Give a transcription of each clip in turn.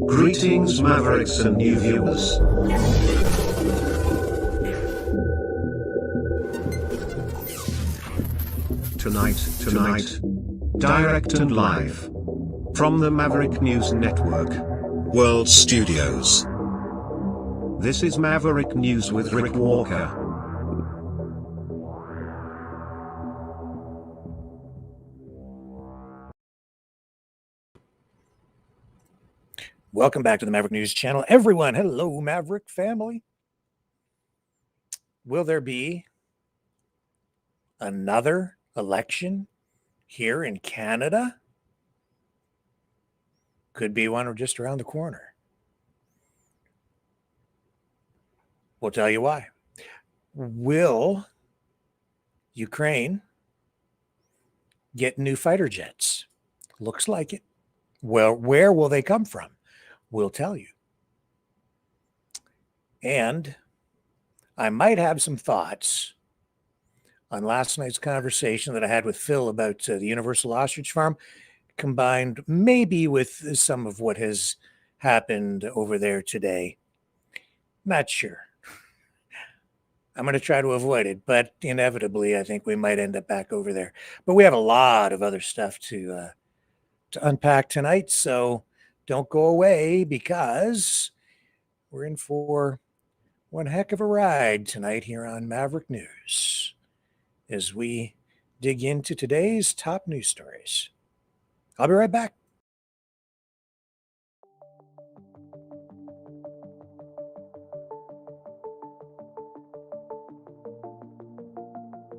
Greetings, Mavericks and new viewers. Tonight, direct and live from the Maverick News Network World Studios. This is Maverick News with Rick Walker. Welcome back to the Maverick News Channel. Everyone, hello, Maverick family. Will there be another election here in Canada? Could be one just around the corner. We'll tell you why. Will Ukraine get new fighter jets? Looks like it. Well, where will they come from? We'll tell you. And I might have some thoughts on last night's conversation that I had with Phil about the Universal Ostrich Farm, combined maybe with some of what has happened over there today. Not sure. I'm going to try to avoid it, but inevitably, I think we might end up back over there. But we have a lot of other stuff to unpack tonight, so don't go away, because we're in for one heck of a ride tonight here on Maverick News as we dig into today's top news stories. I'll be right back.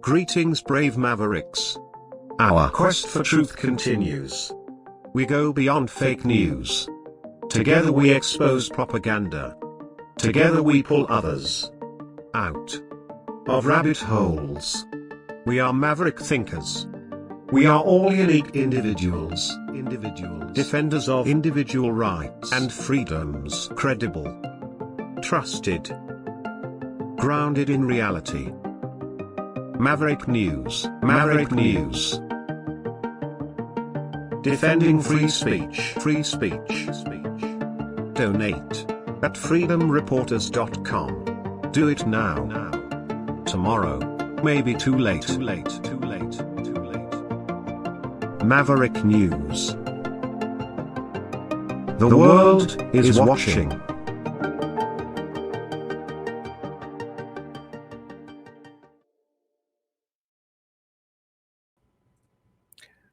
Greetings, brave Mavericks. Our quest for truth continues. We go beyond fake news. Together we expose propaganda. Together we pull others out of rabbit holes. We are Maverick thinkers. We are all unique individuals, defenders of individual rights and freedoms, credible, trusted, grounded in reality. Maverick News, Maverick News. Defending free speech, free speech. Donate at freedomreporters.com. Do it now. Tomorrow may be too late. Maverick News. The world is watching.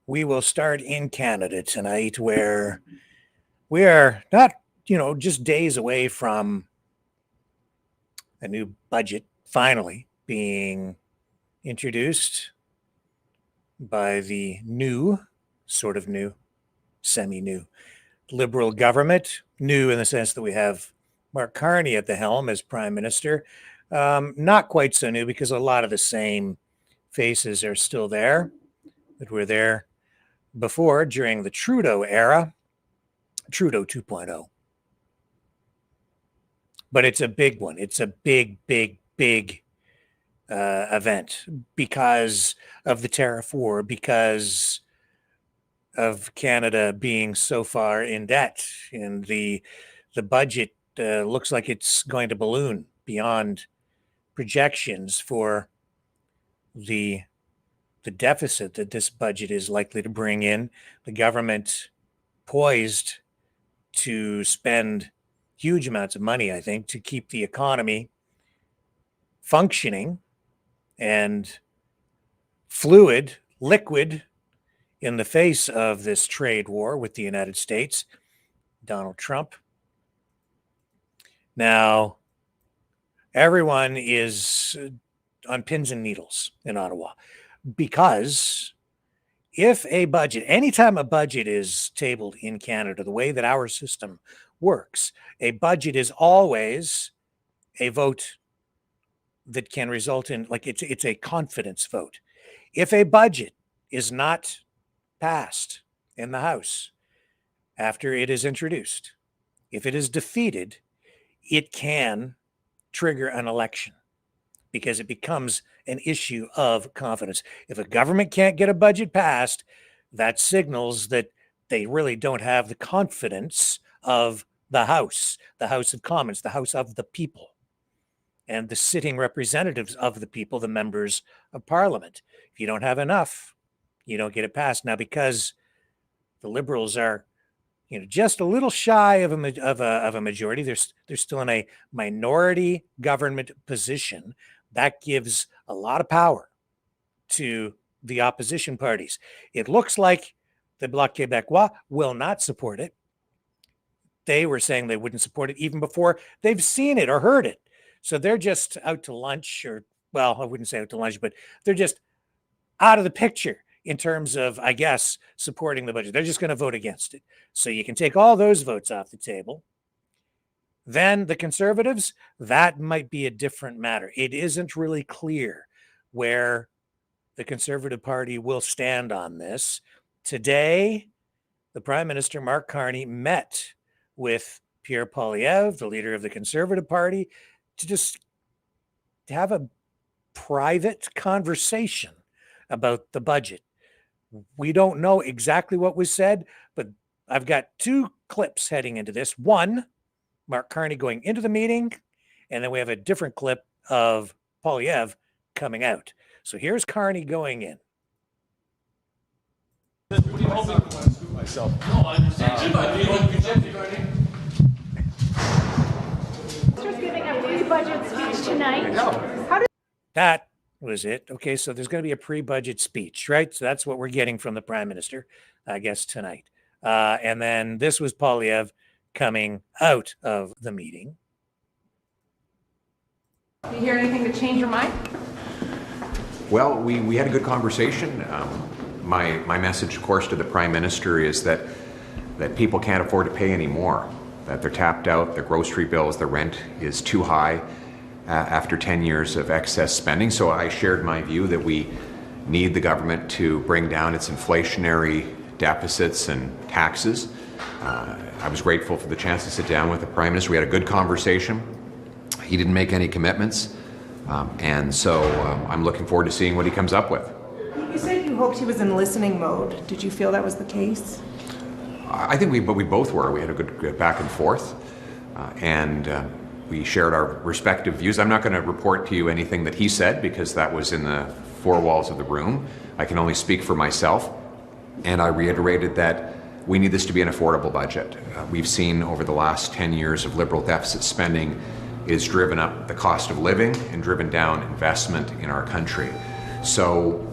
We will start in Canada tonight, where we are not, just days away from a new budget finally being introduced by the semi-new Liberal government. New in the sense that we have Mark Carney at the helm as Prime Minister. Not quite so new, because a lot of the same faces are still there that were there before, during the Trudeau era, Trudeau 2.0. But it's a big one. It's a big event because of the tariff war, because of Canada being so far in debt, and the budget looks like it's going to balloon beyond projections for the deficit that this budget is likely to bring in. The government poised to spend huge amounts of money, I think, to keep the economy functioning and liquid in the face of this trade war with the United States, Donald Trump. Now, everyone is on pins and needles in Ottawa, because if a budget, anytime a budget is tabled in Canada, the way that our system works, a budget is always a vote that can result in, it's a confidence vote. If a budget is not passed in the House after it is introduced, if it is defeated, it can trigger an election, because it becomes an issue of confidence. If a government can't get a budget passed, that signals that they really don't have the confidence of the House of Commons, the House of the people, and the sitting representatives of the people, the members of Parliament. If you don't have enough, you don't get it passed. Now, because the Liberals are, just a little shy of a majority, they're still in a minority government position. That gives a lot of power to the opposition parties. It looks like the Bloc Québécois will not support it. They were saying they wouldn't support it even before they've seen it or heard it. So they're just out to lunch, or, well, I wouldn't say out to lunch, but they're just out of the picture in terms of, I guess, supporting the budget. They're just going to vote against it. So you can take all those votes off the table. Then the Conservatives, that might be a different matter. It isn't really clear where the Conservative Party will stand on this. Today, the Prime Minister, Mark Carney, met with Pierre Poilievre, the leader of the Conservative Party, to just have a private conversation about the budget. We don't know exactly what was said, but I've got two clips heading into this. One, Mark Carney going into the meeting, and then we have a different clip of Poilievre coming out. So here's Carney going in. Myself. No, I understand. Giving a pre-budget speech tonight. That was it. Okay, so there's going to be a pre-budget speech, right? So that's what we're getting from the Prime Minister, I guess, tonight. And then this was Poilievre coming out of the meeting. Do you hear anything to change your mind? Well, we had a good conversation. My message, of course, to the Prime Minister is that people can't afford to pay any more, that they're tapped out, their grocery bills, the rent is too high after 10 years of excess spending. So I shared my view that we need the government to bring down its inflationary deficits and taxes. I was grateful for the chance to sit down with the Prime Minister. We had a good conversation. He didn't make any commitments. And so I'm looking forward to seeing what he comes up with. You said you hoped he was in listening mode. Did you feel that was the case? I think we both were. We had a good back and forth, and we shared our respective views. I'm not going to report to you anything that he said because that was in the four walls of the room. I can only speak for myself, and I reiterated that we need this to be an affordable budget. We've seen over the last 10 years of Liberal deficit spending is driven up the cost of living and driven down investment in our country. So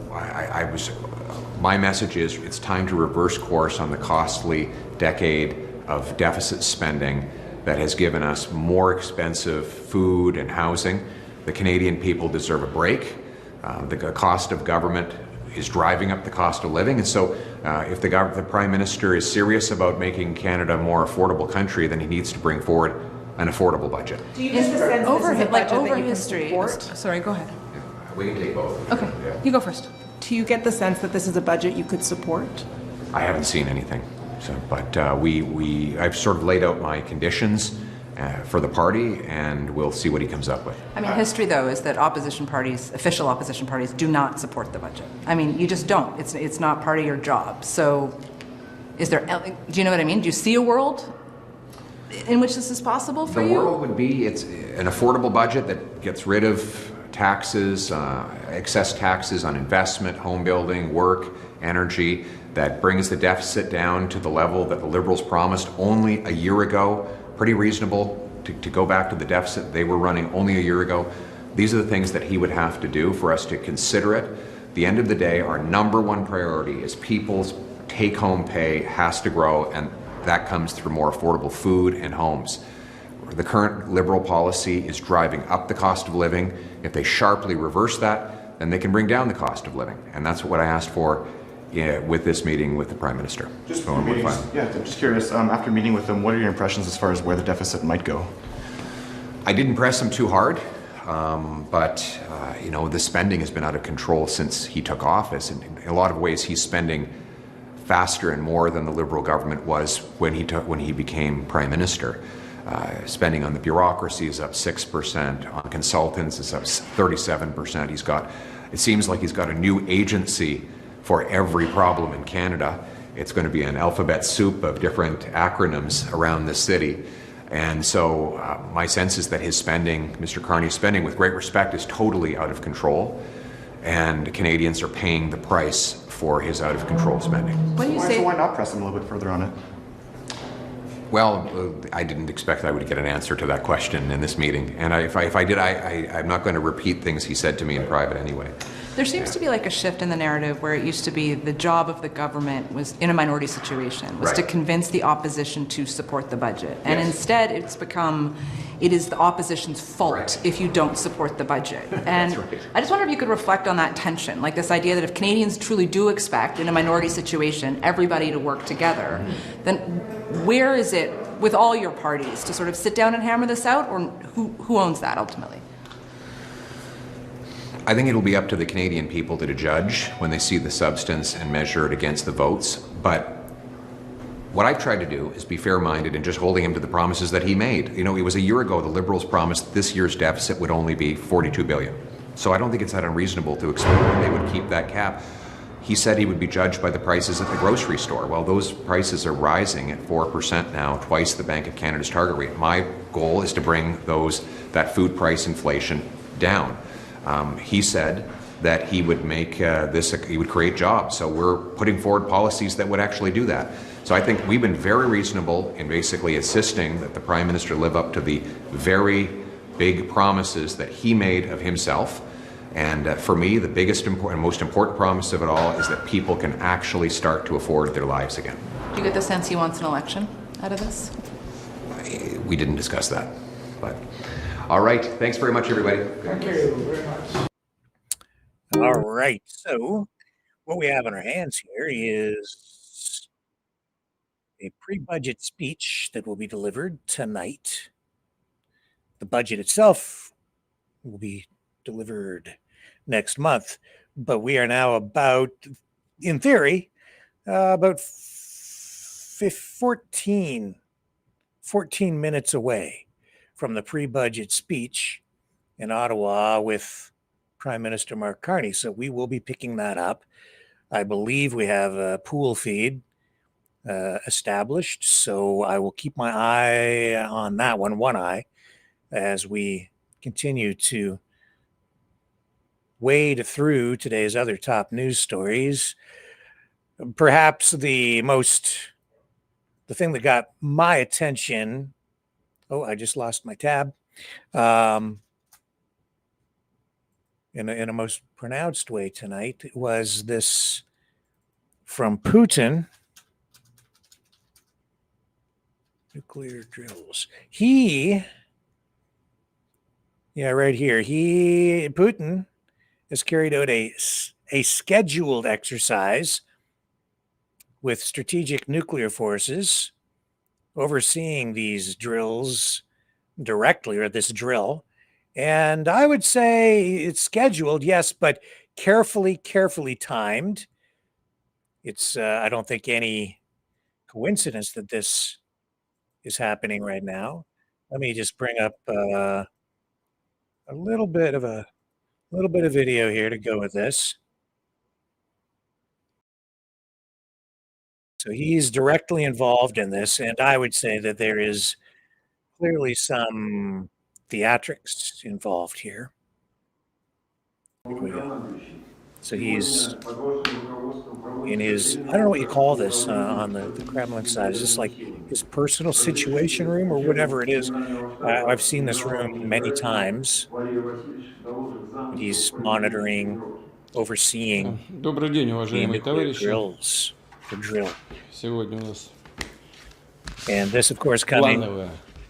my message is it's time to reverse course on the costly decade of deficit spending that has given us more expensive food and housing. The Canadian people deserve a break. The cost of government is driving up the cost of living. And so if the Prime Minister is serious about making Canada a more affordable country, then he needs to bring forward an affordable budget. Do you get the sense Over, this is a like budget over that you can history. support? Sorry, go ahead. We can take both. Okay, Yeah. you go first. Do you get the sense that this is a budget you could support? I haven't seen anything. So, but I've sort of laid out my conditions for the party, and we'll see what he comes up with. I mean, history, though, is that opposition parties, official opposition parties, do not support the budget. I mean, you just don't. It's not part of your job. So, do you know what I mean? Do you see a world in which this is possible for you? The world would be it's an affordable budget that gets rid of taxes, excess taxes on investment, home building, work, energy, that brings the deficit down to the level that the Liberals promised only a year ago. Pretty reasonable to go back to the deficit they were running only a year ago. These are the things that he would have to do for us to consider it. At the end of the day, our number one priority is people's take-home pay has to grow, and that comes through more affordable food and homes. The current Liberal policy is driving up the cost of living. If they sharply reverse that, then they can bring down the cost of living. And that's what I asked for with this meeting with the Prime Minister. Just I'm just curious, after meeting with them, what are your impressions as far as where the deficit might go? I didn't press him too hard, but the spending has been out of control since he took office. And in a lot of ways, he's spending faster and more than the Liberal government was when he became Prime Minister. Spending on the bureaucracy is up 6%, on consultants is up 37%. It seems like he's got a new agency for every problem in Canada, It's going to be an alphabet soup of different acronyms around the city. And so my sense is that his spending, Mr. Carney's spending, with great respect, is totally out of control. And Canadians are paying the price for his out-of-control spending. When you say, So why not press him a little bit further on it? Well, I didn't expect I would get an answer to that question in this meeting. And if I did, I'm not going to repeat things he said to me in private anyway. there seems to be like a shift in the narrative where it used to be the job of the government was, in a minority situation, was to convince the opposition to support the budget. And instead it's become, it is the opposition's fault if you don't support the budget. And I just wonder if you could reflect on that tension, like this idea that if Canadians truly do expect, in a minority situation, everybody to work together, then where is it with all your parties to sort of sit down and hammer this out, or who owns that ultimately? I think it'll be up to the Canadian people to judge when they see the substance and measure it against the votes. But what I've tried to do is be fair-minded and just holding him to the promises that he made. You know, it was a year ago the Liberals promised this year's deficit would only be $42 billion. So I don't think it's that unreasonable to expect that they would keep that cap. He said he would be judged by the prices at the grocery store. Well, those prices are rising at 4% now, twice the Bank of Canada's target rate. My goal is to bring that food price inflation down. He said that he would make he would create jobs. So we're putting forward policies that would actually do that. So I think we've been very reasonable in basically insisting that the Prime Minister live up to the very big promises that he made of himself. And for me, the biggest and most important promise of it all is that people can actually start to afford their lives again. Do you get the sense he wants an election out of this? We didn't discuss that, but all right. Thanks very much, everybody. Thank you very much. All right. So what we have in our hands here is a pre-budget speech that will be delivered tonight. The budget itself will be delivered next month, but we are now about, in theory, about 14 minutes away from the pre-budget speech in Ottawa with Prime Minister Mark Carney. So we will be picking that up. I believe we have a pool feed established, so I will keep my eye on that one eye, as we continue to wade through today's other top news stories. Perhaps the thing that got my attention, I just lost my tab, in a most pronounced way tonight, was this from Putin. Nuclear drills. Right here. Putin has carried out a scheduled exercise with strategic nuclear forces, overseeing these drills directly, or this drill. And I would say it's scheduled, yes, but carefully timed. It's, I don't think, any coincidence that this is happening right now. Let me just bring up a little bit of video here to go with this. So he's directly involved in this, and I would say that there is clearly some theatrics involved here. Here we go. So he's in his, I don't know what you call this on the Kremlin side. Is this like his personal situation room or whatever it is? I've seen this room many times. He's monitoring, overseeing Добрый день, уважаемые товарищи. The drill. Сегодня у нас And this, of course, coming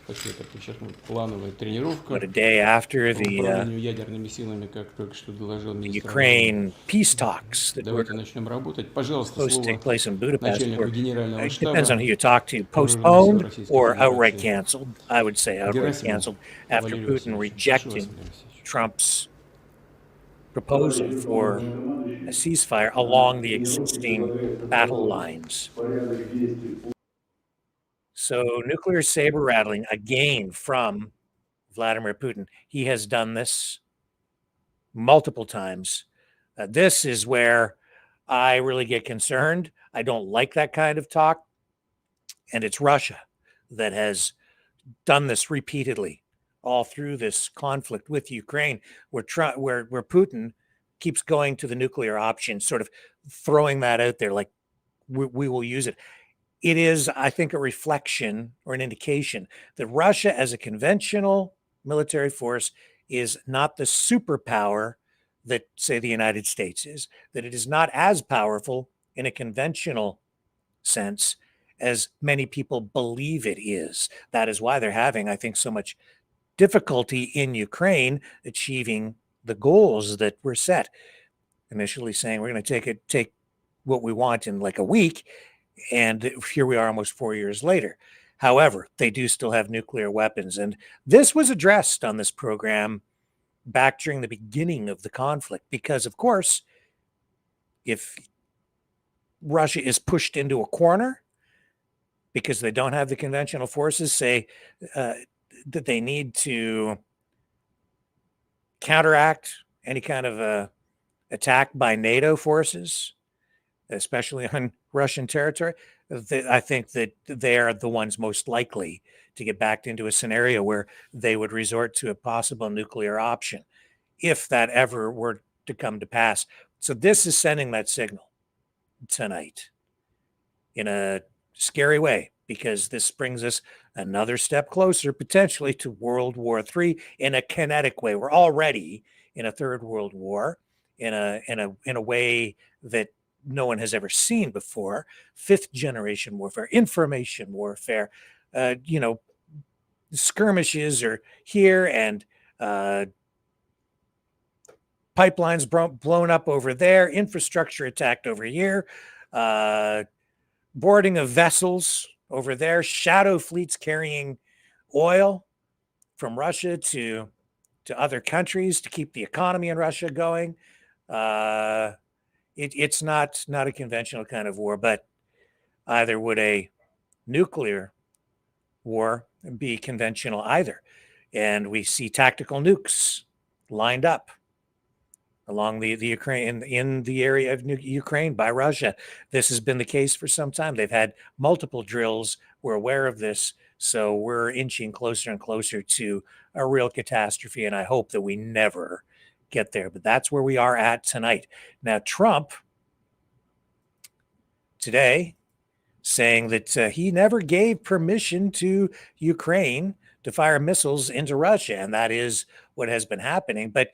хочу это подчеркнуть, плановая тренировка but a day after по the управлению ядерными силами, как только что доложил министр. Ukraine peace talks that were Давайте начнем работать. Пожалуйста, supposed to take слово place in Budapest начальнику were, генерального it depends on who штаба. you talk to, postponed or outright canceled. I would say outright Герасимов canceled after Валерий Putin Васильевич. rejected Прошу вас, Валерий Васильевич. Trump's proposal for a ceasefire along the existing battle lines. So nuclear saber rattling again from Vladimir Putin. He has done this multiple times. This is where I really get concerned. I don't like that kind of talk. And it's Russia that has done this repeatedly all through this conflict with Ukraine, where Putin keeps going to the nuclear option, sort of throwing that out there like we will use it. It is, I think, a reflection or an indication that Russia as a conventional military force is not the superpower that, say, the United States is, that it is not as powerful in a conventional sense as many people believe it is. That is why they're having, I think, so much difficulty in Ukraine achieving the goals that were set. Initially saying we're going to take what we want in like a week, and here we are almost 4 years later. However, they do still have nuclear weapons, and this was addressed on this program back during the beginning of the conflict, because of course, if Russia is pushed into a corner because they don't have the conventional forces, say that they need to counteract any kind of attack by NATO forces, especially on Russian territory, I think that they are the ones most likely to get backed into a scenario where they would resort to a possible nuclear option, if that ever were to come to pass. So this is sending that signal tonight in a scary way, because this brings us another step closer potentially to World War III in a kinetic way. We're already in a third world war in a way that no one has ever seen before. Fifth generation warfare, information warfare, skirmishes are here, and pipelines blown up over there, infrastructure attacked over here, boarding of vessels over there, shadow fleets carrying oil from Russia to other countries to keep the economy in Russia going. It's not a conventional kind of war, but either would a nuclear war be conventional either. And we see tactical nukes lined up along the Ukraine, in the area of Ukraine by Russia. This has been the case for some time. They've had multiple drills. We're aware of this. So we're inching closer and closer to a real catastrophe. And I hope that we never get there. But that's where we are at tonight. Now, Trump today saying that he never gave permission to Ukraine to fire missiles into Russia. And that is what has been happening. But,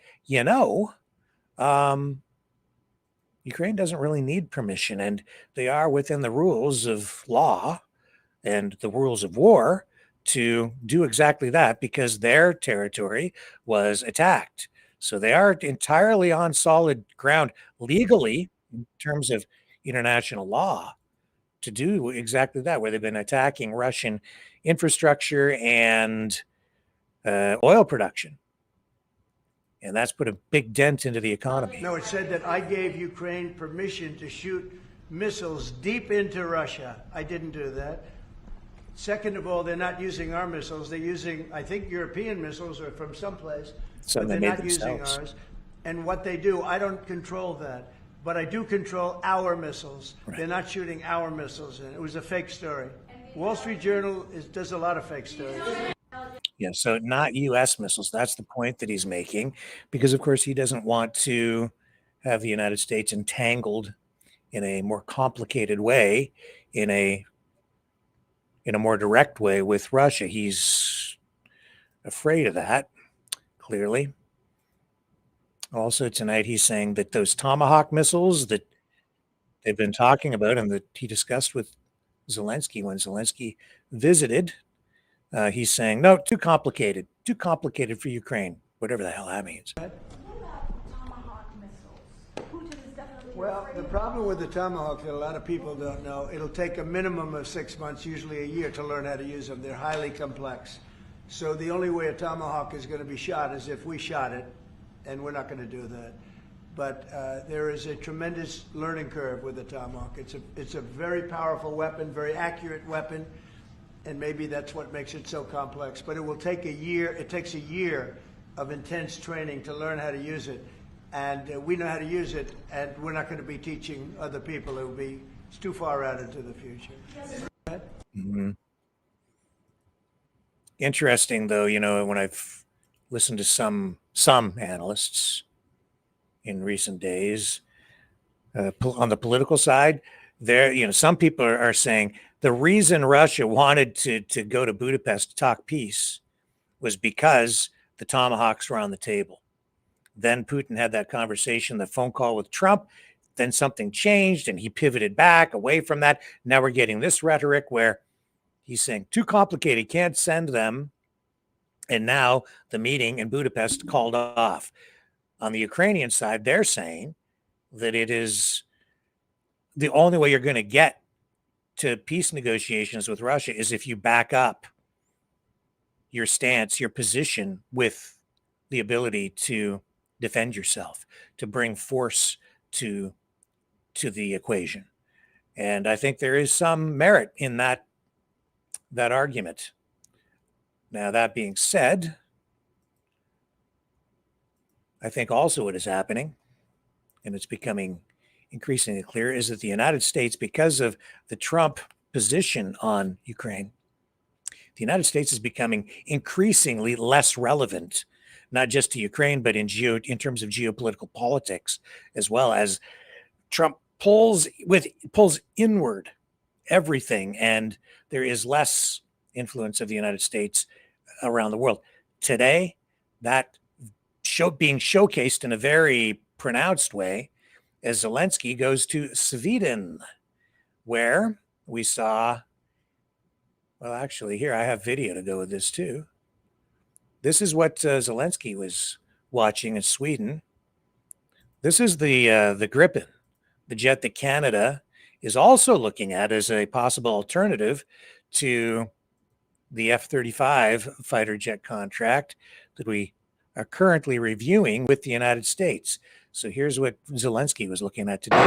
Ukraine doesn't really need permission, and they are within the rules of law and the rules of war to do exactly that, because their territory was attacked. So they are entirely on solid ground legally in terms of international law to do exactly that, where they've been attacking Russian infrastructure and oil production. And that's put a big dent into the economy. No, it said that I gave Ukraine permission to shoot missiles deep into Russia. I didn't do that. Second of all, they're not using our missiles. They're using, I think, European missiles or from someplace. So but they they're made not themselves. using ours. And what they do, I don't control that. But I do control our missiles. Right. They're not shooting our missiles. And it was a fake story. Wall Street Journal does a lot of fake stories. Yeah, so not U.S. missiles. That's the point that he's making, because, of course, he doesn't want to have the United States entangled in a more complicated way, in a more direct way with Russia. He's afraid of that, clearly. Also tonight, he's saying that those Tomahawk missiles that they've been talking about and that he discussed with Zelensky when Zelensky visited, he's saying, no, too complicated for Ukraine, whatever the hell that means. Well, the problem with the Tomahawk that a lot of people don't know, it'll take a minimum of 6 months, usually a year, to learn how to use them. They're highly complex. So the only way a Tomahawk is going to be shot is if we shot it, and we're not going to do that. But there is a tremendous learning curve with the Tomahawk. It's a very powerful weapon, very accurate weapon, and maybe that's what makes it so complex. But it will take a year. It takes a year of intense training to learn how to use it. and we know how to use it, and we're not going to be teaching other people. It's too far out into the future. Mm-hmm. Interesting, though, when I've listened to some analysts in recent days on the political side, some people are saying the reason Russia wanted to go to Budapest to talk peace was because the Tomahawks were on the table. Then Putin had that conversation, the phone call with Trump. Then something changed and he pivoted back away from that. Now we're getting this rhetoric where he's saying too complicated, can't send them. And now the meeting in Budapest called off. On the Ukrainian side, they're saying that it is the only way you're going to get to peace negotiations with Russia is if you back up your stance, your position with the ability to defend yourself, to bring force to the equation. And I think there is some merit in that argument. Now, that being said, I think also what is happening, and it's becoming increasingly clear, is that the United States, because of the Trump position on Ukraine, the United States is becoming increasingly less relevant, not just to Ukraine, but in terms of geopolitical politics, as well as Trump pulls inward everything, and there is less influence of the United States around the world. Today, that being showcased in a very pronounced way as Zelensky goes to Sweden, where we saw, well, actually, here I have video to go with this too. This is what Zelensky was watching in Sweden. This is the Gripen, the jet that Canada is also looking at as a possible alternative to the F-35 fighter jet contract that we are currently reviewing with the United States. So here's what Zelensky was looking at today.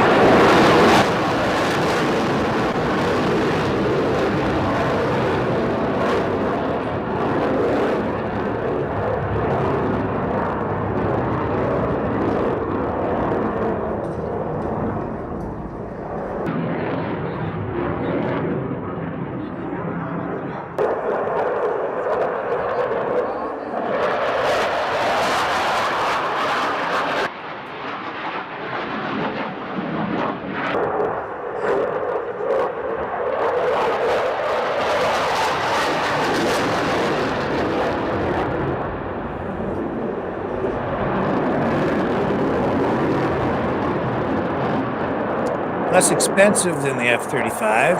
Less expensive than the F-35.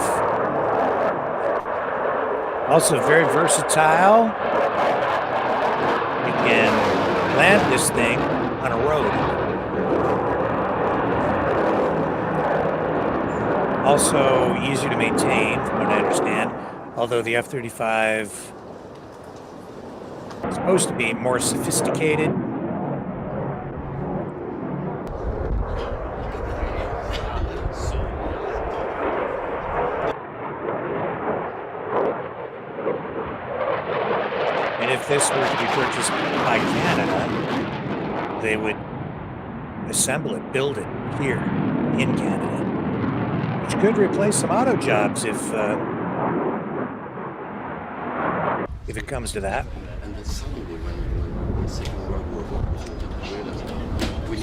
Also very versatile. You can land this thing on a road. Also easier to maintain, from what I understand, although the F-35 is supposed to be more sophisticated. If this were to be purchased by Canada, they would assemble it, build it here in Canada, which could replace some auto jobs if it comes to that. And then suddenly, when the Second World War was,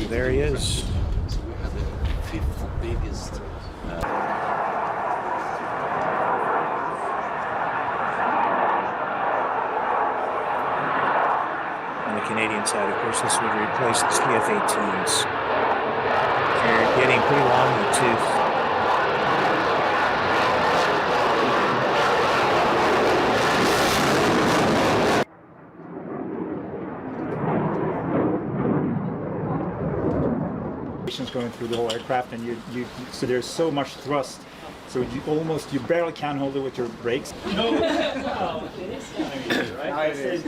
So there he is. So we had the fifth biggest. Canadian side, of course, this would replace the CF-18s. They're getting pretty long in the tooth. Going through the whole aircraft, and so there's so much thrust, so you barely can hold it with your brakes. No, right?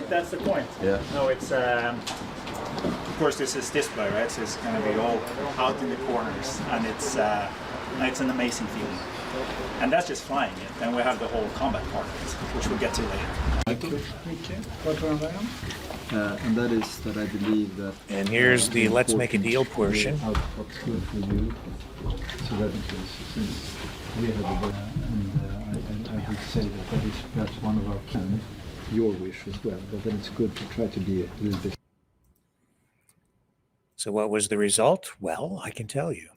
That's the point. Yeah. No, it's of course this is display, right? So it's going to be all out in the corners, and it's an amazing feeling. And that's just flying it. Then we have the whole combat part of it, which we'll get to later. and that is that I believe that. And here's the let's make a deal portion. What's good for you, so that it is, since we have and I would say that that is perhaps one of our plans, your wish as well, but then it's good to try to be a little bit. So what was the result? Well, I can tell you.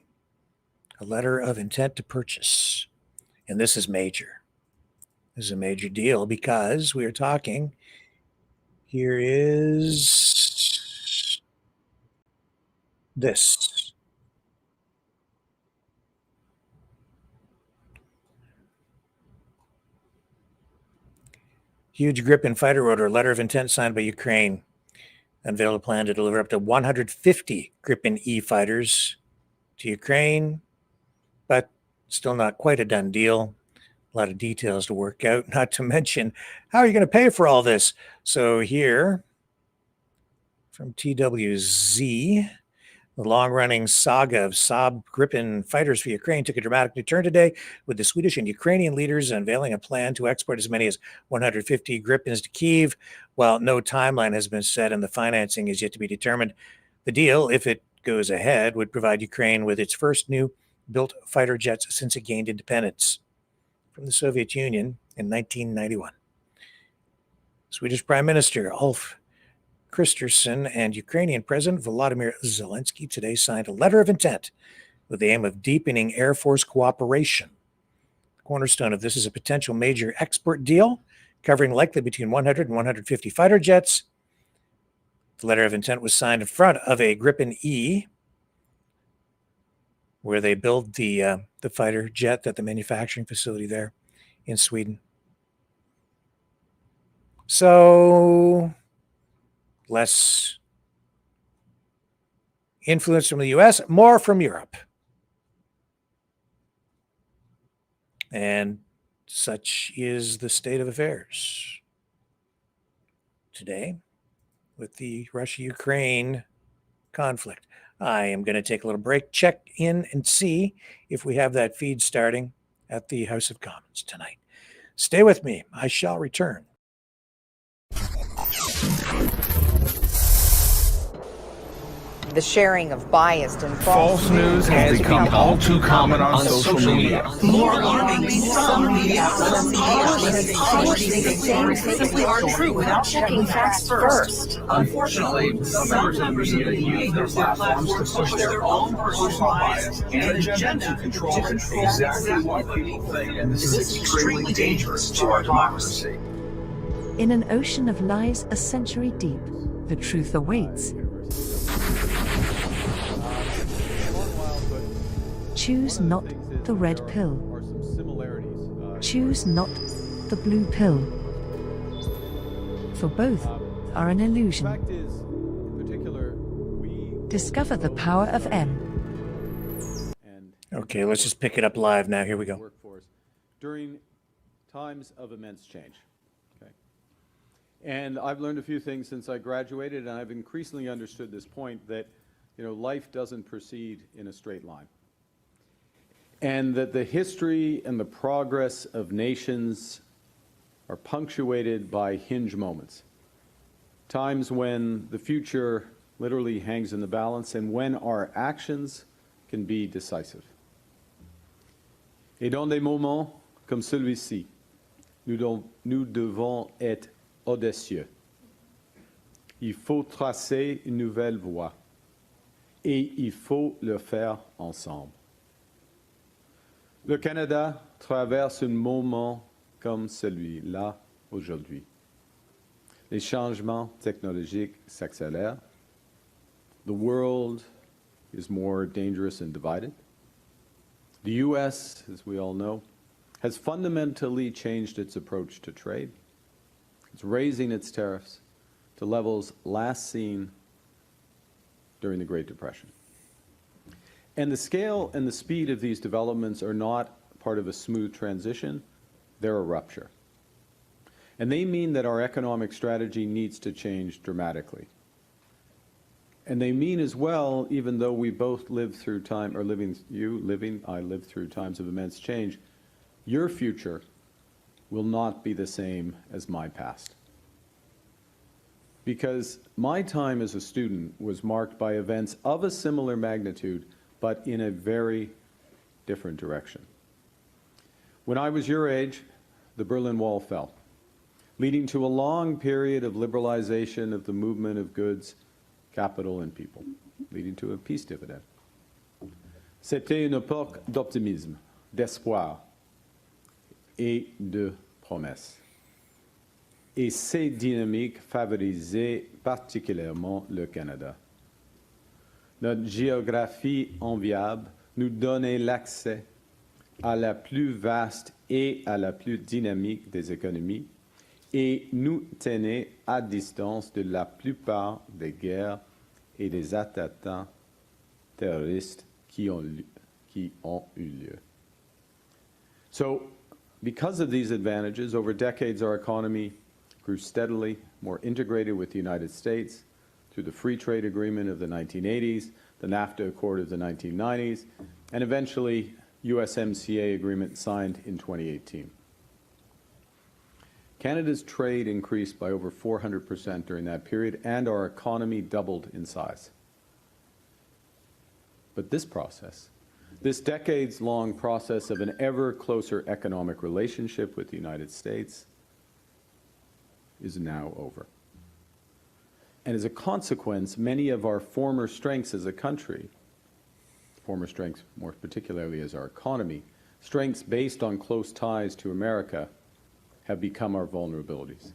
A letter of intent to purchase. And this is major. This is a major deal because we are talking, here is this. Huge Gripen fighter rotor, letter of intent signed by Ukraine. Unveiled a plan to deliver up to 150 Gripen E fighters to Ukraine, but still not quite a done deal. A lot of details to work out, not to mention, how are you going to pay for all this? So here, from TWZ, the long-running saga of Saab Gripen fighters for Ukraine took a dramatic new turn today with the Swedish and Ukrainian leaders unveiling a plan to export as many as 150 Gripens to Kyiv. While no timeline has been set and the financing is yet to be determined, the deal, if it goes ahead, would provide Ukraine with its first new built fighter jets since it gained independence from the Soviet Union in 1991. Swedish Prime Minister Ulf Kristersson and Ukrainian President Volodymyr Zelensky today signed a letter of intent with the aim of deepening Air Force cooperation. The cornerstone of this is a potential major export deal covering likely between 100 and 150 fighter jets. The letter of intent was signed in front of a Gripen E, where they build the fighter jet at the manufacturing facility there in Sweden. So less influence from the US, more from Europe. And such is the state of affairs today with the Russia-Ukraine conflict. I am going to take a little break, check in and see if we have that feed starting at the House of Commons tonight. Stay with me. I shall return. The sharing of biased and false news has become all too common on social media. More alarmingly, some media outlets publish things that simply aren't true without checking facts first. Unfortunately, some members of the media use their platforms to push their own personal bias and agenda to control exactly what people think, and this is extremely dangerous to our democracy. In an ocean of lies a century deep, the truth awaits. Choose not the red pill. Choose not the blue pill. For both are an illusion. Discover the power of M. Okay, let's just pick it up live now. Here we go. During times of immense change. Okay. And I've learned a few things since I graduated, and I've increasingly understood this point that, life doesn't proceed in a straight line. And that the history and the progress of nations are punctuated by hinge moments. Times when the future literally hangs in the balance and when our actions can be decisive. Et dans des moments comme celui-ci, nous devons être audacieux. Il faut tracer une nouvelle voie. Et il faut le faire ensemble. Le Canada traverse un moment comme celui-là aujourd'hui. Les changements technologiques s'accélèrent. The world is more dangerous and divided. The U.S., as we all know, has fundamentally changed its approach to trade. It's raising its tariffs to levels last seen during the Great Depression. And the scale and the speed of these developments are not part of a smooth transition, they're a rupture. And they mean that our economic strategy needs to change dramatically. And they mean as well, even though we both lived through time, or I lived through times of immense change, your future will not be the same as my past. because my time as a student was marked by events of a similar magnitude, but in a very different direction. When I was your age, the Berlin Wall fell, leading to a long period of liberalization of the movement of goods, capital, and people, leading to a peace dividend. C'était une époque d'optimisme, d'espoir et de promesses. Et ces dynamiques favorisaient particulièrement le Canada. Notre géographie enviable nous donnait l'accès à la plus vaste et à la plus dynamique des économies et nous tenait à distance de la plupart des guerres et des attentats terroristes qui ont eu lieu. So, because of these advantages, over decades our economy grew steadily more integrated with the United States through the Free Trade Agreement of the 1980s, the NAFTA Accord of the 1990s, and eventually USMCA agreement signed in 2018. Canada's trade increased by over 400% during that period, and our economy doubled in size. But this process, this decades-long process of an ever closer economic relationship with the United States, is now over. And as a consequence, many of our former strengths as a country, former strengths more particularly as our economy, strengths based on close ties to America, have become our vulnerabilities.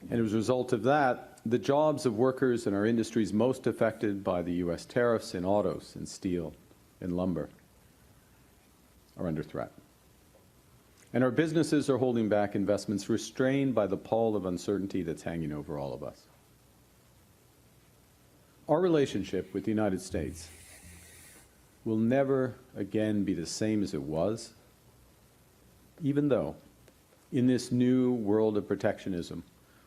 And as a result of that, the jobs of workers in our industries most affected by the US tariffs in autos and steel and lumber are under threat. And our businesses are holding back investments restrained by the pall of uncertainty that's hanging over all of us. Our relationship with the United States will never again be the same as it was, even though in this new world of protectionism,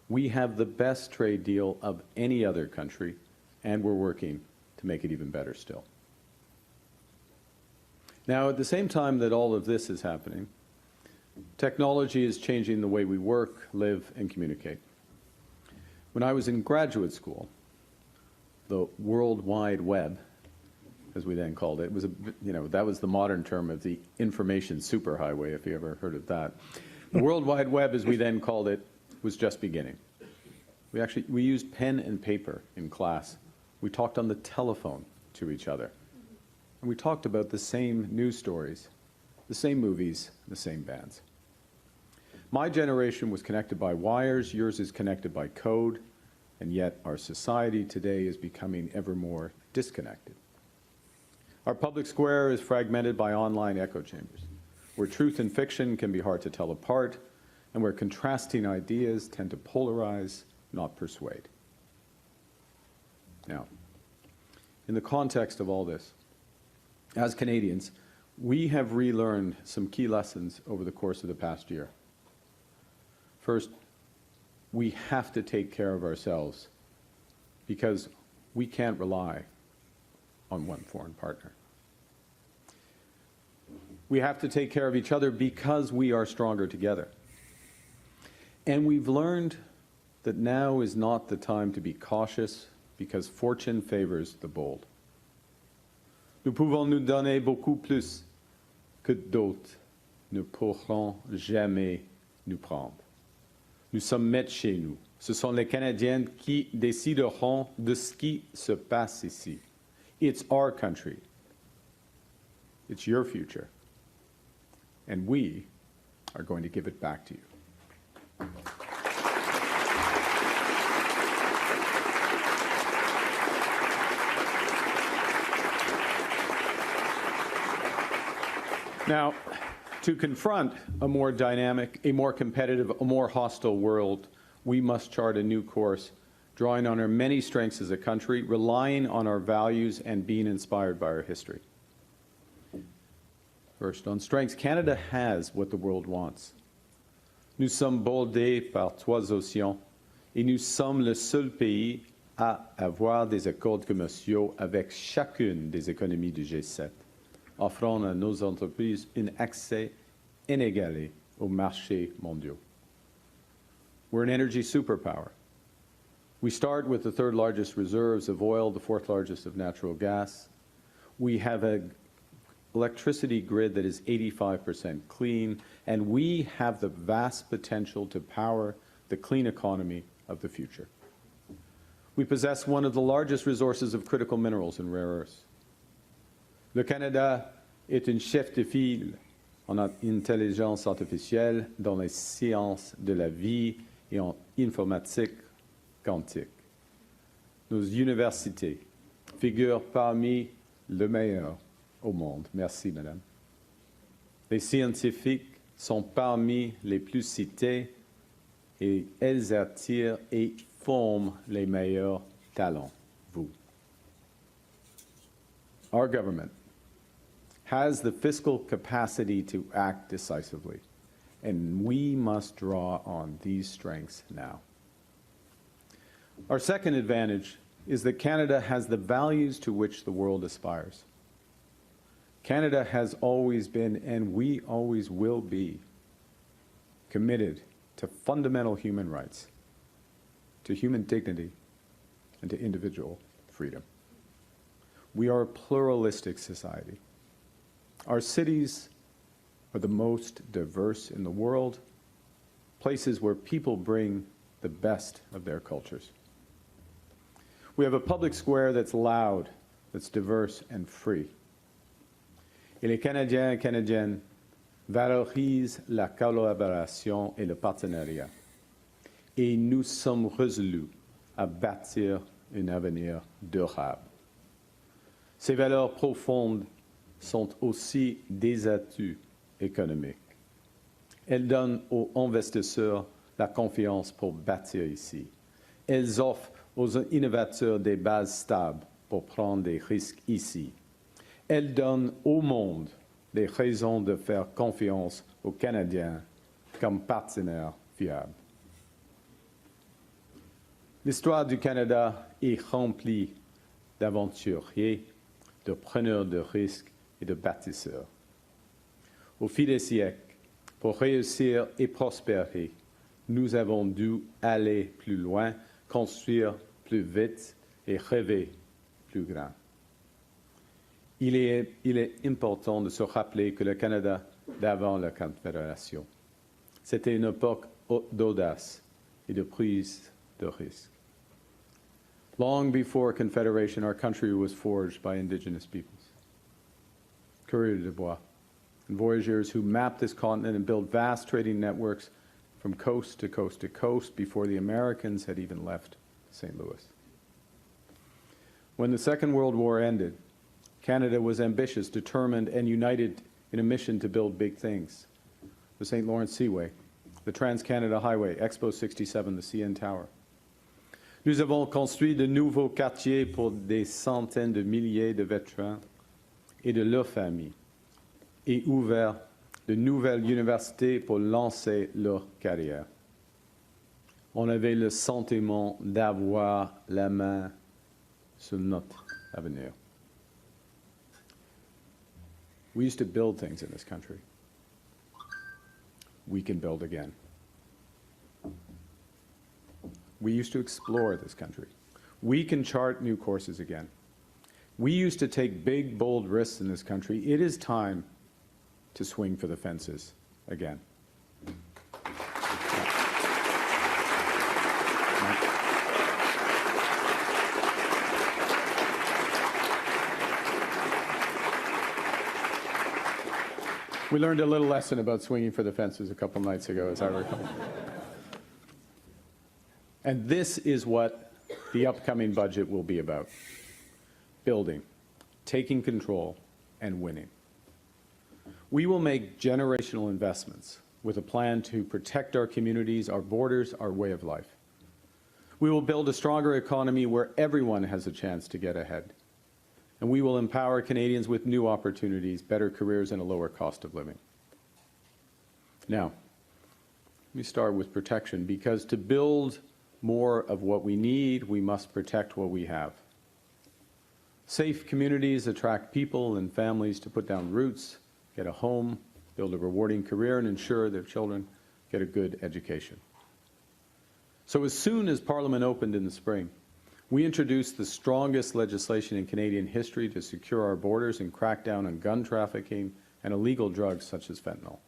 we have the best trade deal of any other country, and we're working to make it even better still. Now, at the same time that all of this is happening, technology is changing the way we work, live, and communicate. When I was in graduate school, the World Wide Web, as we then called it, was that was the modern term of the information superhighway, if you ever heard of that. The World Wide Web, as we then called it, was just beginning. We used pen and paper in class. We talked on the telephone to each other. And we talked about the same news stories, the same movies, the same bands. My generation was connected by wires, yours is connected by code, and yet our society today is becoming ever more disconnected. Our public square is fragmented by online echo chambers, where truth and fiction can be hard to tell apart, and where contrasting ideas tend to polarize, not persuade. Now, in the context of all this, as Canadians, we have relearned some key lessons over the course of the past year. First, we have to take care of ourselves because we can't rely on one foreign partner. We have to take care of each other because we are stronger together. And we've learned that now is not the time to be cautious because fortune favors the bold. Nous pouvons nous donner beaucoup plus que d'autres ne pourront jamais nous prendre. Nous sommes maîtres chez nous. Ce sont les Canadiens qui décideront de ce qui se passe ici. It's our country. It's your future. And we are going to give it back to you. Now, to confront a more dynamic, a more competitive, a more hostile world, we must chart a new course, drawing on our many strengths as a country, relying on our values, and being inspired by our history. First, on strengths, Canada has what the world wants. Nous sommes bordés par 3 océans, et nous sommes le seul pays à avoir des accords commerciaux avec chacune des économies du G7. Offrant à nos entreprises un accès inégalé aux marchés mondiaux. We're an energy superpower. We start with the third largest reserves of oil, the fourth largest of natural gas. We have an electricity grid that is 85% clean, and we have the vast potential to power the clean economy of the future. We possess one of the largest resources of critical minerals and rare earths. Le Canada est un chef de file en intelligence artificielle, dans les sciences de la vie et en informatique quantique. Nos universités figurent parmi les meilleures au monde. Merci, madame. Les scientifiques sont parmi les plus cités et elles attirent et forment les meilleurs talents, vous. Our government has the fiscal capacity to act decisively, and we must draw on these strengths now. Our second advantage is that Canada has the values to which the world aspires. Canada has always been, and we always will be, committed to fundamental human rights, to human dignity, and to individual freedom. We are a pluralistic society. Our cities are the most diverse in the world, places where people bring the best of their cultures. We have a public square that's loud, that's diverse and free. Et les Canadiens et Canadiennes valorisent la collaboration et le partenariat. Et nous sommes résolus à bâtir un avenir durable. Ces valeurs profondes sont aussi des atouts économiques. Elles donnent aux investisseurs la confiance pour bâtir ici. Elles offrent aux innovateurs des bases stables pour prendre des risques ici. Elles donnent au monde des raisons de faire confiance aux Canadiens comme partenaires fiables. L'histoire du Canada est remplie d'aventuriers, de preneurs de risques et de bâtisseurs. Au fil des siècles, pour réussir et prospérer, nous avons dû aller plus loin, construire plus vite et rêver plus grand. Il est important de se rappeler que le Canada d'avant la Confédération, c'était une époque d'audace et de prise de risque. Long before Confederation, our country was forged by Indigenous peoples. Coureurs de bois and voyageurs who mapped this continent and built vast trading networks from coast to coast to coast before the Americans had even left St. Louis. When the Second World War ended, Canada was ambitious, determined, and united in a mission to build big things. The St. Lawrence Seaway, the Trans-Canada Highway, Expo 67, the CN Tower. Nous avons construit de nouveaux quartiers pour des centaines de milliers de vétérans et de leurs familles, et ouvert de nouvelles universités pour lancer leur carrière. On avait le sentiment d'avoir la main sur notre avenir. We used to build things in this country. We can build again. We used to explore this country. We can chart new courses again. We used to take big, bold risks in this country. It is time to swing for the fences again. We learned a little lesson about swinging for the fences a couple nights ago, as I recall. And this is what the upcoming budget will be about: building, taking control, and winning. We will make generational investments with a plan to protect our communities, our borders, our way of life. We will build a stronger economy where everyone has a chance to get ahead. And we will empower Canadians with new opportunities, better careers, and a lower cost of living. Now, let me start with protection, because to build more of what we need, we must protect what we have. Safe communities attract people and families to put down roots, get a home, build a rewarding career, and ensure their children get a good education. So as soon as Parliament opened in the spring, we introduced the strongest legislation in Canadian history to secure our borders and crack down on gun trafficking and illegal drugs such as fentanyl.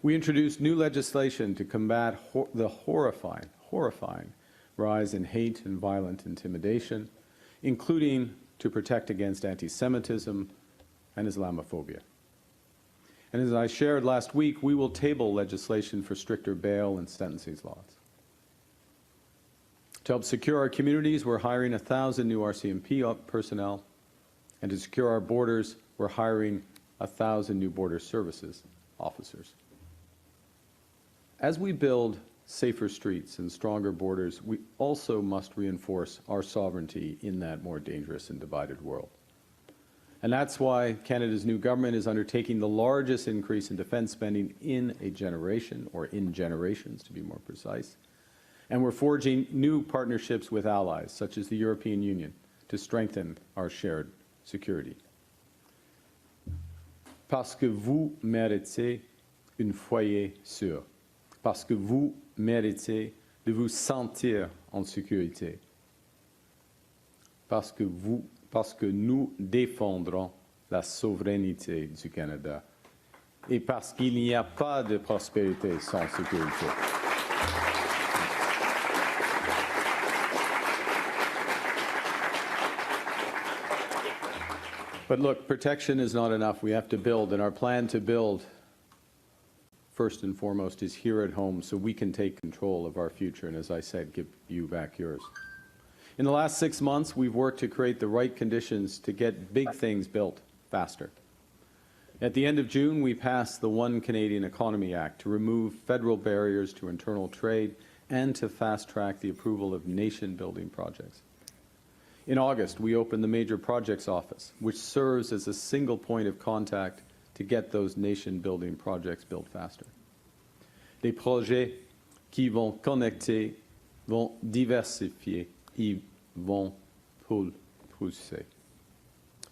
We introduced new legislation to combat the horrifying rise in hate and violent intimidation, including to protect against anti-Semitism and Islamophobia. And as I shared last week, we will table legislation for stricter bail and sentencing laws. To help secure our communities, we're hiring 1,000 new RCMP personnel, and to secure our borders, we're hiring 1,000 new border services officers. As we build safer streets and stronger borders, we also must reinforce our sovereignty in that more dangerous and divided world. And that's why Canada's new government is undertaking the largest increase in defence spending in a generation, or in generations to be more precise. And we're forging new partnerships with allies, such as the European Union, to strengthen our shared security. Parce que vous méritez un foyer sûr. Parce que vous méritez de vous sentir en sécurité. Parce que nous défendrons la souveraineté du Canada. Et parce qu'il n'y a pas de prospérité sans sécurité. But look, protection is not enough. We have to build, and our plan to build, first and foremost, is here at home so we can take control of our future and, as I said, give you back yours. In the last 6 months, we've worked to create the right conditions to get big things built faster. At the end of June, we passed the One Canadian Economy Act to remove federal barriers to internal trade and to fast-track the approval of nation-building projects. In August, we opened the Major Projects Office, which serves as a single point of contact to get those nation-building projects built faster. Des projets qui vont connecter, vont diversifier, et vont pousser.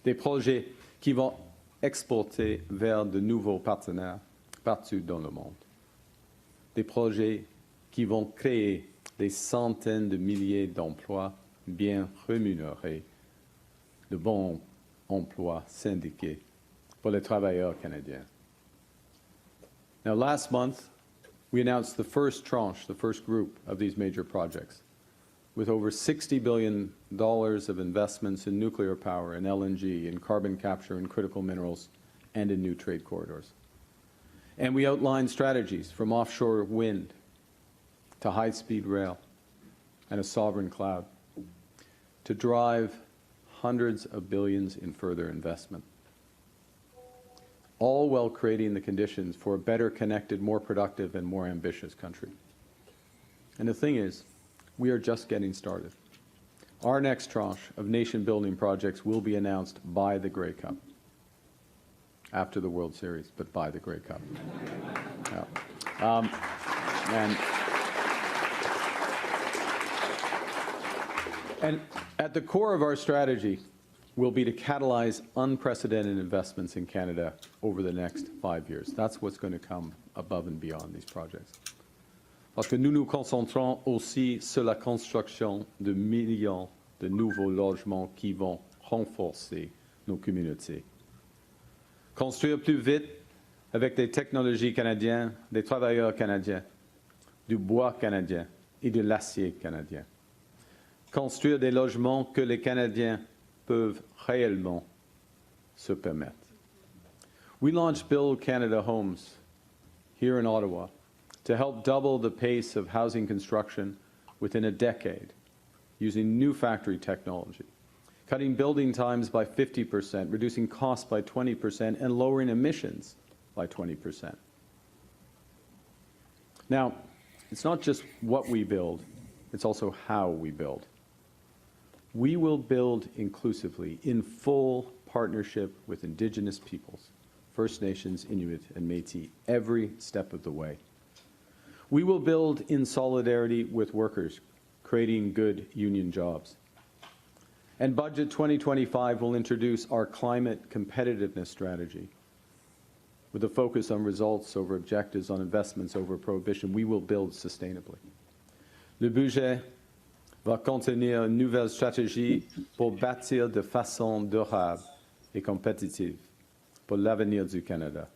Des projets qui vont exporter vers de nouveaux partenaires partout dans le monde. Des projets qui vont créer des centaines de milliers d'emplois bien rémunérés, de bons emplois syndiqués pour les travailleurs canadiens. Now, last month, we announced the first tranche, the first group of these major projects, with over $60 billion of investments in nuclear power, in LNG, in carbon capture, in critical minerals, and in new trade corridors. And we outlined strategies from offshore wind to high-speed rail and a sovereign cloud to drive hundreds of billions in further investment, all while creating the conditions for a better connected, more productive, and more ambitious country. And the thing is, we are just getting started. Our next tranche of nation-building projects will be announced by the Grey Cup, after the World Series, but by the Grey Cup. Yeah. And at the core of our strategy will be to catalyze unprecedented investments in Canada over the next 5 years. That's what's going to come above and beyond these projects. Parce que nous nous concentrons aussi sur la construction de millions de nouveaux logements qui vont renforcer nos communautés. Construire plus vite avec des technologies canadiennes, des travailleurs canadiens, du bois canadien et de l'acier canadien. Construire des logements que les Canadiens peuvent réellement se permettre. We launched Build Canada Homes here in Ottawa to help double the pace of housing construction within a decade using new factory technology, cutting building times by 50%, reducing costs by 20%, and lowering emissions by 20%. Now, it's not just what we build, it's also how we build. We will build inclusively in full partnership with Indigenous peoples, First Nations, Inuit, and Métis every step of the way. We will build in solidarity with workers, creating good union jobs. And Budget 2025 will introduce our climate competitiveness strategy. With a focus on results over objectives, on investments over prohibition, we will build sustainably. Le budget va contenir une nouvelle stratégie pour bâtir de façon durable et compétitive pour l'avenir du Canada.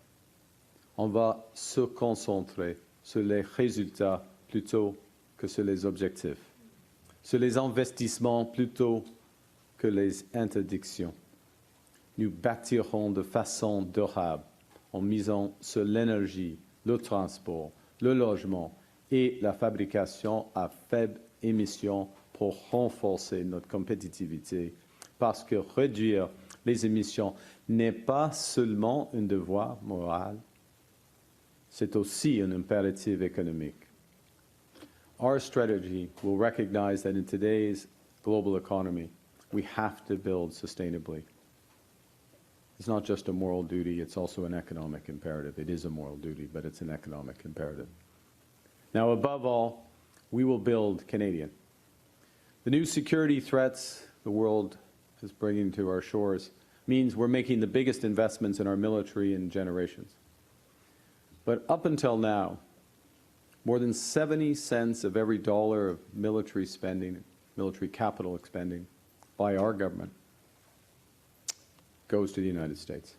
On va se concentrer sur les résultats plutôt que sur les objectifs, sur les investissements plutôt que les interdictions. Nous bâtirons de façon durable en misant sur l'énergie, le transport, le logement et la fabrication à faible émission pour renforcer notre compétitivité, parce que réduire les émissions n'est pas seulement un devoir moral, c'est aussi un impératif économique. Our strategy will recognize that in today's global economy, we have to build sustainably. It's not just a moral duty, it's also an economic imperative. It is a moral duty, but it's an economic imperative. Now, above all, we will build Canadian. The new security threats the world is bringing to our shores means we're making the biggest investments in our military in generations. But up until now, more than 70 cents of every dollar of military spending, military capital expending by our government goes to the United States.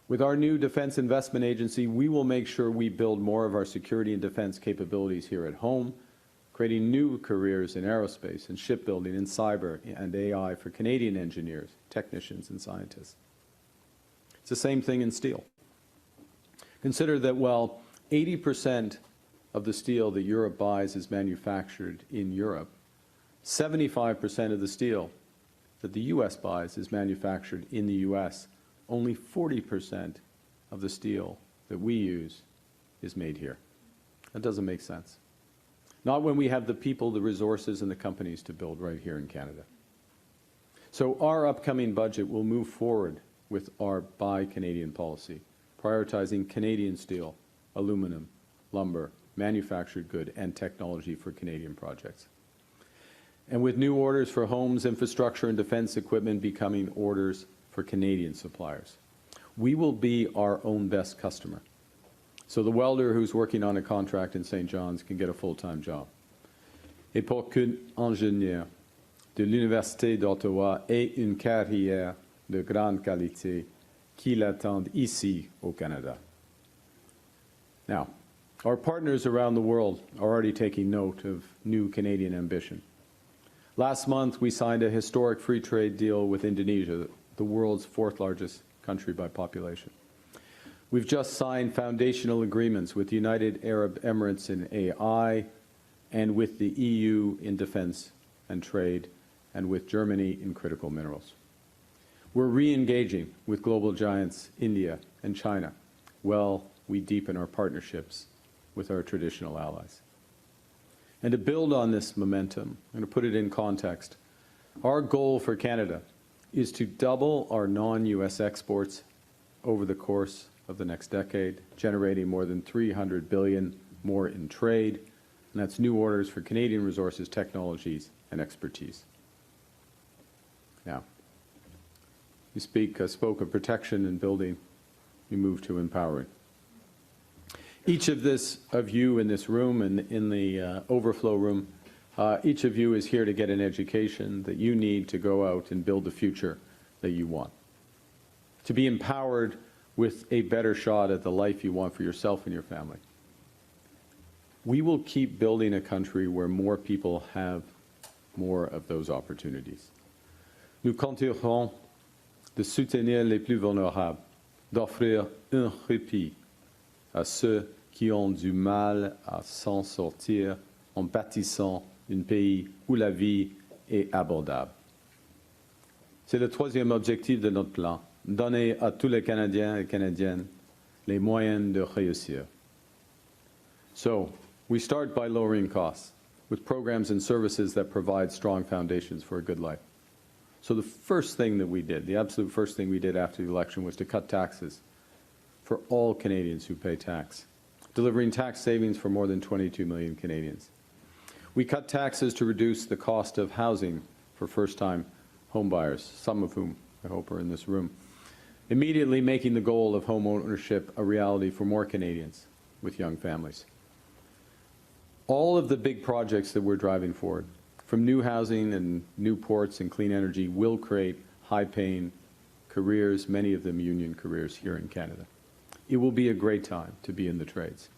With our new Defense Investment Agency, we will make sure we build more of our security and defense capabilities here at home, creating new careers in aerospace and shipbuilding and cyber and AI for Canadian engineers, technicians, and scientists. It's the same thing in steel. Consider that while 80% of the steel that Europe buys is manufactured in Europe, 75% of the steel that the U.S. buys is manufactured in the U.S. Only 40% of the steel that we use is made here. That doesn't make sense. Not when we have the people, the resources, and the companies to build right here in Canada. So our upcoming budget will move forward with our Buy Canadian policy, prioritizing Canadian steel, aluminum, lumber, manufactured good, and technology for Canadian projects. And with new orders for homes, infrastructure, and defense equipment becoming orders for Canadian suppliers. We will be our own best customer. So the welder who's working on a contract in St. John's can get a full-time job. Et pour qu'un ingénieur de l'Université d'Ottawa ait une carrière de grande qualité qui l'attendent ici au Canada. Now, our partners around the world are already taking note of new Canadian ambition. Last month, we signed a historic free trade deal with Indonesia, the world's fourth largest country by population. We've just signed foundational agreements with the United Arab Emirates in AI, and with the EU in defense and trade, and with Germany in critical minerals. We're re-engaging with global giants India and China while we deepen our partnerships with our traditional allies. And to build on this momentum, I'm going to put it in context. Our goal for Canada is to double our non-US exports over the course of the next decade, generating more than $300 billion more in trade, and that's new orders for Canadian resources, technologies, and expertise. Now, you spoke of protection and building, you move to empowering. Each of you in this room and in the overflow room, each of you is here to get an education that you need to go out and build the future that you want. To be empowered with a better shot at the life you want for yourself and your family. We will keep building a country where more people have more of those opportunities. Nous continuerons de soutenir les plus vulnérables, d'offrir un répit à ceux qui ont du mal à s'en sortir en bâtissant un pays où la vie est abordable. C'est le troisième objectif de notre plan, donner à tous les Canadiens et Canadiennes les moyens de réussir. So, we start by lowering costs with programs and services that provide strong foundations for a good life. So the first thing that we did, the absolute first thing we did after the election was to cut taxes for all Canadians who pay tax, delivering tax savings for more than 22 million Canadians. We cut taxes to reduce the cost of housing for first-time homebuyers, some of whom I hope are in this room, immediately making the goal of home ownership a reality for more Canadians with young families. All of the big projects that we're driving forward, from new housing and new ports and clean energy, will create high-paying careers, many of them union careers here in Canada. It will be a great time to be in the trades.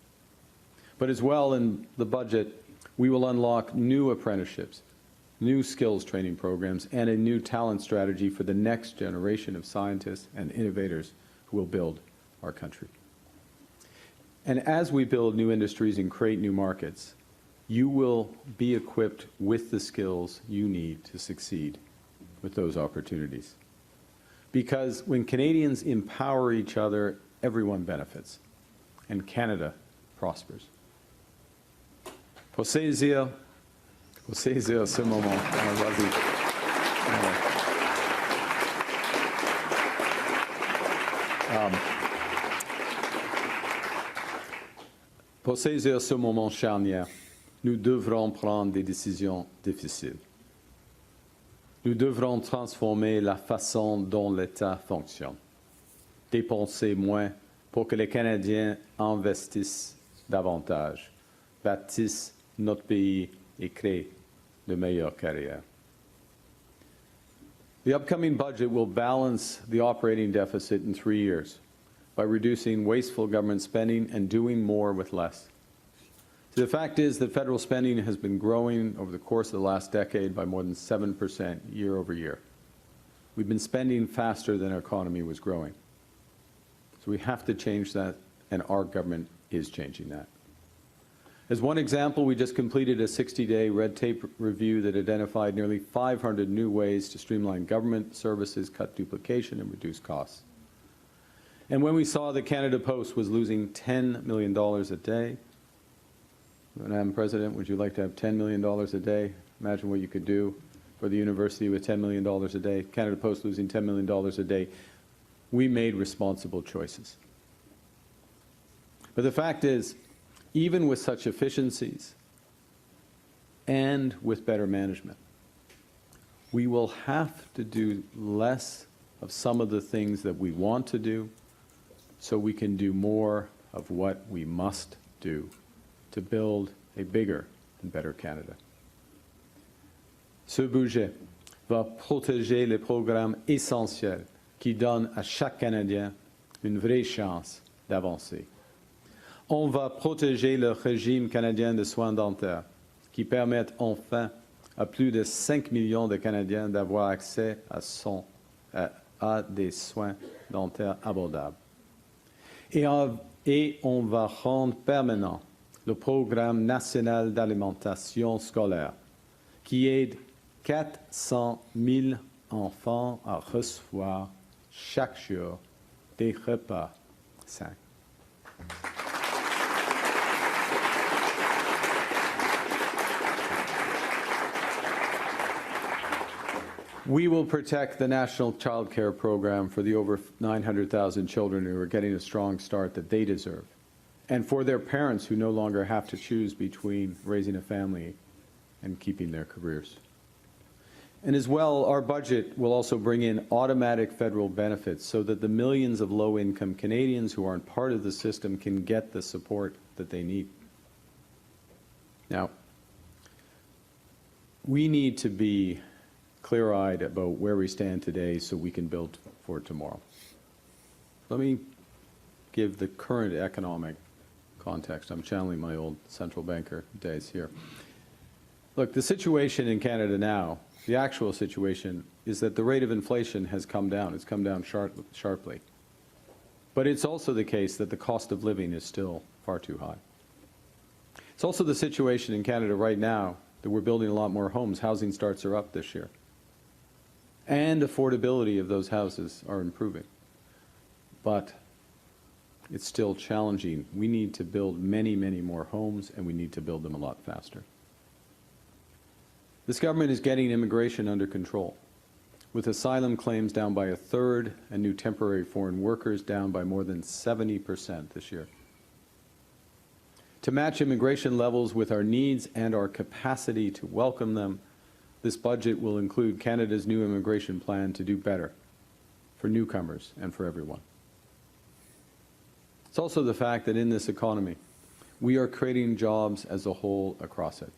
But as well, in the budget, we will unlock new apprenticeships, new skills training programs, and a new talent strategy for the next generation of scientists and innovators who will build our country. And as we build new industries and create new markets, you will be equipped with the skills you need to succeed with those opportunities. Because when Canadians empower each other, everyone benefits, and Canada prospers. Pour saisir ce moment. Vas-y. Pour saisir ce moment charnière, nous devrons prendre des décisions difficiles. Nous devrons transformer la façon dont l'État fonctionne. Dépenser moins pour que les Canadiens investissent davantage, bâtissent notre pays et créent de meilleures carrières. The upcoming budget will balance the operating deficit in 3 years by reducing wasteful government spending and doing more with less. So the fact is that federal spending has been growing over the course of the last decade by more than 7% year over year. We've been spending faster than our economy was growing. So we have to change that, and our government is changing that. As one example, we just completed a 60-day red tape review that identified nearly 500 new ways to streamline government services, cut duplication, and reduce costs. And when we saw that Canada Post was losing $10 million a day, Madam President, would you like to have $10 million a day? Imagine what you could do for the university with $10 million a day. Canada Post losing $10 million a day. We made responsible choices. But the fact is, even with such efficiencies and with better management, we will have to do less of some of the things that we want to do so we can do more of what we must do to build a bigger and better Canada. Ce budget va protéger les programmes essentiels qui donnent à chaque Canadien une vraie chance d'avancer. On va protéger le régime canadien de soins dentaires qui permettent enfin à plus de 5 millions de Canadiens d'avoir accès à des soins dentaires abordables. Et on va rendre permanent le programme national d'alimentation scolaire, qui aide 400 000 enfants à recevoir chaque jour des repas sains. We will protect the National Child Care Program for the over 900,000 children who are getting a strong start that they deserve, and for their parents who no longer have to choose between raising a family and keeping their careers. And as well, our budget will also bring in automatic federal benefits so that the millions of low-income Canadians who aren't part of the system can get the support that they need. Now, we need to be clear-eyed about where we stand today so we can build for tomorrow. Let me give the current economic context. I'm channeling my old central banker days here. Look, the situation in Canada now, the actual situation, is that the rate of inflation has come down. It's come down sharply. But it's also the case that the cost of living is still far too high. It's also the situation in Canada right now that we're building a lot more homes. Housing starts are up this year. And affordability of those houses are improving. But it's still challenging. We need to build many, many more homes, and we need to build them a lot faster. This government is getting immigration under control, with asylum claims down by 1/3 and new temporary foreign workers down by more than 70% this year. To match immigration levels with our needs and our capacity to welcome them, this budget will include Canada's new immigration plan to do better for newcomers and for everyone. It's also the fact that in this economy, We are creating jobs as a whole across it.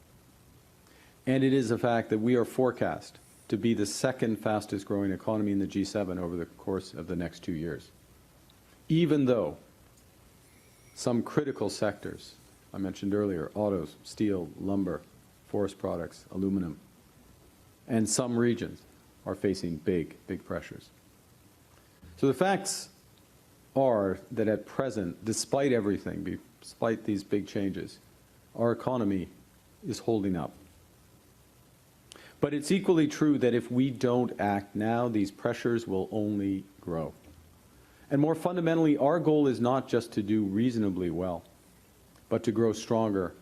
And it is a fact that we are forecast to be the second fastest growing economy in the G7 over the course of the next 2 years. Even though some critical sectors, I mentioned earlier, autos, steel, lumber, forest products, aluminum, and some regions are facing big pressures. So the facts are that at present, despite everything, despite these big changes, our economy is holding up. But it's equally true that if we don't act now, these pressures will only grow. And more fundamentally, our goal is not just to do reasonably well, but to grow stronger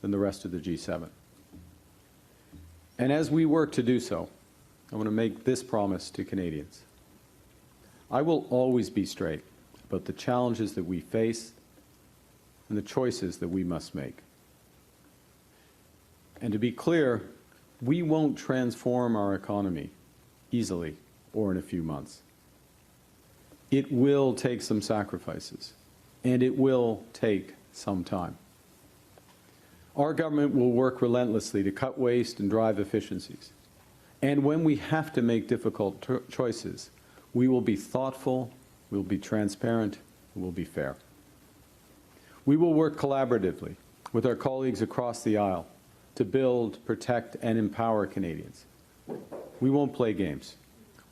than the rest of the G7. And as we work to do so, I want to make this promise to Canadians. I will always be straight about the challenges that we face and the choices that we must make. And to be clear, we won't transform our economy easily or in a few months. It will take some sacrifices, and it will take some time. Our government will work relentlessly to cut waste and drive efficiencies. And when we have to make difficult choices, we will be thoughtful, we'll be transparent, we'll be fair. We will work collaboratively with our colleagues across the aisle to build, protect, and empower Canadians. We won't play games.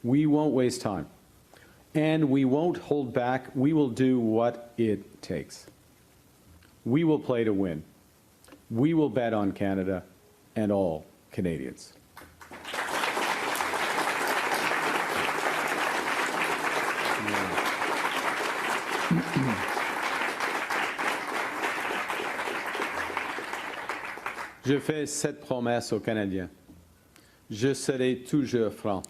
We won't waste time. And we won't hold back. We will do what it takes. We will play to win. We will bet on Canada and all Canadians. Je fais cette promesse aux Canadiens. Je serai toujours franc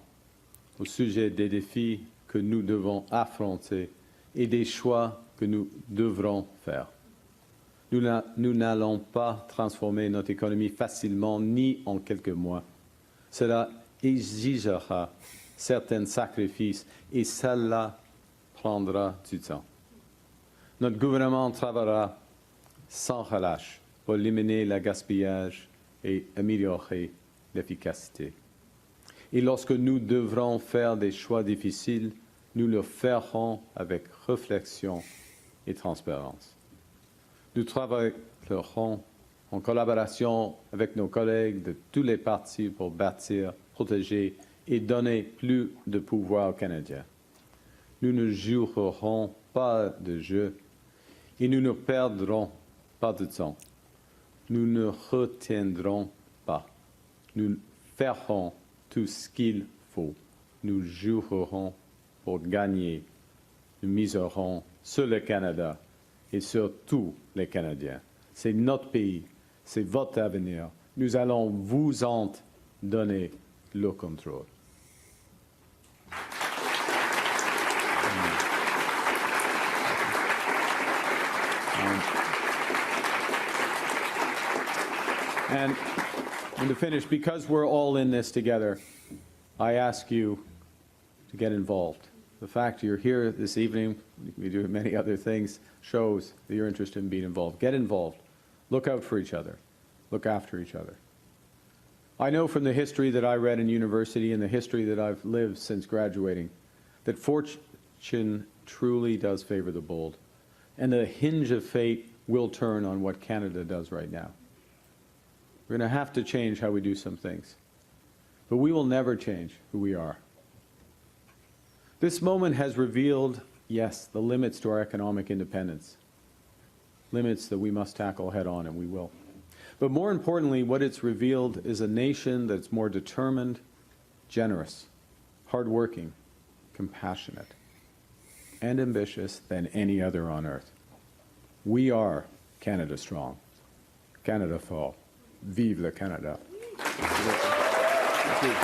au sujet des défis que nous devons affronter et des choix que nous devrons faire. Nous n'allons pas transformer notre économie facilement ni en quelques mois. Cela exigera certains sacrifices et cela prendra du temps. Notre gouvernement travaillera sans relâche pour éliminer le gaspillage et améliorer l'efficacité. Et lorsque nous devrons faire des choix difficiles, nous le ferons avec réflexion et transparence. Nous travaillerons en collaboration avec nos collègues de tous les partis pour bâtir, protéger et donner plus de pouvoir aux Canadiens. Nous ne jouerons pas de jeu et nous ne perdrons pas de temps. Nous ne retiendrons pas. Nous ferons tout ce qu'il faut. Nous jouerons pour gagner. Nous miserons sur le Canada et sur tous les Canadiens. C'est notre pays, c'est votre avenir. Nous allons vous en donner le contrôle. And to finish, because we're all in this together, I ask you to get involved. The fact you're here this evening, we do many other things, shows that you're interested in being involved. Get involved. Look out for each other. Look after each other. I know from the history that I read in university and the history that I've lived since graduating that fortune truly does favor the bold. And the hinge of fate will turn on what Canada does right now. We're going to have to change how we do some things. But we will never change who we are. This moment has revealed, yes, the limits to our economic independence. Limits that we must tackle head on, and we will. But more importantly, what it's revealed is a nation that's more determined, generous, hardworking, compassionate, and ambitious than any other on earth. We are Canada strong. Canada fort. Vive le Canada. Thank you.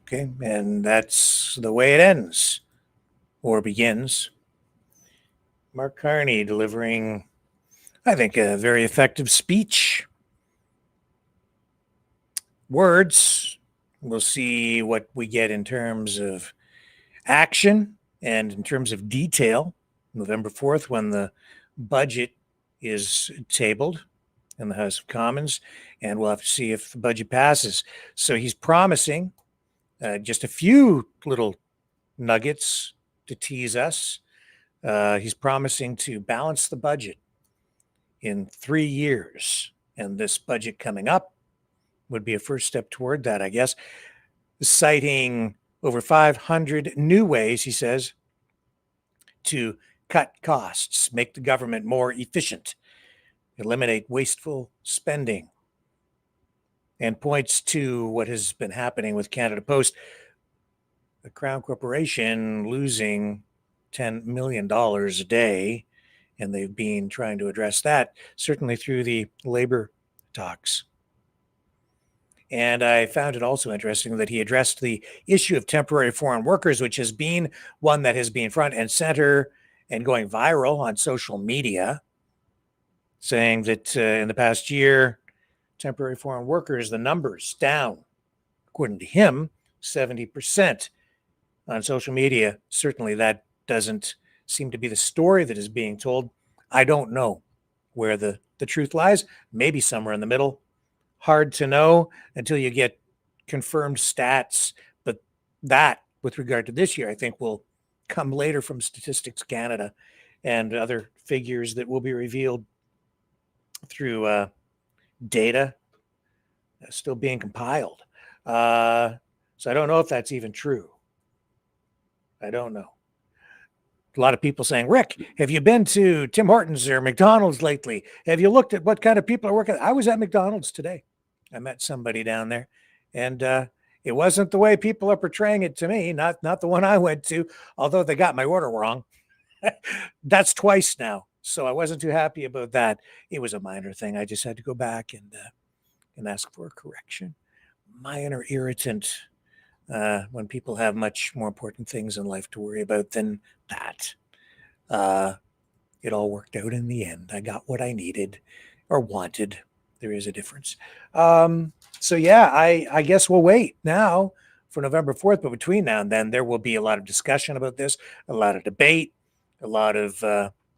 Okay, and that's the way it ends, or begins. Mark Carney delivering, I think, a very effective speech. Words, we'll see what we get in terms of action And in terms of detail, November 4th, when the budget is tabled in the House of Commons, and we'll have to see if the budget passes. So he's promising just a few little nuggets to tease us. He's promising to balance the budget in 3 years. And this budget coming up would be a first step toward that, I guess. Citing over 500 new ways, he says, to cut costs, make the government more efficient, eliminate wasteful spending, and points to what has been happening with Canada Post, the Crown Corporation losing $10 million a day, and they've been trying to address that, certainly through the labor talks. And I found it also interesting that he addressed the issue of temporary foreign workers, which has been one that has been front and center and going viral on social media, saying that in the past year, temporary foreign workers, the numbers down, according to him, 70% on social media. Certainly that doesn't seem to be the story that is being told. I don't know where the truth lies, maybe somewhere in the middle. Hard to know until you get confirmed stats. But that, with regard to this year, I think will come later from Statistics Canada and other figures that will be revealed through data still being compiled. So I don't know if that's even true. I don't know. A lot of people saying, Rick, have you been to Tim Hortons or McDonald's lately? Have you looked at what kind of people are working? I was at McDonald's today. I met somebody down there, and it wasn't the way people are portraying it to me, not the one I went to, although they got my order wrong. That's twice now, so I wasn't too happy about that. It was a minor thing. I just had to go back and ask for a correction. Minor irritant when people have much more important things in life to worry about than that. It all worked out in the end. I got what I needed or wanted. There is a difference. So yeah, I guess we'll wait now for November 4th, but between now and then, there will be a lot of discussion about this, a lot of debate, a lot of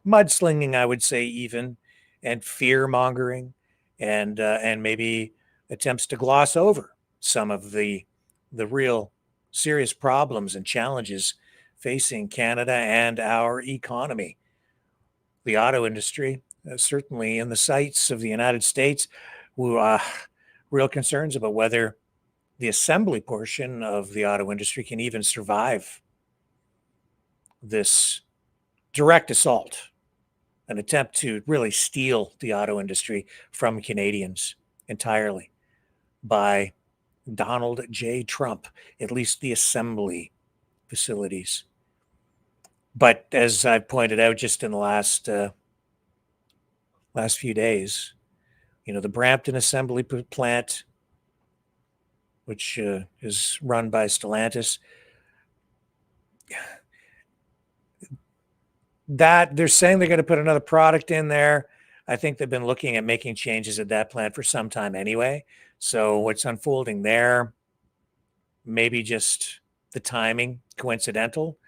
mudslinging, I would say, even, and fear mongering, and maybe attempts to gloss over some of the real serious problems and challenges facing Canada and our economy. The auto industry, certainly in the sights of the United States, real concerns about whether the assembly portion of the auto industry can even survive this direct assault, an attempt to really steal the auto industry from Canadians entirely by Donald J. Trump, at least the assembly facilities. But as I pointed out just in the last few days, the Brampton assembly plant, which is run by Stellantis, that they're saying they're going to put another product in there. I think they've been looking at making changes at that plant for some time anyway. So what's unfolding there, maybe just the timing, coincidental,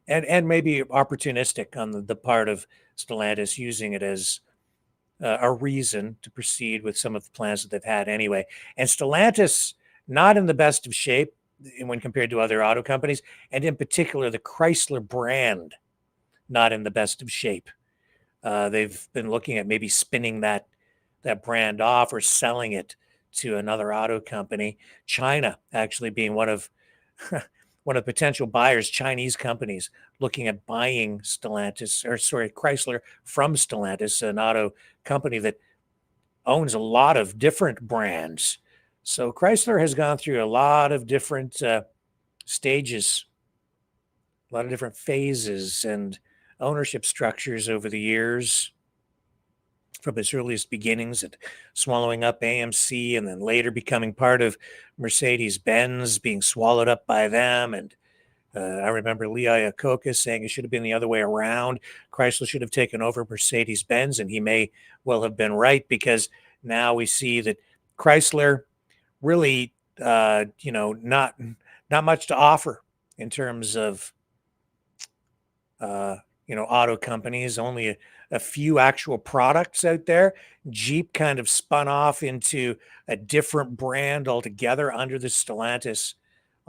and maybe opportunistic on the part of Stellantis, using it as a reason to proceed with some of the plans that they've had anyway. And Stellantis, not in the best of shape when compared to other auto companies, and in particular, the Chrysler brand, not in the best of shape. They've been looking at maybe spinning that brand off or selling it to another auto company. China actually being one of potential buyers, Chinese companies looking at buying Chrysler from Stellantis, an auto company that owns a lot of different brands. So Chrysler has gone through a lot of different stages, a lot of different phases and ownership structures over the years, from its earliest beginnings at swallowing up AMC and then later becoming part of Mercedes-Benz, being swallowed up by them. And I remember Lee Iacocca saying it should have been the other way around. Chrysler should have taken over Mercedes-Benz, and he may well have been right, because now we see that Chrysler really, not much to offer in terms of auto companies, only a few actual products out there. Jeep kind of spun off into a different brand altogether under the Stellantis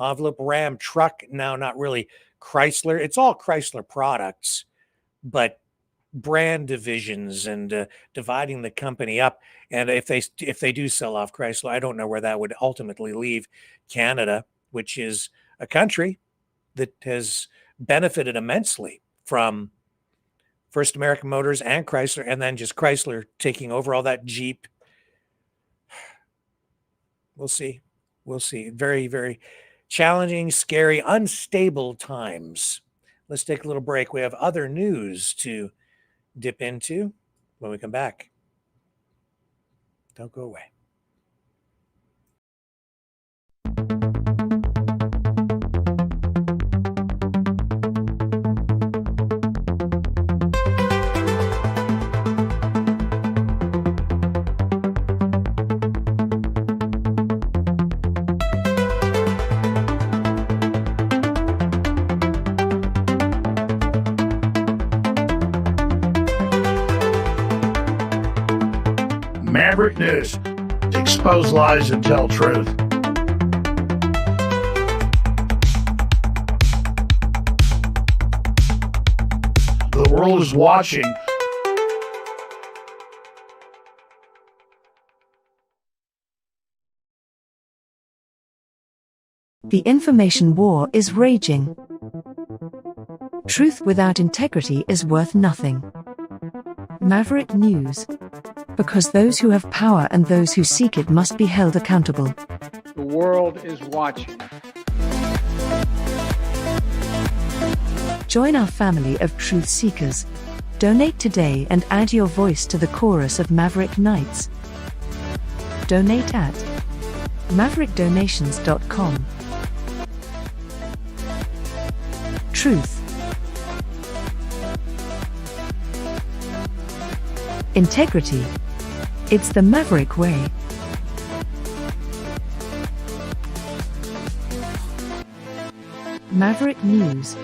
envelope. Ram truck, now not really Chrysler. It's all Chrysler products, but brand divisions and dividing the company up. And if they do sell off Chrysler, I don't know where that would ultimately leave Canada, which is a country that has benefited immensely from First American Motors and Chrysler, and then just Chrysler taking over all that. Jeep. We'll see. Very, very challenging, scary, unstable times. Let's take a little break. We have other news to dip into when we come back. Don't go away. Maverick News. Expose lies and tell truth. The world is watching. The information war is raging. Truth without integrity is worth nothing. Maverick News. Because those who have power and those who seek it must be held accountable. The world is watching. Join our family of truth seekers. Donate today and add your voice to the chorus of Maverick Knights. Donate at maverickdonations.com. Truth. Integrity. It's the Maverick way. Maverick News.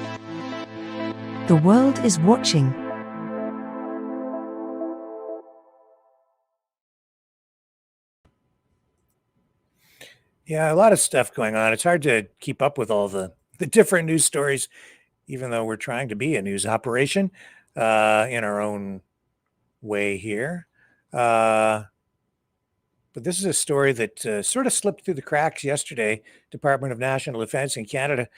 The world is watching. Yeah, a lot of stuff going on. It's hard to keep up with all the different news stories, even though we're trying to be a news operation in our own way here. But this is a story that sort of slipped through the cracks yesterday. Department of National Defense in Canada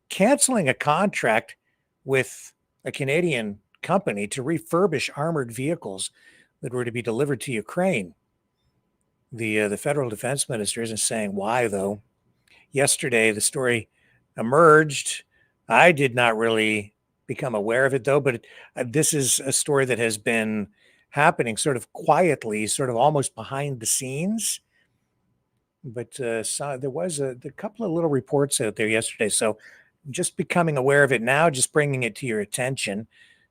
canceling a contract with a Canadian company to refurbish armored vehicles that were to be delivered to Ukraine. The federal defense minister isn't saying why, though. Yesterday, the story emerged. I did not really become aware of it, though, but this is a story that has been happening sort of quietly, sort of almost behind the scenes. But there was a couple of little reports out there yesterday. So just becoming aware of it now, just bringing it to your attention.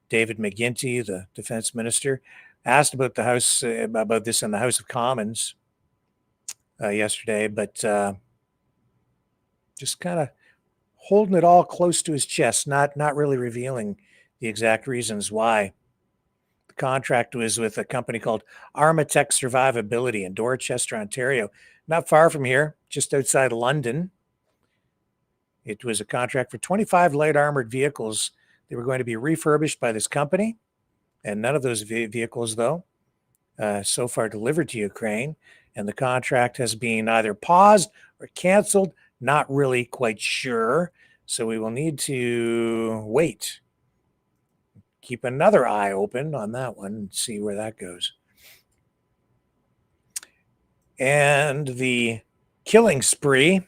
David McGuinty, the defense minister, asked about the House about this in the House of Commons yesterday, but just kind of holding it all close to his chest, not really revealing the exact reasons why. The contract was with a company called Armatech Survivability in Dorchester, Ontario, not far from here, just outside London. It was a contract for 25 light armored vehicles. They were going to be refurbished by this company, and none of those vehicles, though, so far delivered to Ukraine. And the contract has been either paused or canceled, not really quite sure. So we will need to wait. Keep another eye open on that one and see where that goes. And the killing spree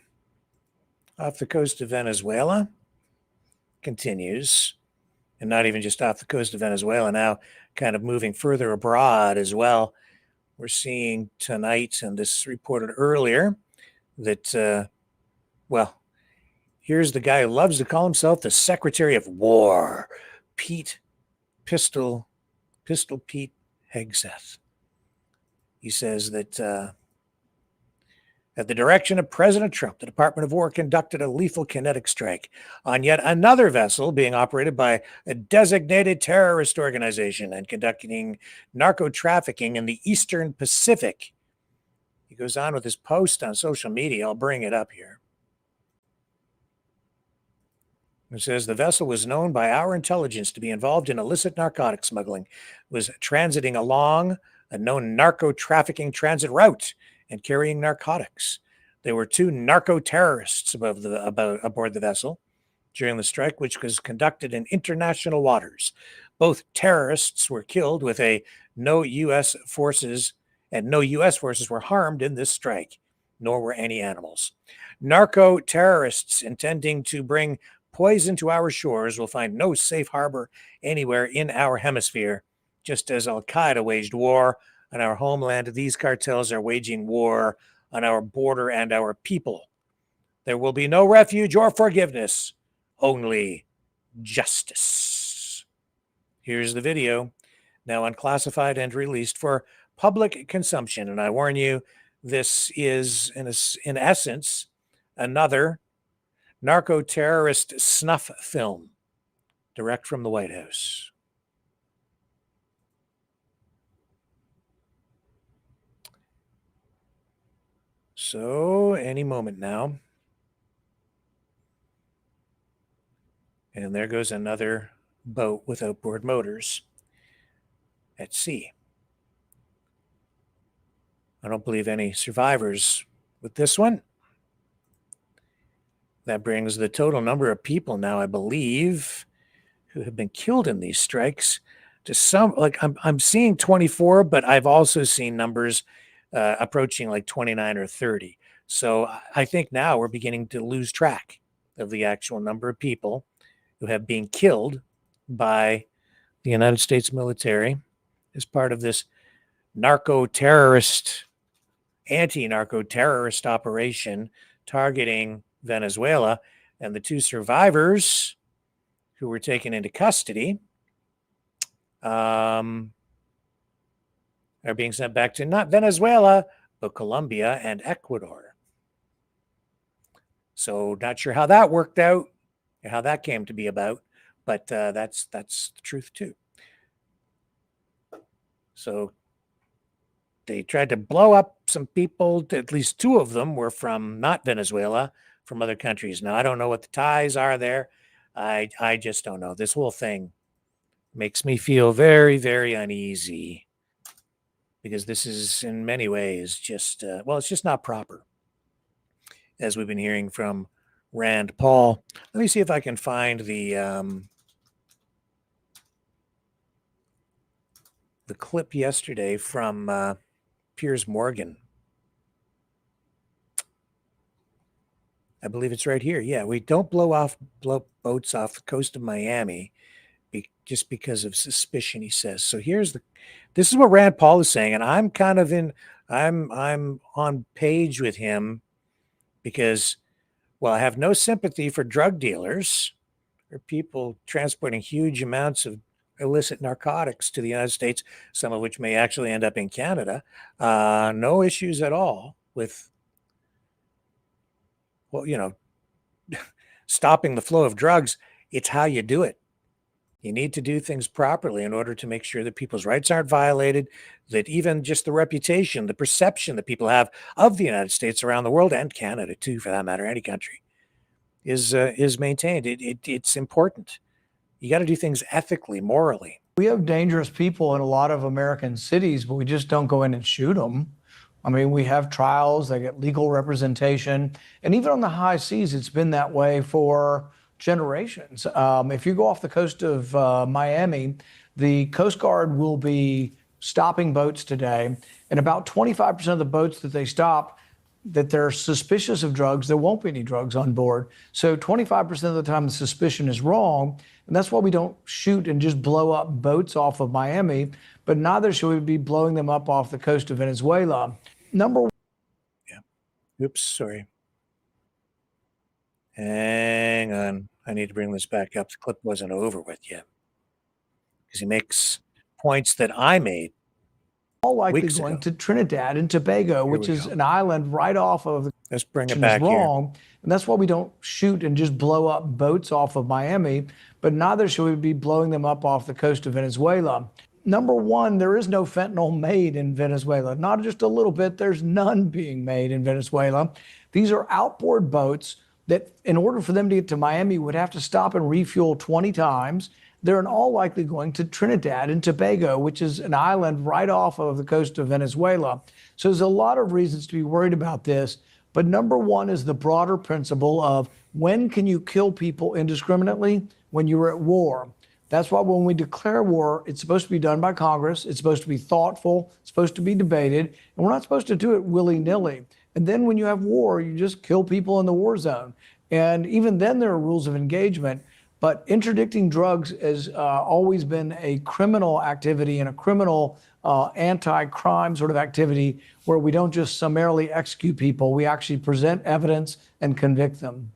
off the coast of Venezuela continues, and not even just off the coast of Venezuela, now kind of moving further abroad as well. We're seeing tonight, and this reported earlier, that, here's the guy who loves to call himself the Secretary of War, Pistol Pete Hegseth. He says that At the direction of President Trump, the Department of War conducted a lethal kinetic strike on yet another vessel being operated by a designated terrorist organization and conducting narco trafficking in the Eastern Pacific. He goes on with his post on social media. I'll bring it up here. It says the vessel was known by our intelligence to be involved in illicit narcotic smuggling, was transiting along a known narco trafficking transit route and carrying narcotics. There were 2 narco terrorists aboard the vessel during the strike, which was conducted in international waters. Both terrorists were killed with no U.S. forces were harmed in this strike, nor were any animals. Narco terrorists intending to bring poison to our shores will find no safe harbor anywhere in our hemisphere. Just as Al-Qaeda waged war on our homeland, these cartels are waging war on our border and our people. There will be no refuge or forgiveness, only justice. Here's the video, now unclassified and released for public consumption. And I warn you, this is, in essence, another narco-terrorist snuff film, direct from the White House. So, any moment now. And there goes another boat with outboard motors at sea. I don't believe any survivors with this one. That brings the total number of people now, I believe, who have been killed in these strikes to some, like I'm seeing 24, but I've also seen numbers approaching like 29 or 30. So I think now we're beginning to lose track of the actual number of people who have been killed by the United States military as part of this anti-narco terrorist operation targeting Venezuela. And the 2 survivors who were taken into custody are being sent back to not Venezuela, but Colombia and Ecuador. So not sure how that worked out, or how that came to be about, but that's the truth too. So they tried to blow up some people. At least 2 of them were from not Venezuela, from other countries. Now, I don't know what the ties are there. I just don't know. This whole thing makes me feel very, very uneasy, because this is in many ways just, it's just not proper, as we've been hearing from Rand Paul. Let me see if I can find the clip yesterday from Piers Morgan. I believe it's right here. Yeah, we don't blow boats off the coast of Miami just because of suspicion, he says. So this is what Rand Paul is saying, and I'm kind of I'm on page with him, because, well, I have no sympathy for drug dealers or people transporting huge amounts of illicit narcotics to the United States, some of which may actually end up in Canada. No issues at all with, stopping the flow of drugs. It's how you do it. You need to do things properly in order to make sure that people's rights aren't violated, that even just the reputation, the perception that people have of the United States around the world, and Canada too, for that matter, any country, is maintained. It's important. You got to do things ethically, morally. We have dangerous people in a lot of American cities, but we just don't go in and shoot them. I mean, we have trials, they get legal representation. And even on the high seas, it's been that way for generations. If you go off the coast of Miami, the Coast Guard will be stopping boats today. And about 25% of the boats that they stop, that they're suspicious of drugs, there won't be any drugs on board. So 25% of the time, the suspicion is wrong. And that's why we don't shoot and just blow up boats off of Miami, but neither should we be blowing them up off the coast of Venezuela. Oops, sorry. Hang on. I need to bring this back up. The clip wasn't over with yet, because he makes points that I made. all likely weeks going ago. to Trinidad and Tobago, which is an island right off of the Let's bring it is back here. wrong. And that's why we don't shoot and just blow up boats off of Miami, but neither should we be blowing them up off the coast of Venezuela. Number one, there is no fentanyl made in Venezuela. Not just a little bit, there's none being made in Venezuela. These are outboard boats that, in order for them to get to Miami, would have to stop and refuel 20 times. They're in all likely going to Trinidad and Tobago, which is an island right off of the coast of Venezuela. So there's a lot of reasons to be worried about this. But number one is the broader principle of when can you kill people indiscriminately? When you're at war. That's why when we declare war, it's supposed to be done by Congress. It's supposed to be thoughtful. It's supposed to be debated. And we're not supposed to do it willy-nilly. And then when you have war, you just kill people in the war zone. And even then there are rules of engagement. But interdicting drugs has always been a criminal activity and a criminal anti-crime sort of activity where we don't just summarily execute people. We actually present evidence and convict them.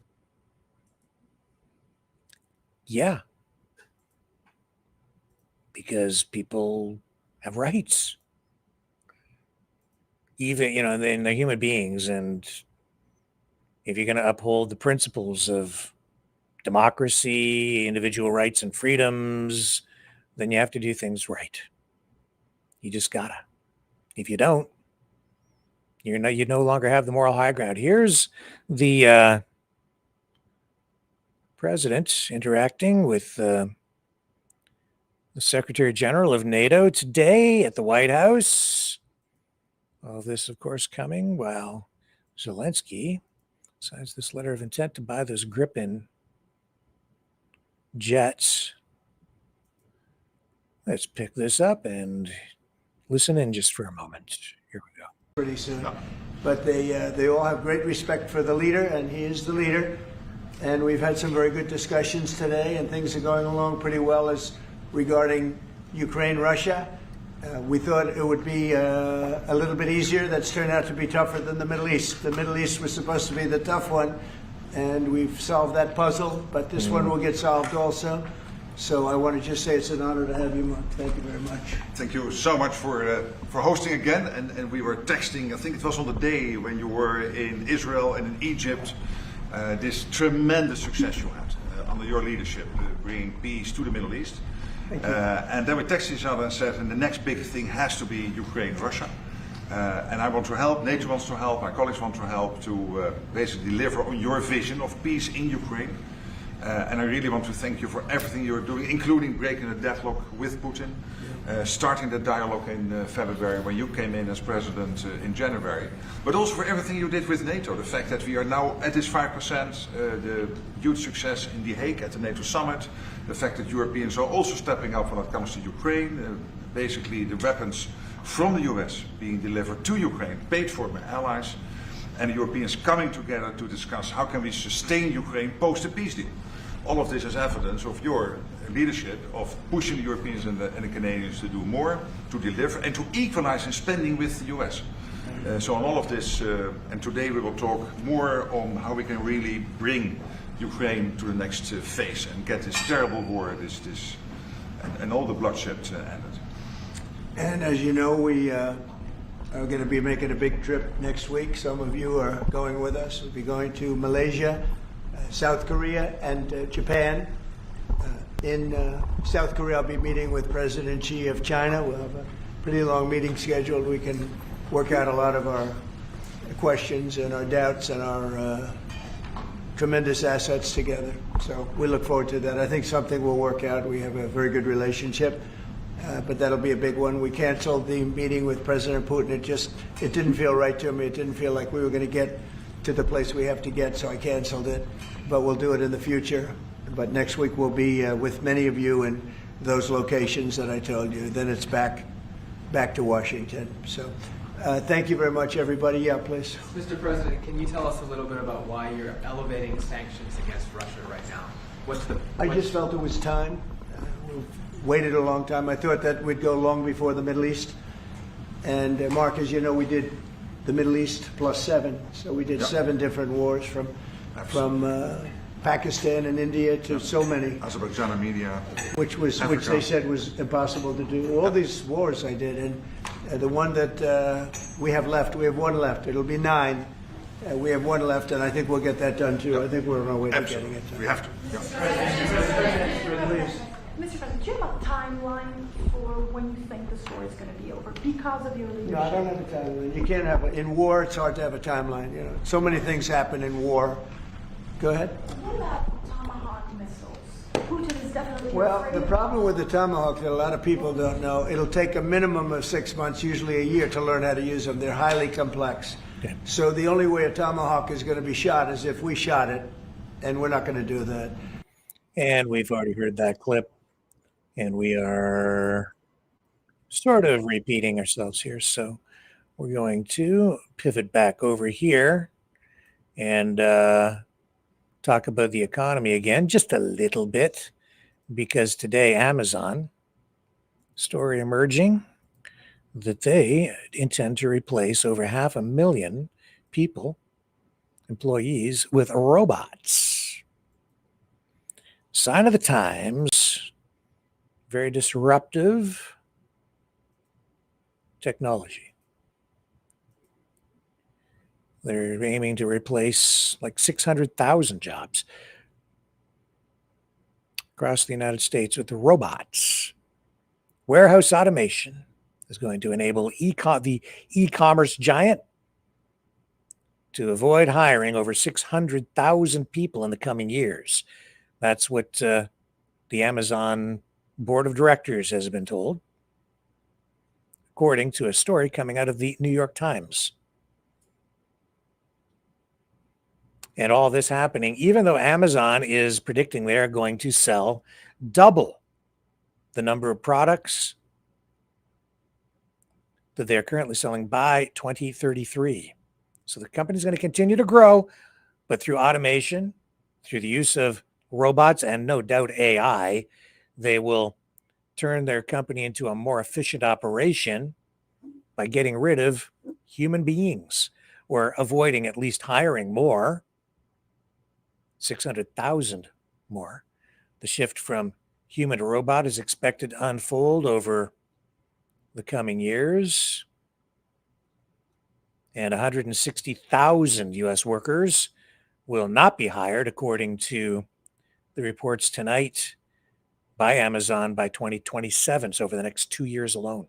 Yeah. Because people have rights. Even, you know, they're human beings. And if you're going to uphold the principles of democracy, individual rights and freedoms, then you have to do things right. You just gotta. If you don't, you no longer have the moral high ground. Here's the president interacting with the Secretary General of NATO today at the White House. All of this, of course, coming while Zelensky signs this letter of intent to buy those Gripen jets. Let's pick this up and listen in just for a moment. Here we go. Pretty soon. But they all have great respect for the leader, and he is the leader. And we've had some very good discussions today, and things are going along pretty well as regarding Ukraine, Russia. We thought it would be a little bit easier. That's turned out to be tougher than the Middle East. The Middle East was supposed to be the tough one, and we've solved that puzzle, but this one will get solved also. So I want to just say it's an honor to have you, Mark. Thank you very much. Thank you so much for hosting again. And we were texting, I think it was on the day when you were in Israel and in Egypt, this tremendous success you had under your leadership, bringing peace to the Middle East. Thank you. And then we texted each other and said, and the next big thing has to be Ukraine, Russia. And I want to help, NATO wants to help, my colleagues want to help to basically deliver on your vision of peace in Ukraine. And I really want to thank you for everything you're doing, including breaking the deadlock with Putin, starting the dialogue in February when you came in as president in January, but also for everything you did with NATO, the fact that we are now at this 5%, the huge success in The Hague at the NATO summit, the fact that Europeans are also stepping up when it comes to Ukraine, basically the weapons from the US being delivered to Ukraine, paid for by allies, and the Europeans coming together to discuss how can we sustain Ukraine post the peace deal. All of this is evidence of your leadership of pushing the Europeans and the Canadians to do more, to deliver, and to equalize in spending with the US. So on all of this, and today we will talk more on how we can really bring Ukraine to the next phase and get this terrible war, and all the bloodshed ended. And as you know, we are going to be making a big trip next week. Some of you are going with us. We'll be going to Malaysia, South Korea, and Japan. In South Korea, I'll be meeting with President Xi of China. We'll have a pretty long meeting scheduled. We can work out a lot of our questions and our doubts and our tremendous assets together. So we look forward to that. I think something will work out. We have a very good relationship, but that'll be a big one. We canceled the meeting with President Putin. It didn't feel right to me. It didn't feel like we were going to get to the place we have to get, so I canceled it. But we'll do it in the future. But next week we'll be with many of you in those locations that I told you. Then it's back to Washington. So thank you very much, everybody. Yeah, please. Mr. President, can you tell us a little bit about why you're elevating sanctions against Russia right now? I just felt it was time. We've waited a long time. I thought that we'd go long before the Middle East. And Mark, as you know, we did the Middle East plus 7. So we did 7 different wars from Pakistan and India to so many, Azerbaijan, Armenia, which Africa. they said was impossible to do. All these wars I did, and the one that we have left, we have one left. It'll be 9. We have one left, and I think we'll get that done too. I think we're on our way to getting it done. We have to. Please. Mr. President, do you have a timeline for when you think the story is going to be over because of your leadership? No, I don't have a timeline. You can't have in war. It's hard to have a timeline. You know, so many things happen in war. Go ahead. What about Tomahawk missiles? Putin is definitely Well, afraid the of problem with the Tomahawk that a lot of people don't know, it'll take a minimum of 6 months, usually a year, to learn how to use them. They're highly complex. Okay. So the only way a Tomahawk is going to be shot is if we shot it, and we're not going to do that. And we've already heard that clip, and we are sort of repeating ourselves here. So we're going to pivot back over here and talk about the economy again, just a little bit, because today Amazon, story emerging that they intend to replace over 500,000 people, employees, with robots. Sign of the times, very disruptive technology. They're aiming to replace like 600,000 jobs across the United States with the robots. Warehouse automation is going to enable the e-commerce giant to avoid hiring over 600,000 people in the coming years. That's what the Amazon board of directors has been told, according to a story coming out of the New York Times. And all this happening, even though Amazon is predicting they're going to sell double the number of products that they're currently selling by 2033. So the company's going to continue to grow, but through automation, through the use of robots, and no doubt AI, they will turn their company into a more efficient operation by getting rid of human beings, or avoiding at least hiring more, 600,000 more. The shift from human to robot is expected to unfold over the coming years. And 160,000 U.S. workers will not be hired, according to the reports tonight by Amazon, by 2027. So over the next 2 years alone,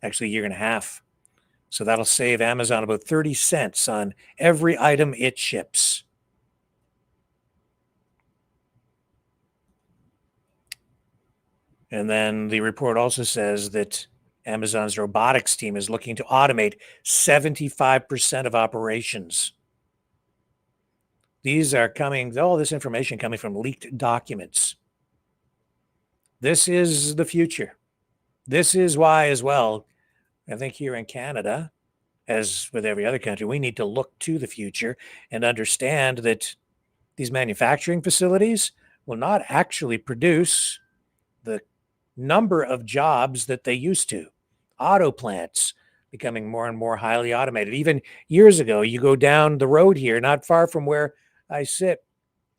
actually a year and a half. So that'll save Amazon about 30 cents on every item it ships. And then the report also says that Amazon's robotics team is looking to automate 75% of operations. These are coming, all this information coming from leaked documents. This is the future. This is why, as well, I think here in Canada, as with every other country, we need to look to the future and understand that these manufacturing facilities will not actually produce the number of jobs that they used to. Auto plants becoming more and more highly automated. Even years ago, you go down the road here, not far from where I sit,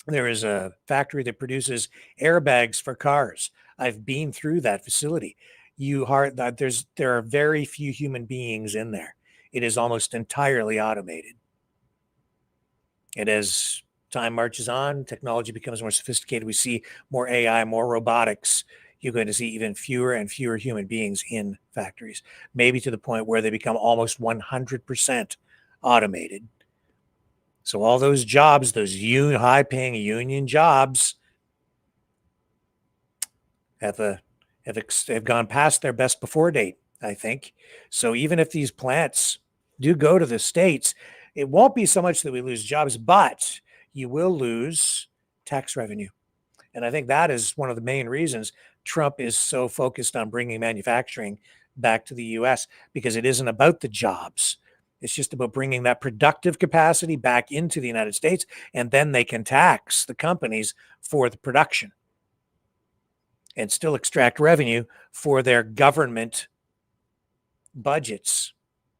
there is a factory that produces airbags for cars. I've been through that facility. There are very few human beings in there. It is almost entirely automated. And as time marches on, technology becomes more sophisticated. We see more AI, more robotics. You're going to see even fewer and fewer human beings in factories, maybe to the point where they become almost 100% automated. So all those jobs, those high-paying union jobs, have gone past their best before date, I think. So even if these plants do go to the States, it won't be so much that we lose jobs, but you will lose tax revenue. And I think that is one of the main reasons Trump is so focused on bringing manufacturing back to the U.S., because it isn't about the jobs. It's just about bringing that productive capacity back into the United States, and then they can tax the companies for the production and still extract revenue for their government budgets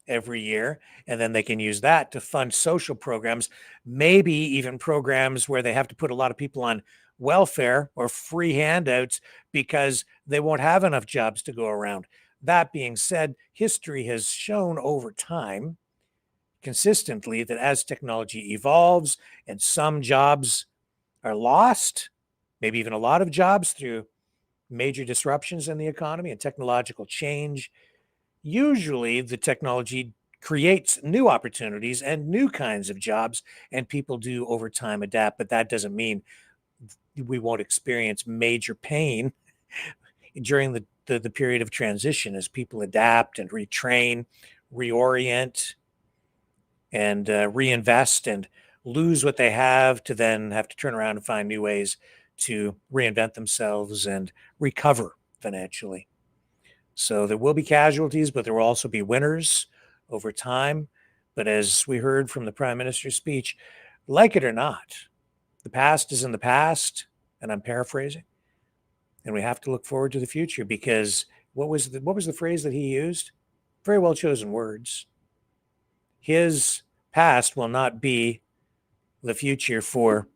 every year, and then they can use that to fund social programs, maybe even programs where they have to put a lot of people on welfare or free handouts because they won't have enough jobs to go around. That being said, history has shown over time consistently that as technology evolves and some jobs are lost, maybe even a lot of jobs through major disruptions in the economy and technological change, usually the technology creates new opportunities and new kinds of jobs, and people do over time adapt. But that doesn't mean we won't experience major pain during the period of transition as people adapt and retrain, reorient, and reinvest and lose what they have to then have to turn around and find new ways to reinvent themselves and recover financially. So there will be casualties, but there will also be winners over time. But as we heard from the Prime Minister's speech, like it or not, the past is in the past, and I'm paraphrasing, and we have to look forward to the future because what was the phrase that he used? Very well chosen words. His past will not be the future for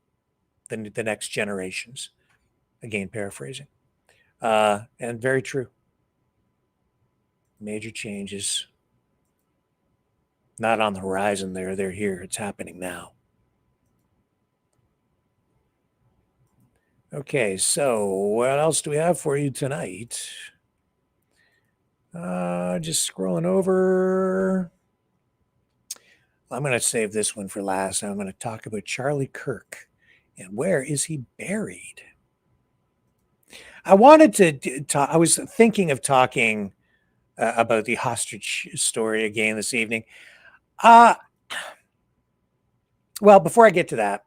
the next generations. Again, paraphrasing. And very true. Major changes. Not on the horizon there. They're here. It's happening now. Okay, so what else do we have for you tonight? Just scrolling over. I'm going to save this one for last. I'm going to talk about Charlie Kirk and where is he buried? I wanted to talk, I was thinking of talking about the Ostrich story again this evening. Well, before I get to that,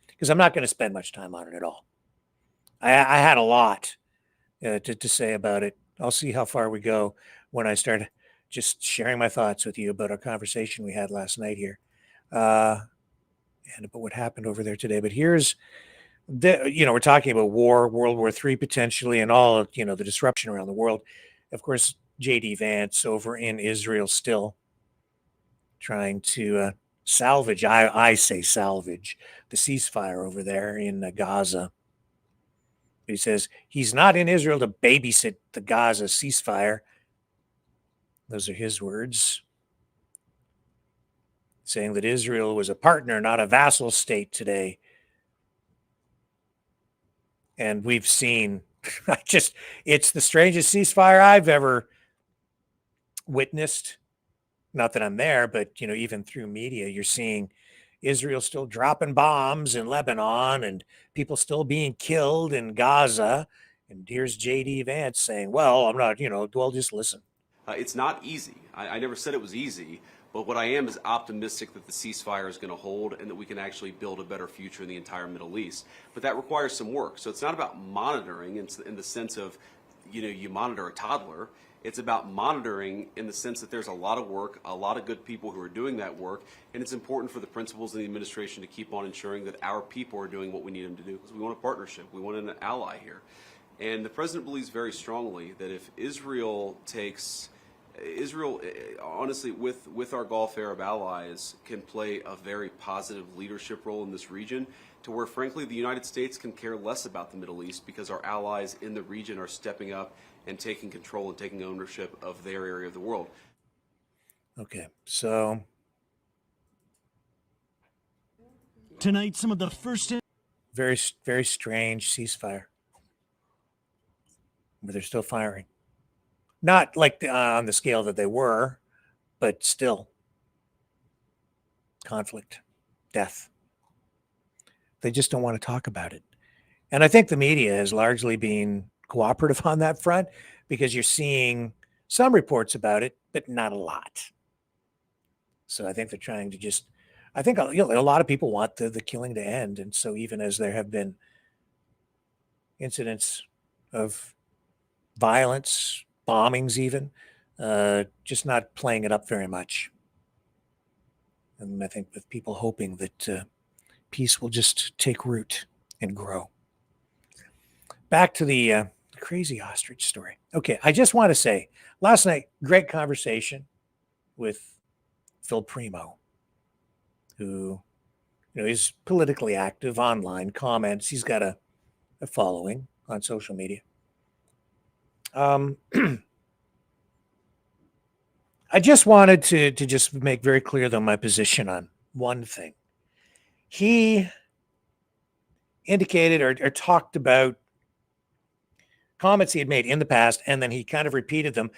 because I'm not going to spend much time on it at all. I had a lot to say about it. I'll see how far we go when I start just sharing my thoughts with you about our conversation we had last night here and about what happened over there today. But here's we're talking about war, World War III potentially, and all the disruption around the world. Of course, J.D. Vance over in Israel still trying to salvage, I say salvage, the ceasefire over there in Gaza. He says he's not in Israel to babysit the Gaza ceasefire. Those are his words. Saying that Israel was a partner, not a vassal state today. And we've seen, it's the strangest ceasefire I've ever witnessed. Not that I'm there, but, even through media, you're seeing Israel still dropping bombs in Lebanon and people still being killed in Gaza. And here's J.D. Vance saying, well, I'm not, well, just listen. It's not easy. I never said it was easy, but what I am is optimistic that the ceasefire is going to hold and that we can actually build a better future in the entire Middle East. But that requires some work. So it's not about monitoring in the sense of, you monitor a toddler. It's about monitoring in the sense that there's a lot of work, a lot of good people who are doing that work, and it's important for the principals and the administration to keep on ensuring that our people are doing what we need them to do, because we want a partnership. We want an ally here. And the president believes very strongly that if Israel, honestly, with our Gulf Arab allies, can play a very positive leadership role in this region, to where, frankly, the United States can care less about the Middle East because our allies in the region are stepping up and taking control and taking ownership of their area of the world. Okay, so tonight, some of the first very, very strange ceasefire where they're still firing. Not like on the scale that they were, but still conflict, death. They just don't want to talk about it. And I think the media has largely been cooperative on that front because you're seeing some reports about it, but not a lot. So I think they're trying to I think a lot of people want the killing to end. And so even as there have been incidents of violence, bombings even, just not playing it up very much. And I think with people hoping that peace will just take root and grow. Back to the crazy ostrich story. Okay, I just want to say, last night, great conversation. with Phil Primo, who, is politically active online, comments. He's got a following on social media. I just wanted to just make very clear, though, my position on one thing. He indicated or talked about comments he had made in the past, and then he kind of repeated them,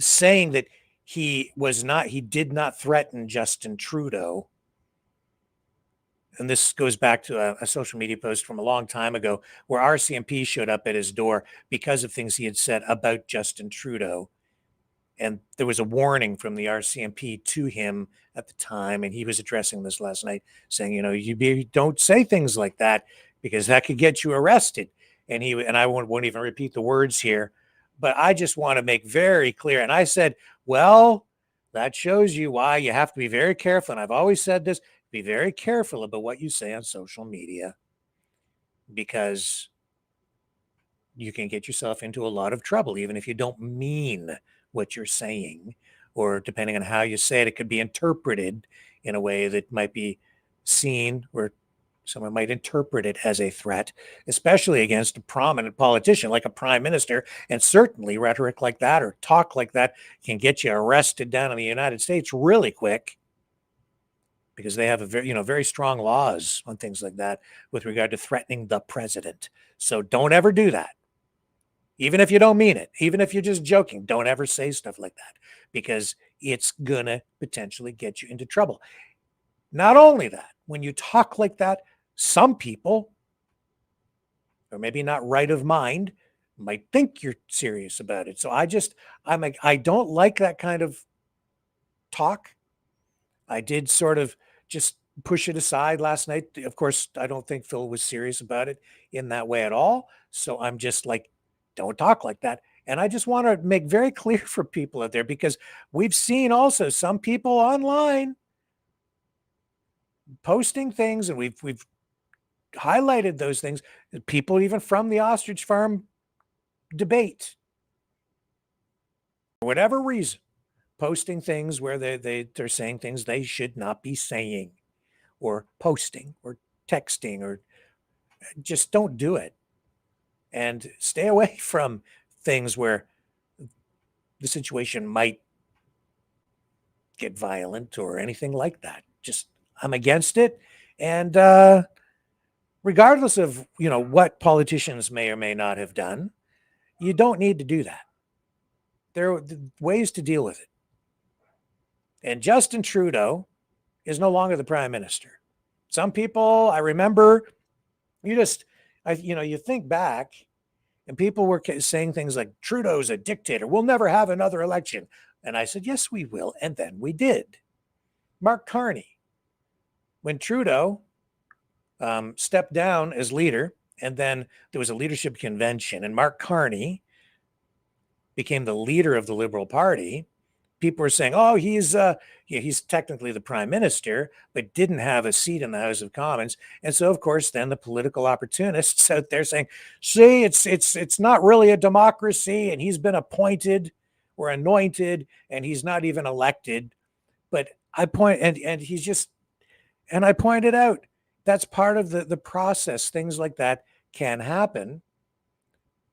saying that he did not threaten Justin Trudeau. And this goes back to a social media post from a long time ago where RCMP showed up at his door because of things he had said about Justin Trudeau. And there was a warning from the RCMP to him at the time, and he was addressing this last night, saying, you don't say things like that because that could get you arrested. And I won't even repeat the words here, but I just want to make very clear. And I said, well, that shows you why you have to be very careful. And I've always said this, be very careful about what you say on social media, because you can get yourself into a lot of trouble, even if you don't mean what you're saying, or depending on how you say it, it could be interpreted in a way that might be seen, or someone might interpret it as a threat, especially against a prominent politician like a prime minister. And certainly rhetoric like that or talk like that can get you arrested down in the United States really quick, because they have a very strong laws on things like that with regard to threatening the president. So don't ever do that. Even if you don't mean it, even if you're just joking, don't ever say stuff like that, because it's going to potentially get you into trouble. Not only that, when you talk like that, some people, or maybe not right of mind, might think you're serious about it. So I don't like that kind of talk. I did sort of just push it aside last night. Of course, I don't think Phil was serious about it in that way at all. So I'm just like, don't talk like that. And I just want to make very clear for people out there, because we've seen also some people online posting things, and we've highlighted those things. People even from the Ostrich Farm debate, for whatever reason, posting things where they're saying things they should not be saying, or posting, or texting, or just don't do it. And stay away from things where the situation might get violent or anything like that. Just, I'm against it. And regardless of, what politicians may or may not have done, you don't need to do that. There are ways to deal with it. And Justin Trudeau is no longer the prime minister. Some people, I remember, you think back, and people were saying things like, Trudeau's a dictator, we'll never have another election. And I said, yes, we will. And then we did. Mark Carney, when Trudeau stepped down as leader, and then there was a leadership convention, and Mark Carney became the leader of the Liberal Party, people were saying, oh, he's technically the prime minister, but didn't have a seat in the House of Commons. And so, of course, then the political opportunists out there saying, see, it's not really a democracy, and he's been appointed or anointed, and he's not even elected. But I pointed out that's part of the process. Things like that can happen.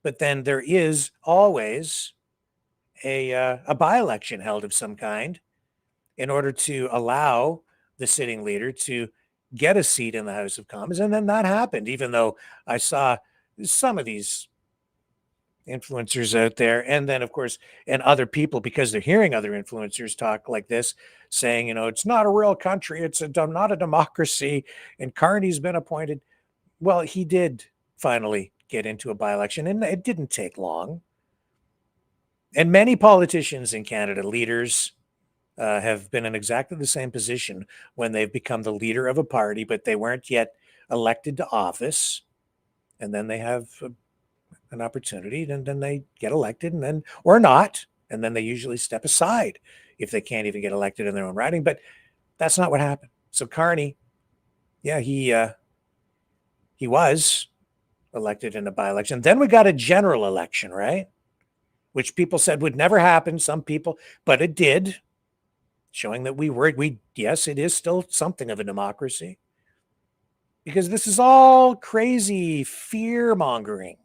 But then there is always a by-election held of some kind in order to allow the sitting leader to get a seat in the House of Commons. And then that happened, even though I saw some of these influencers out there, and then, of course, and other people, because they're hearing other influencers talk like this, saying, it's not a real country, it's not a democracy, and Carney's been appointed. Well, he did finally get into a by-election, and it didn't take long. And many politicians in Canada, leaders, have been in exactly the same position when they've become the leader of a party, but they weren't yet elected to office. And then they have an opportunity, and then they get elected, and then, or not, and then they usually step aside if they can't even get elected in their own riding. But that's not what happened. So Carney, yeah, he was elected in a by-election. Then we got a general election, right? Which people said would never happen, some people, but it did. showing that yes, it is still something of a democracy, because this is all crazy fear mongering.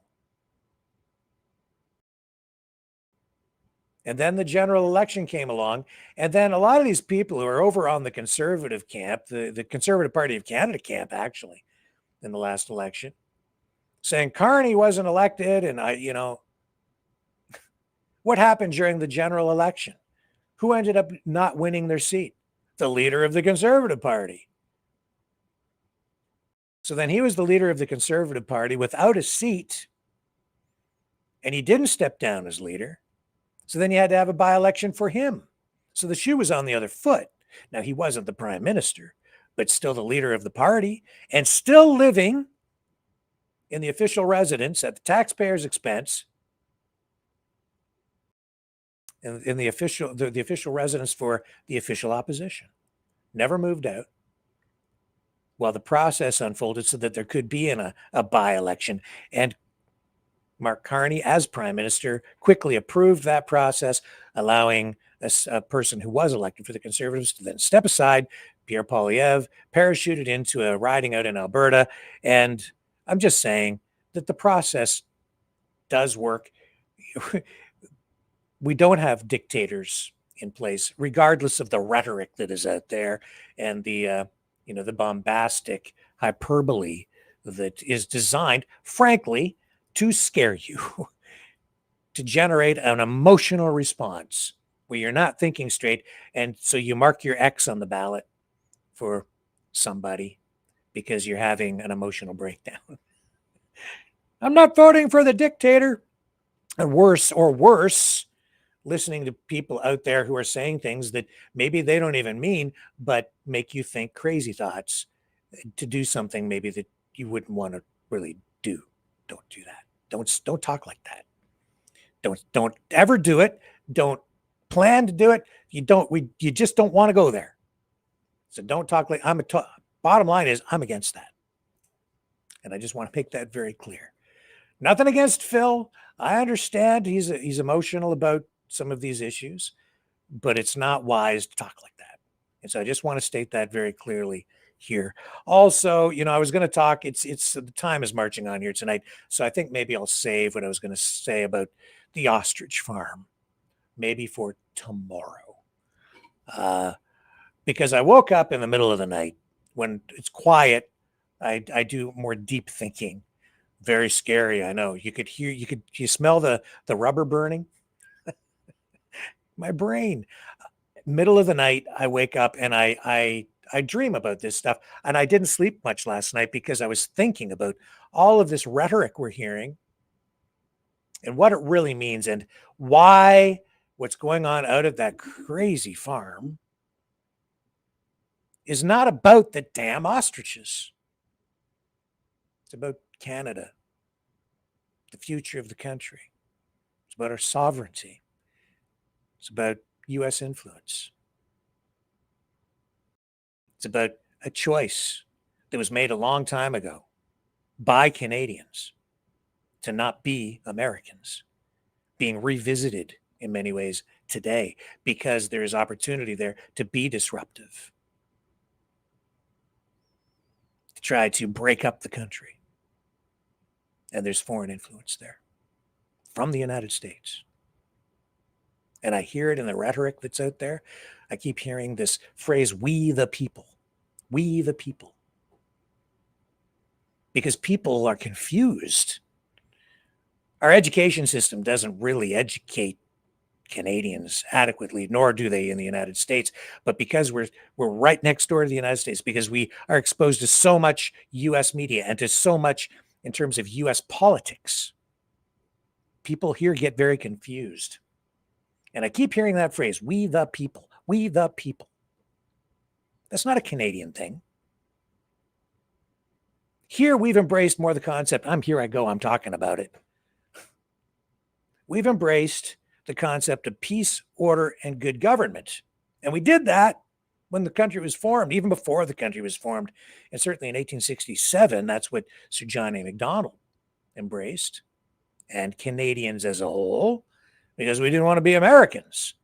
And then the general election came along. And then a lot of these people who are over on the conservative camp, the Conservative Party of Canada camp, actually, in the last election, saying Carney wasn't elected. And what happened during the general election? Who ended up not winning their seat? The leader of the Conservative Party. So then he was the leader of the Conservative Party without a seat, and he didn't step down as leader. So then you had to have a by-election for him. So the shoe was on the other foot. Now, he wasn't the prime minister, but still the leader of the party, and still living in the official residence at the taxpayer's expense, in the official residence for the official opposition. Never moved out. While the process unfolded so that there could be a by-election. And Mark Carney, as prime minister, quickly approved that process, allowing a person who was elected for the Conservatives to then step aside. Pierre Poilievre parachuted into a riding out in Alberta. And I'm just saying that the process does work. We don't have dictators in place, regardless of the rhetoric that is out there and the bombastic hyperbole that is designed, frankly, to scare you, to generate an emotional response where you're not thinking straight. And so you mark your X on the ballot for somebody because you're having an emotional breakdown. I'm not voting for the dictator. And worse, listening to people out there who are saying things that maybe they don't even mean, but make you think crazy thoughts to do something maybe that you wouldn't want to really do. Don't do that. Don't talk like that. Don't ever do it. Don't plan to do it. You just don't want to go there. So don't talk like bottom line is I'm against that. And I just want to make that very clear. Nothing against Phil. I understand he's emotional about some of these issues, but it's not wise to talk like that. And so I just want to state that very clearly here. Also, I was going to talk, it's the time is marching on here tonight. So I think maybe I'll save what I was going to say about the ostrich farm, maybe for tomorrow. Because I woke up in the middle of the night when it's quiet. I do more deep thinking. Very scary. I know you smell the rubber burning. My brain. Middle of the night, I wake up and I dream about this stuff. And I didn't sleep much last night because I was thinking about all of this rhetoric we're hearing and what it really means and why what's going on out of that crazy farm is not about the damn ostriches. It's about Canada, the future of the country. It's about our sovereignty. It's about U.S. influence. It's about a choice that was made a long time ago by Canadians to not be Americans, being revisited in many ways today because there is opportunity there to be disruptive, to try to break up the country. And there's foreign influence there from the United States. And I hear it in the rhetoric that's out there. I keep hearing this phrase, we the people. We the people. Because people are confused. Our education system doesn't really educate Canadians adequately, nor do they in the United States. But because we're right next door to the United States, because we are exposed to so much U.S. media and to so much in terms of U.S. politics, people here get very confused. And I keep hearing that phrase, we the people, we the people. That's not a Canadian thing. Here we've embraced more the concept, I'm talking about it. We've embraced the concept of peace, order, and good government. And we did that when the country was formed, even before the country was formed. And certainly in 1867, that's what Sir John A. Macdonald embraced, and Canadians as a whole, because we didn't want to be Americans.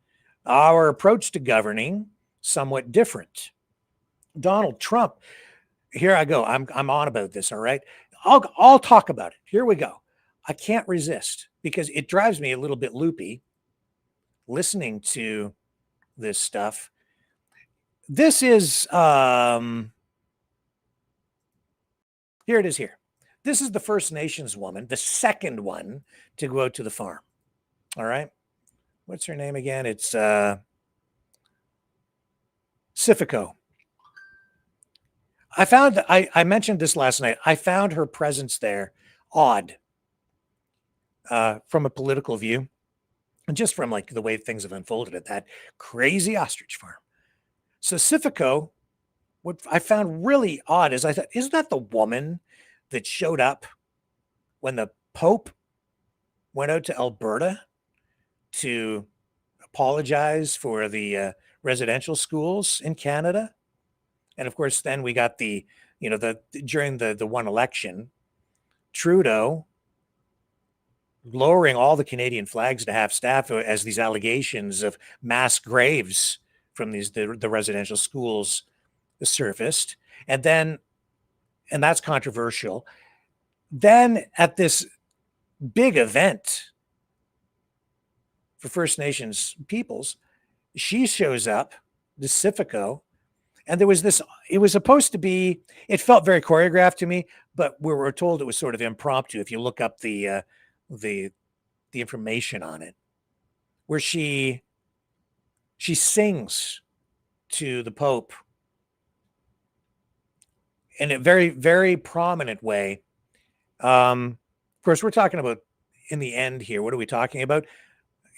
Our approach to governing somewhat different. Donald Trump, here I go. I'm on about this, all right? I'll talk about it. Here we go. I can't resist because it drives me a little bit loopy listening to this stuff. This is here it is here. This is the First Nations woman, the second one to go out to the farm. All right. What's her name again? It's Sifico. I found I mentioned this last night. I found her presence there odd from a political view, and just from like the way things have unfolded at that crazy ostrich farm. So Sifico, what I found really odd is I thought, isn't that the woman that showed up when the Pope went out to Alberta to apologize for the residential schools in Canada? And of course, then we got the during the one election, Trudeau lowering all the Canadian flags to half staff as these allegations of mass graves from the residential schools surfaced. And that's controversial. Then at this big event for First Nations peoples, she shows up, the Sifico, and there was this, it was supposed to be, it felt very choreographed to me, but we were told it was sort of impromptu. If you look up the information on it, where she sings to the Pope in a very, very prominent way. Of course, we're talking about, in the end here, what are we talking about?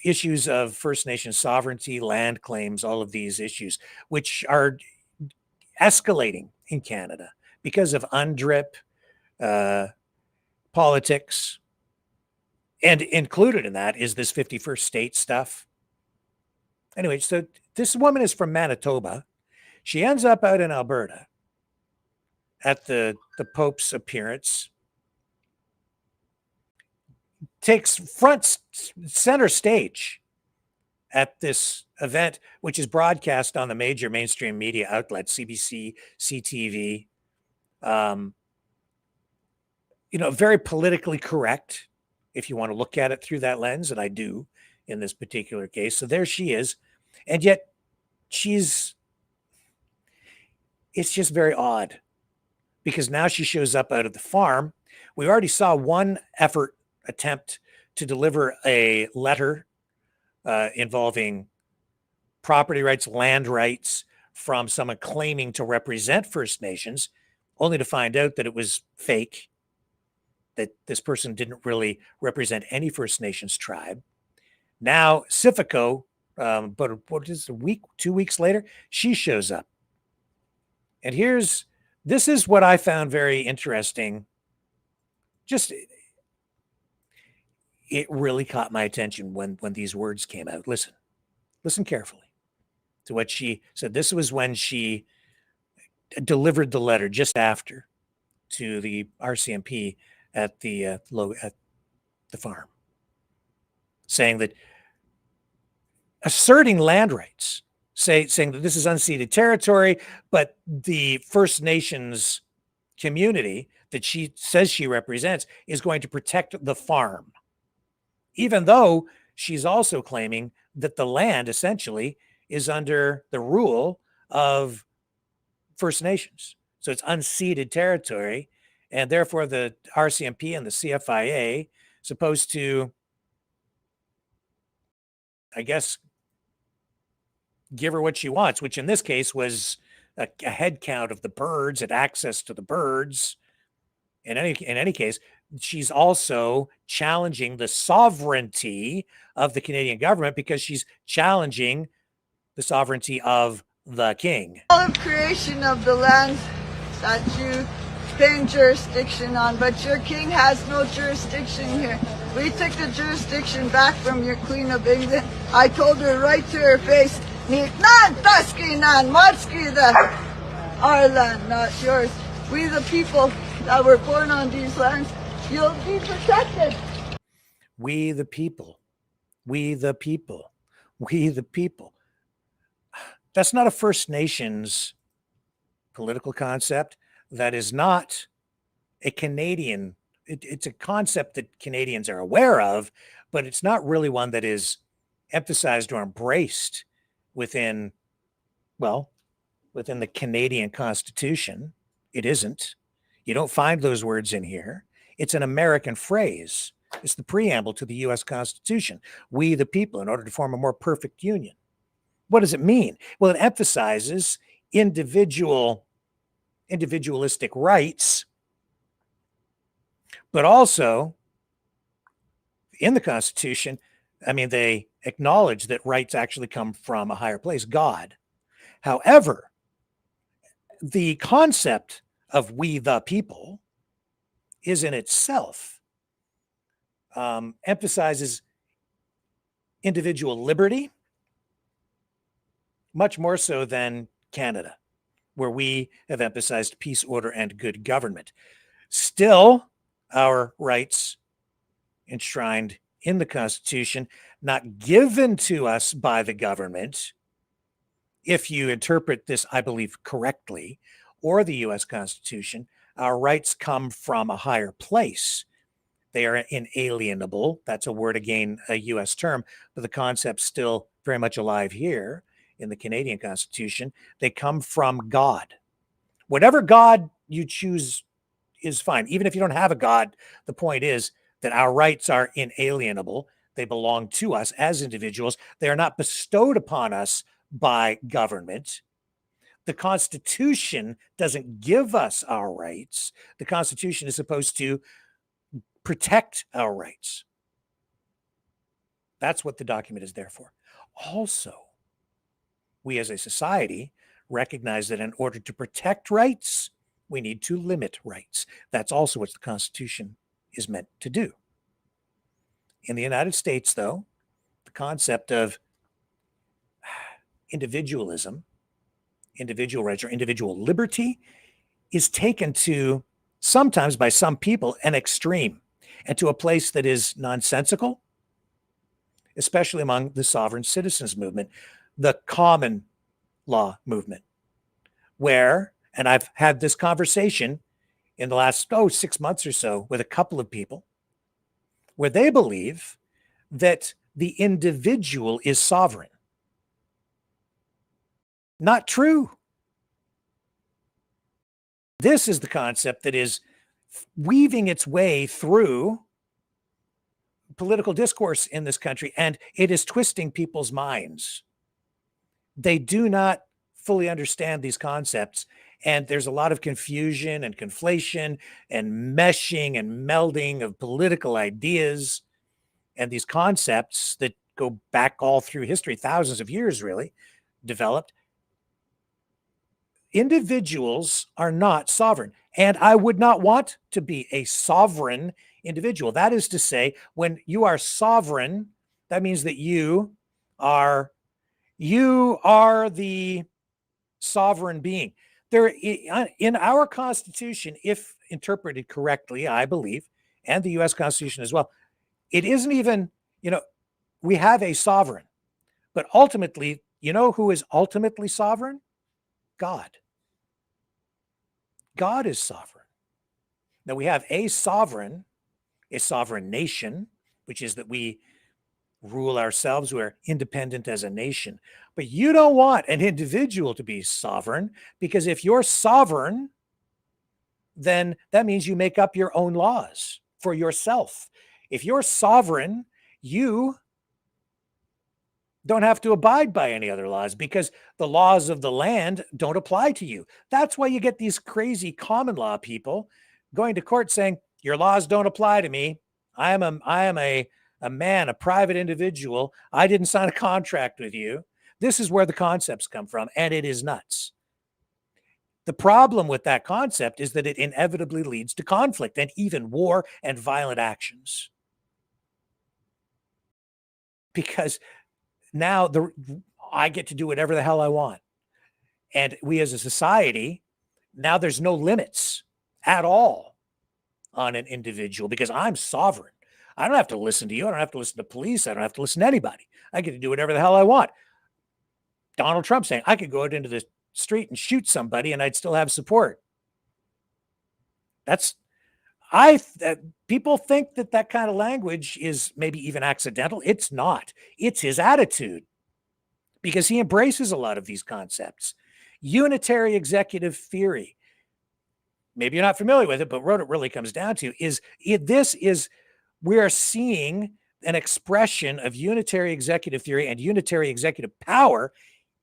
Issues of First Nation sovereignty, land claims, all of these issues, which are escalating in Canada because of UNDRIP politics. And included in that is this 51st state stuff. Anyway, so this woman is from Manitoba. She ends up out in Alberta at the Pope's appearance, takes front center stage at this event, which is broadcast on the major mainstream media outlets, CBC, CTV. Very politically correct, if you want to look at it through that lens, and I do in this particular case. So there she is. And yet it's just very odd because now she shows up out of the farm. We already saw one attempt to deliver a letter involving property rights, land rights from someone claiming to represent First Nations, only to find out that it was fake, that this person didn't really represent any First Nations tribe. Now, Sifico, but what is a week, 2 weeks later, she shows up. And this is what I found very interesting. Just, it really caught my attention when these words came out. Listen carefully to what she said. This was when she delivered the letter just after to the RCMP at the farm, saying that asserting land rights, saying that this is unceded territory, but the First Nations community that she says she represents is going to protect the farm, even though she's also claiming that the land essentially is under the rule of First Nations. So it's unceded territory, and therefore the RCMP and the CFIA supposed to, I guess, give her what she wants, which in this case was a head count of the birds and access to the birds. In any case, she's also challenging the sovereignty of the Canadian government because she's challenging the sovereignty of the king. All of creation of the land that you claim jurisdiction on, but your king has no jurisdiction here. We took the jurisdiction back from your Queen of England. I told her right to her face, our land, not yours. We the people that were born on these lands, you'll be protected. We the people. We the people. We the people. That's not a First Nations political concept. That is not a Canadian. It's a concept that Canadians are aware of, but it's not really one that is emphasized or embraced within, well, within the Canadian Constitution. It isn't. You don't find those words in here. It's an American phrase. It's the preamble to the U.S. Constitution. We, the people, in order to form a more perfect union. What does it mean? Well, it emphasizes individualistic rights, but also in the Constitution, I mean, they acknowledge that rights actually come from a higher place, God. However, the concept of we the people is in itself emphasizes individual liberty much more so than Canada, where we have emphasized peace, order, and good government. Still, our rights enshrined in the Constitution, not given to us by the government, if you interpret this, I believe, correctly, or the U.S. Constitution, our rights come from a higher place. They are inalienable. That's a word, again, a U.S. term, but the concept's still very much alive here in the Canadian Constitution. They come from God. Whatever God you choose is fine. Even if you don't have a God, the point is that our rights are inalienable. They belong to us as individuals. They are not bestowed upon us by government. The Constitution doesn't give us our rights. The Constitution is supposed to protect our rights. That's what the document is there for. Also, we as a society recognize that in order to protect rights, we need to limit rights. That's also what the Constitution is meant to do. In the United States, though, the concept of individualism, individual rights, or individual liberty is taken to, sometimes by some people, an extreme, and to a place that is nonsensical, especially among the sovereign citizens movement, the common law movement, where, and I've had this conversation in the last 6 months or so with a couple of people, where they believe that the individual is sovereign. Not true. This is the concept that is weaving its way through political discourse in this country, and it is twisting people's minds. They do not fully understand these concepts, and there's a lot of confusion and conflation and meshing and melding of political ideas and these concepts that go back all through history, thousands of years really, developed. Individuals are not sovereign, and I would not want to be a sovereign individual. That is to say, when you are sovereign, that means that you are the sovereign being. There, in our Constitution, if interpreted correctly, I believe, and the U.S. Constitution as well, it isn't even, we have a sovereign, but ultimately, you know who is ultimately sovereign? God. God is sovereign. Now we have a sovereign nation, which is that we rule ourselves. We're independent as a nation. But you don't want an individual to be sovereign, because if you're sovereign, then that means you make up your own laws for yourself. If you're sovereign, you don't have to abide by any other laws, because the laws of the land don't apply to you. That's why you get these crazy common law people going to court saying, your laws don't apply to me. I am a man, a private individual. I didn't sign a contract with you. This is where the concepts come from, and it is nuts. The problem with that concept is that it inevitably leads to conflict and even war and violent actions. Because now I get to do whatever the hell I want. And we as a society, now there's no limits at all on an individual, because I'm sovereign. I don't have to listen to you. I don't have to listen to police. I don't have to listen to anybody. I get to do whatever the hell I want. Donald Trump saying, I could go out into the street and shoot somebody and I'd still have support. People think that kind of language is maybe even accidental. It's not. It's his attitude, because he embraces a lot of these concepts. Unitary executive theory. Maybe you're not familiar with it, but what it really comes down to is we are seeing an expression of unitary executive theory and unitary executive power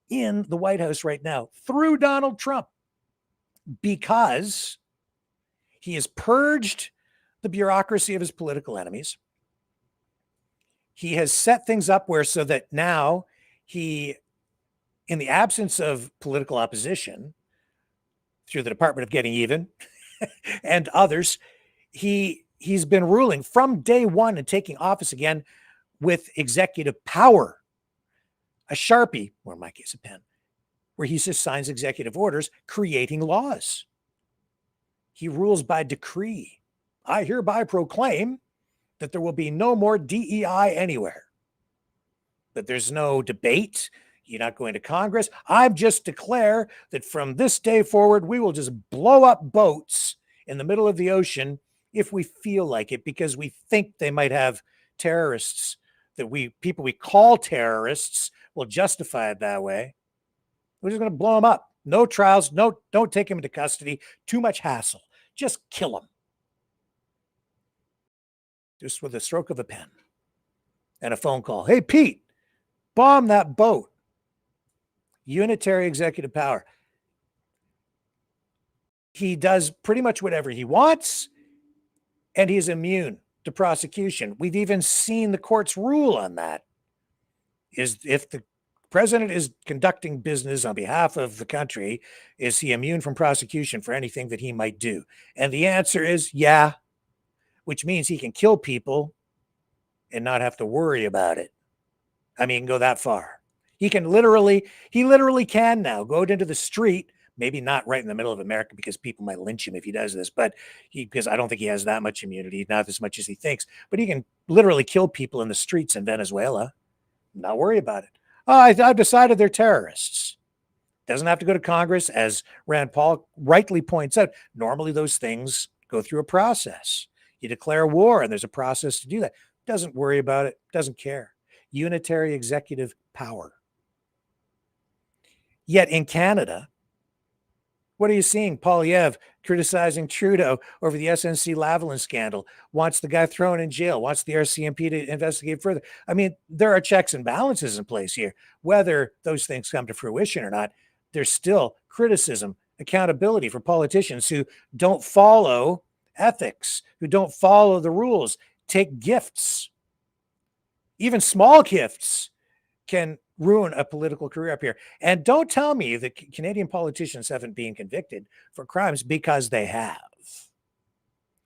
in the White House right now through Donald Trump, because he has purged the bureaucracy of his political enemies. He has set things up so that now he, in the absence of political opposition, through the Department of Getting Even and others, he's been ruling from day one and taking office again with executive power. A Sharpie, or in my case, a pen, where he just signs executive orders creating laws. He rules by decree. I hereby proclaim that there will be no more DEI anywhere, that there's no debate. You're not going to Congress. I just declare that from this day forward, we will just blow up boats in the middle of the ocean if we feel like it, because we think they might have terrorists, people we call terrorists will justify it that way. We're just going to blow them up. No trials. Don't take him into custody. Too much hassle. Just kill him. Just with a stroke of a pen and a phone call. Hey, Pete, bomb that boat. Unitary executive power. He does pretty much whatever he wants, and he's immune to prosecution. We've even seen the courts rule on that. Is if the president is conducting business on behalf of the country, is he immune from prosecution for anything that he might do? And the answer is yeah, which means he can kill people and not have to worry about it. I mean, go that far. He literally can now go out into the street, maybe not right in the middle of America, because people might lynch him if he does this, but because I don't think he has that much immunity, not as much as he thinks, but he can literally kill people in the streets in Venezuela. Not worry about it. Oh, I've decided they're terrorists. Doesn't have to go to Congress, as Rand Paul rightly points out. Normally those things go through a process. You declare war and there's a process to do that. Doesn't worry about it. Doesn't care. Unitary executive power. Yet in Canada, what are you seeing? Poilievre criticizing Trudeau over the SNC-Lavalin scandal, wants the guy thrown in jail, wants the RCMP to investigate further. I mean, there are checks and balances in place here. Whether those things come to fruition or not, there's still criticism, accountability for politicians who don't follow ethics, who don't follow the rules, take gifts. Even small gifts can ruin a political career up here. And don't tell me that Canadian politicians haven't been convicted for crimes, because they have.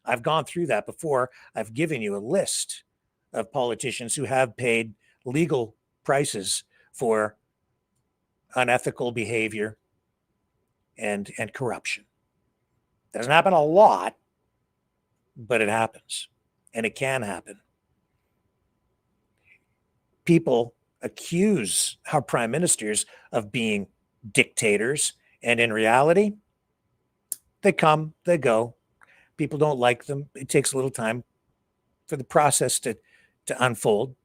I've gone through that before. I've given you a list of politicians who have paid legal prices for unethical behavior and corruption. Doesn't happen a lot, but it happens, and it can happen. People accuse our prime ministers of being dictators, and in reality, they come, they go. People don't like them. It takes a little time for the process to unfold.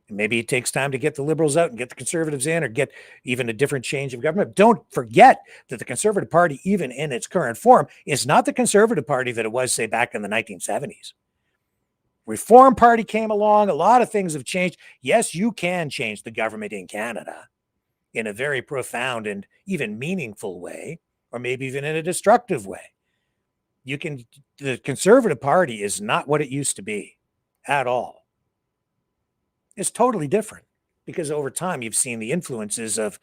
And maybe it takes time to get the Liberals out and get the Conservatives in, or get even a different change of government. Don't forget that the Conservative Party, even in its current form, is not the Conservative Party that it was, say, back in the 1970s. Reform Party came along. A lot of things have changed. Yes, you can change the government in Canada in a very profound and even meaningful way, or maybe even in a destructive way. The Conservative Party is not what it used to be at all. It's totally different, because over time you've seen the influences of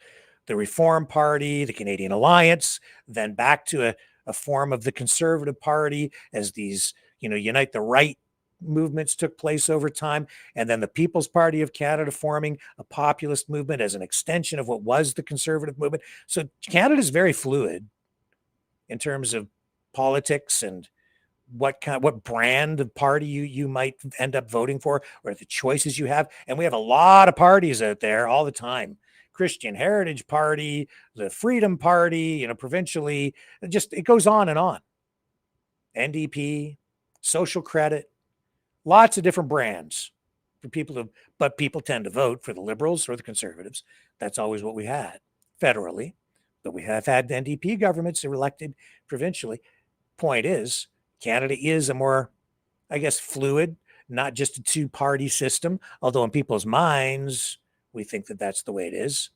the Reform Party, the Canadian Alliance, then back to a form of the Conservative Party as these, Unite the Right movements took place over time, and then the People's Party of Canada forming a populist movement as an extension of what was the conservative movement. So Canada is very fluid in terms of politics and what brand of party you might end up voting for, or the choices you have. And we have a lot of parties out there all the time Christian Heritage Party, the Freedom Party, provincially, it goes on and on. NDP, Social Credit, lots of different brands for people but people tend to vote for the Liberals or the Conservatives. That's always what we had federally, but we have had NDP governments that were elected provincially. Point is, Canada is a more, I guess, fluid, not just a two-party system, although in people's minds, we think that that's the way it is.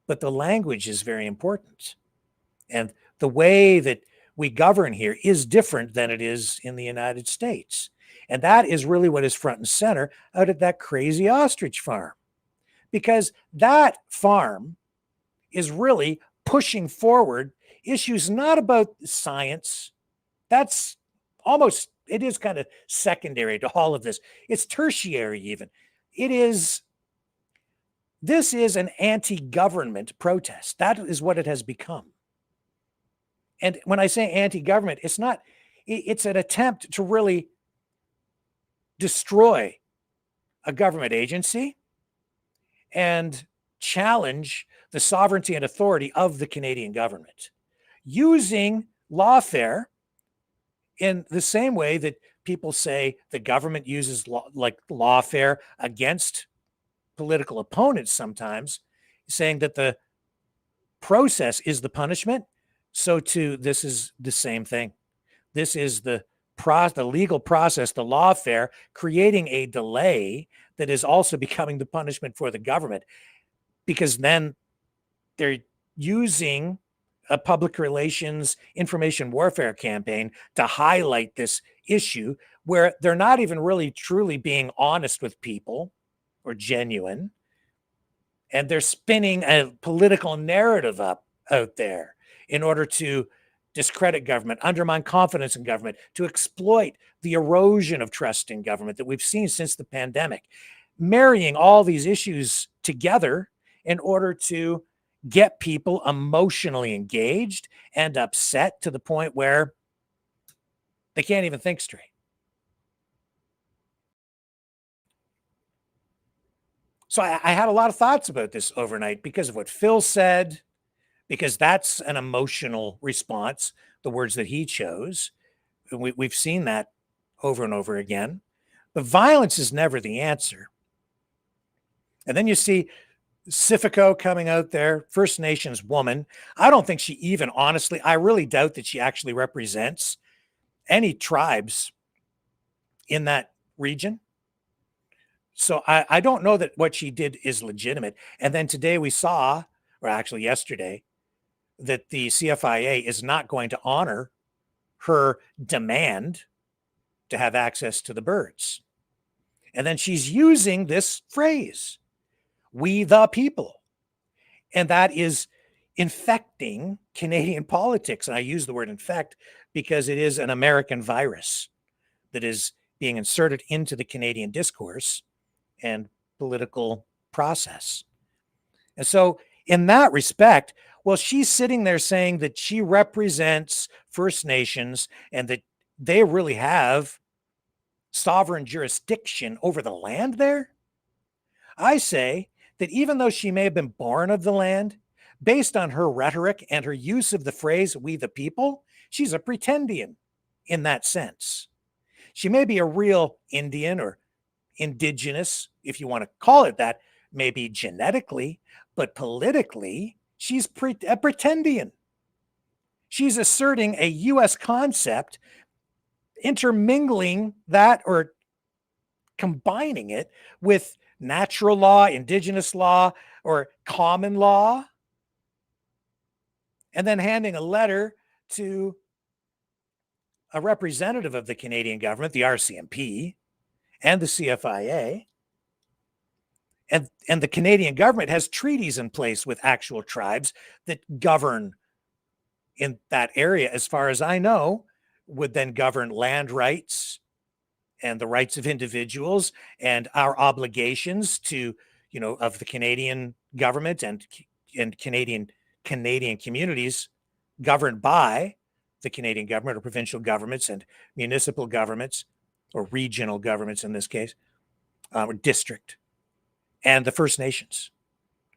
But the language is very important. And the way that we govern here is different than it is in the United States. And that is really what is front and center out at that crazy ostrich farm. Because that farm is really pushing forward issues not about science. That's almost, it is kind of secondary to all of this. It's tertiary even. This is an anti-government protest. That is what it has become. And when I say anti-government, it's an attempt to really destroy a government agency and challenge the sovereignty and authority of the Canadian government, using lawfare in the same way that people say the government uses lawfare against political opponents sometimes, saying that the process is the punishment. So too, this is the same thing. This is the legal process, the lawfare, creating a delay that is also becoming the punishment for the government, because then they're using a public relations information warfare campaign to highlight this issue where they're not even really truly being honest with people or genuine. And they're spinning a political narrative out there in order to discredit government, undermine confidence in government, to exploit the erosion of trust in government that we've seen since the pandemic, marrying all these issues together in order to get people emotionally engaged and upset to the point where they can't even think straight. So I had a lot of thoughts about this overnight because of what Phil said, because that's an emotional response, the words that he chose. We've seen that over and over again. But violence is never the answer. And then you see Cifico coming out there, First Nations woman. I don't think she even, honestly, I really doubt that she actually represents any tribes in that region. So I don't know that what she did is legitimate. And then today we saw, or actually yesterday, that the CFIA is not going to honor her demand to have access to the birds. And then she's using this phrase, "we the people." And that is infecting Canadian politics. And I use the word infect because it is an American virus that is being inserted into the Canadian discourse and political process. And so in that respect, well, she's sitting there saying that she represents First Nations and that they really have sovereign jurisdiction over the land there. I say that even though she may have been born of the land, based on her rhetoric and her use of the phrase, "we the people," she's a pretendian in that sense. She may be a real Indian or Indigenous, if you want to call it that, maybe genetically, but politically, she's a pretendian. She's asserting a U.S. concept, intermingling that or combining it with natural law, Indigenous law, or common law, and then handing a letter to a representative of the Canadian government, the RCMP, and the CFIA. And the Canadian government has treaties in place with actual tribes that govern in that area, as far as I know, would then govern land rights and the rights of individuals and our obligations to, of the Canadian government and Canadian communities governed by the Canadian government or provincial governments and municipal governments or regional governments in this case, or district, and the First Nations.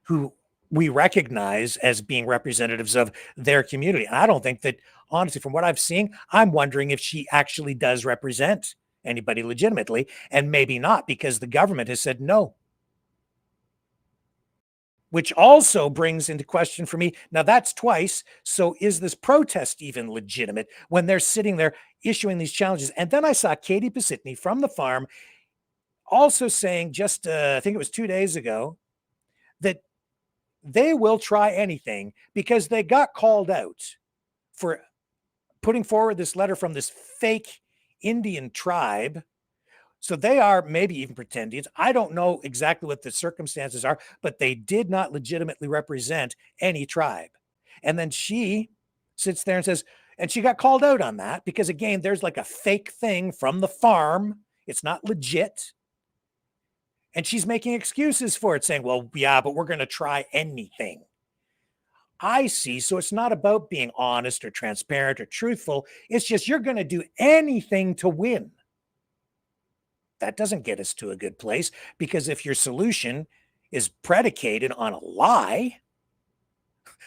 who we recognize as being representatives of their community. And I don't think that, honestly, from what I've seen, I'm wondering if she actually does represent anybody legitimately, and maybe not, because the government has said no. Which also brings into question for me, now that's twice, so is this protest even legitimate when they're sitting there issuing these challenges? And then I saw Katie Pasitny from the farm also saying just, I think it was 2 days ago, that they will try anything because they got called out for putting forward this letter from this fake Indian tribe. So they are maybe even pretendians. I don't know exactly what the circumstances are, but they did not legitimately represent any tribe. And then she sits there and says, and she got called out on that because, again, there's like a fake thing from the farm. It's not legit. And she's making excuses for it, saying, well, yeah, but we're going to try anything. I see. So it's not about being honest or transparent or truthful. It's just you're going to do anything to win. That doesn't get us to a good place, because if your solution is predicated on a lie,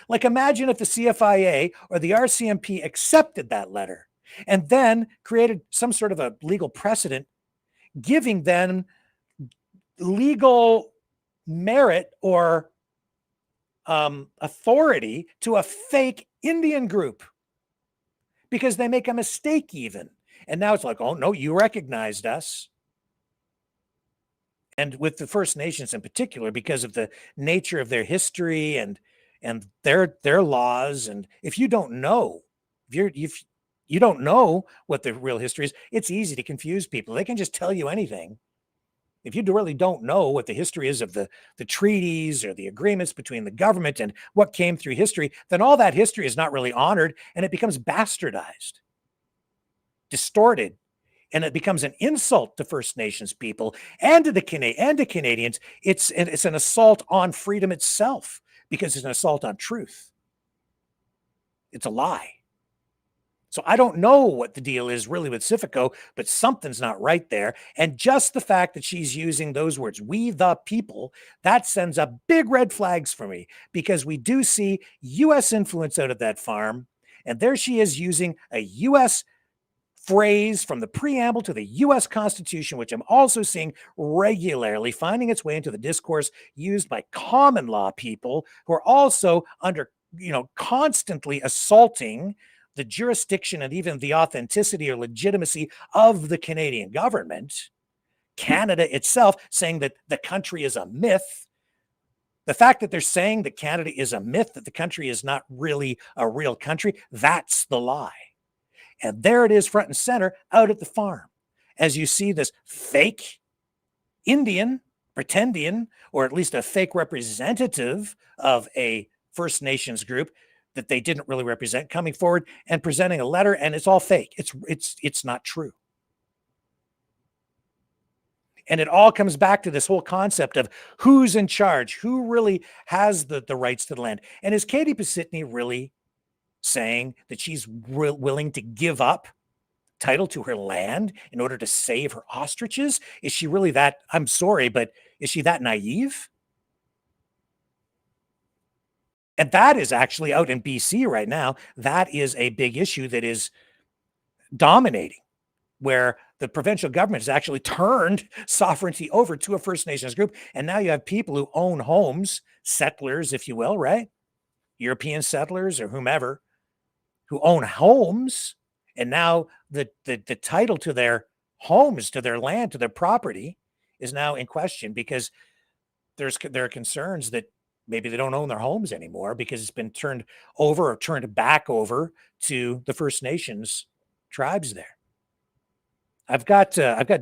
like imagine if the CFIA or the RCMP accepted that letter and then created some sort of a legal precedent, giving them legal merit or authority to a fake Indian group because they make a mistake even. And now it's like, oh, no, you recognized us. And with the First Nations in particular, because of the nature of their history and their laws, and if you don't know, if you don't know what the real history is, it's easy to confuse people. They can just tell you anything. If you really don't know what the history is of the treaties or the agreements between the government and what came through history, then all that history is not really honored, and it becomes bastardized, distorted. And it becomes an insult to First Nations people and to Canadians. It's an assault on freedom itself, because it's an assault on truth. It's a lie. So I don't know what the deal is really with Civico, but something's not right there. And just the fact that she's using those words, we the people, that sends up big red flags for me, because we do see U.S. influence out of that farm. And there she is using a U.S. phrase from the preamble to the U.S. Constitution, which I'm also seeing regularly finding its way into the discourse used by common law people who are also under, constantly assaulting the jurisdiction and even the authenticity or legitimacy of the Canadian government. Canada itself saying that the country is a myth. The fact that they're saying that Canada is a myth, that the country is not really a real country, that's the lie. And there it is front and center out at the farm, as you see this fake Indian, pretendian, or at least a fake representative of a First Nations group that they didn't really represent, coming forward and presenting a letter, and it's all fake. It's not true. And it all comes back to this whole concept of who's in charge, who really has the rights to the land. And is Katie Pasitny really saying that she's willing to give up title to her land in order to save her ostriches? Is she really that, I'm sorry, but is she that naive? And that is actually out in BC right now. That is a big issue that is dominating, where the provincial government has actually turned sovereignty over to a First Nations group. And now you have people who own homes, settlers, if you will, right? European settlers or whomever, who own homes. And now the title to their homes, to their land, to their property is now in question, because there are concerns that maybe they don't own their homes anymore because it's been turned over or turned back over to the First Nations tribes there. I've got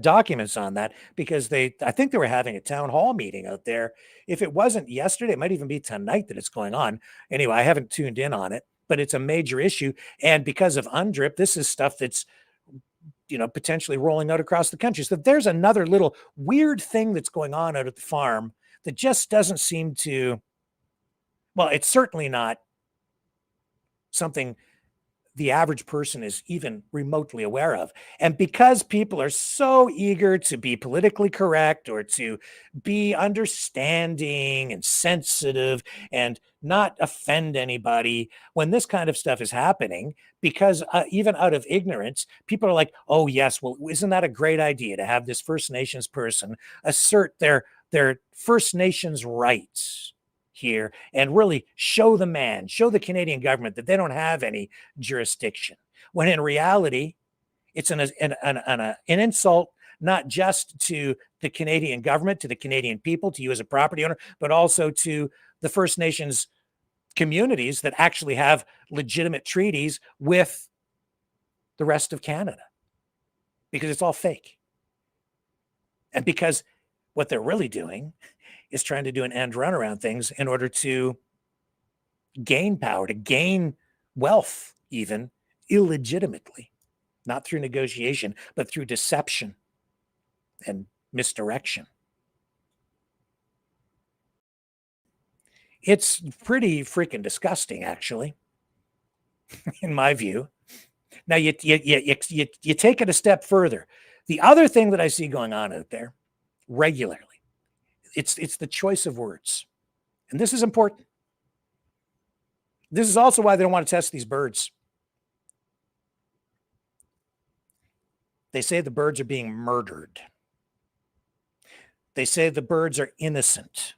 documents on that, because I think they were having a town hall meeting out there. If it wasn't yesterday, it might even be tonight that it's going on. Anyway, I haven't tuned in on it, but it's a major issue. And because of UNDRIP, this is stuff that's, potentially rolling out across the country. So there's another little weird thing that's going on out at the farm that just doesn't seem to, well, it's certainly not something the average person is even remotely aware of. And because people are so eager to be politically correct or to be understanding and sensitive and not offend anybody, when this kind of stuff is happening, because even out of ignorance, people are like, oh, yes, well, isn't that a great idea to have this First Nations person assert their First Nations rights here and really show the Canadian government that they don't have any jurisdiction, when in reality it's an insult not just to the Canadian government, to the Canadian people, to you as a property owner, but also to the First Nations communities that actually have legitimate treaties with the rest of Canada, because it's all fake. And because what they're really doing is trying to do an end run around things in order to gain power, to gain wealth, even illegitimately, not through negotiation, but through deception and misdirection. It's pretty freaking disgusting, actually, in my view. Now, you take it a step further. The other thing that I see going on out there regularly, it's the choice of words. And this is important. This is also why they don't want to test these birds. They say the birds are being murdered. They say the birds are innocent.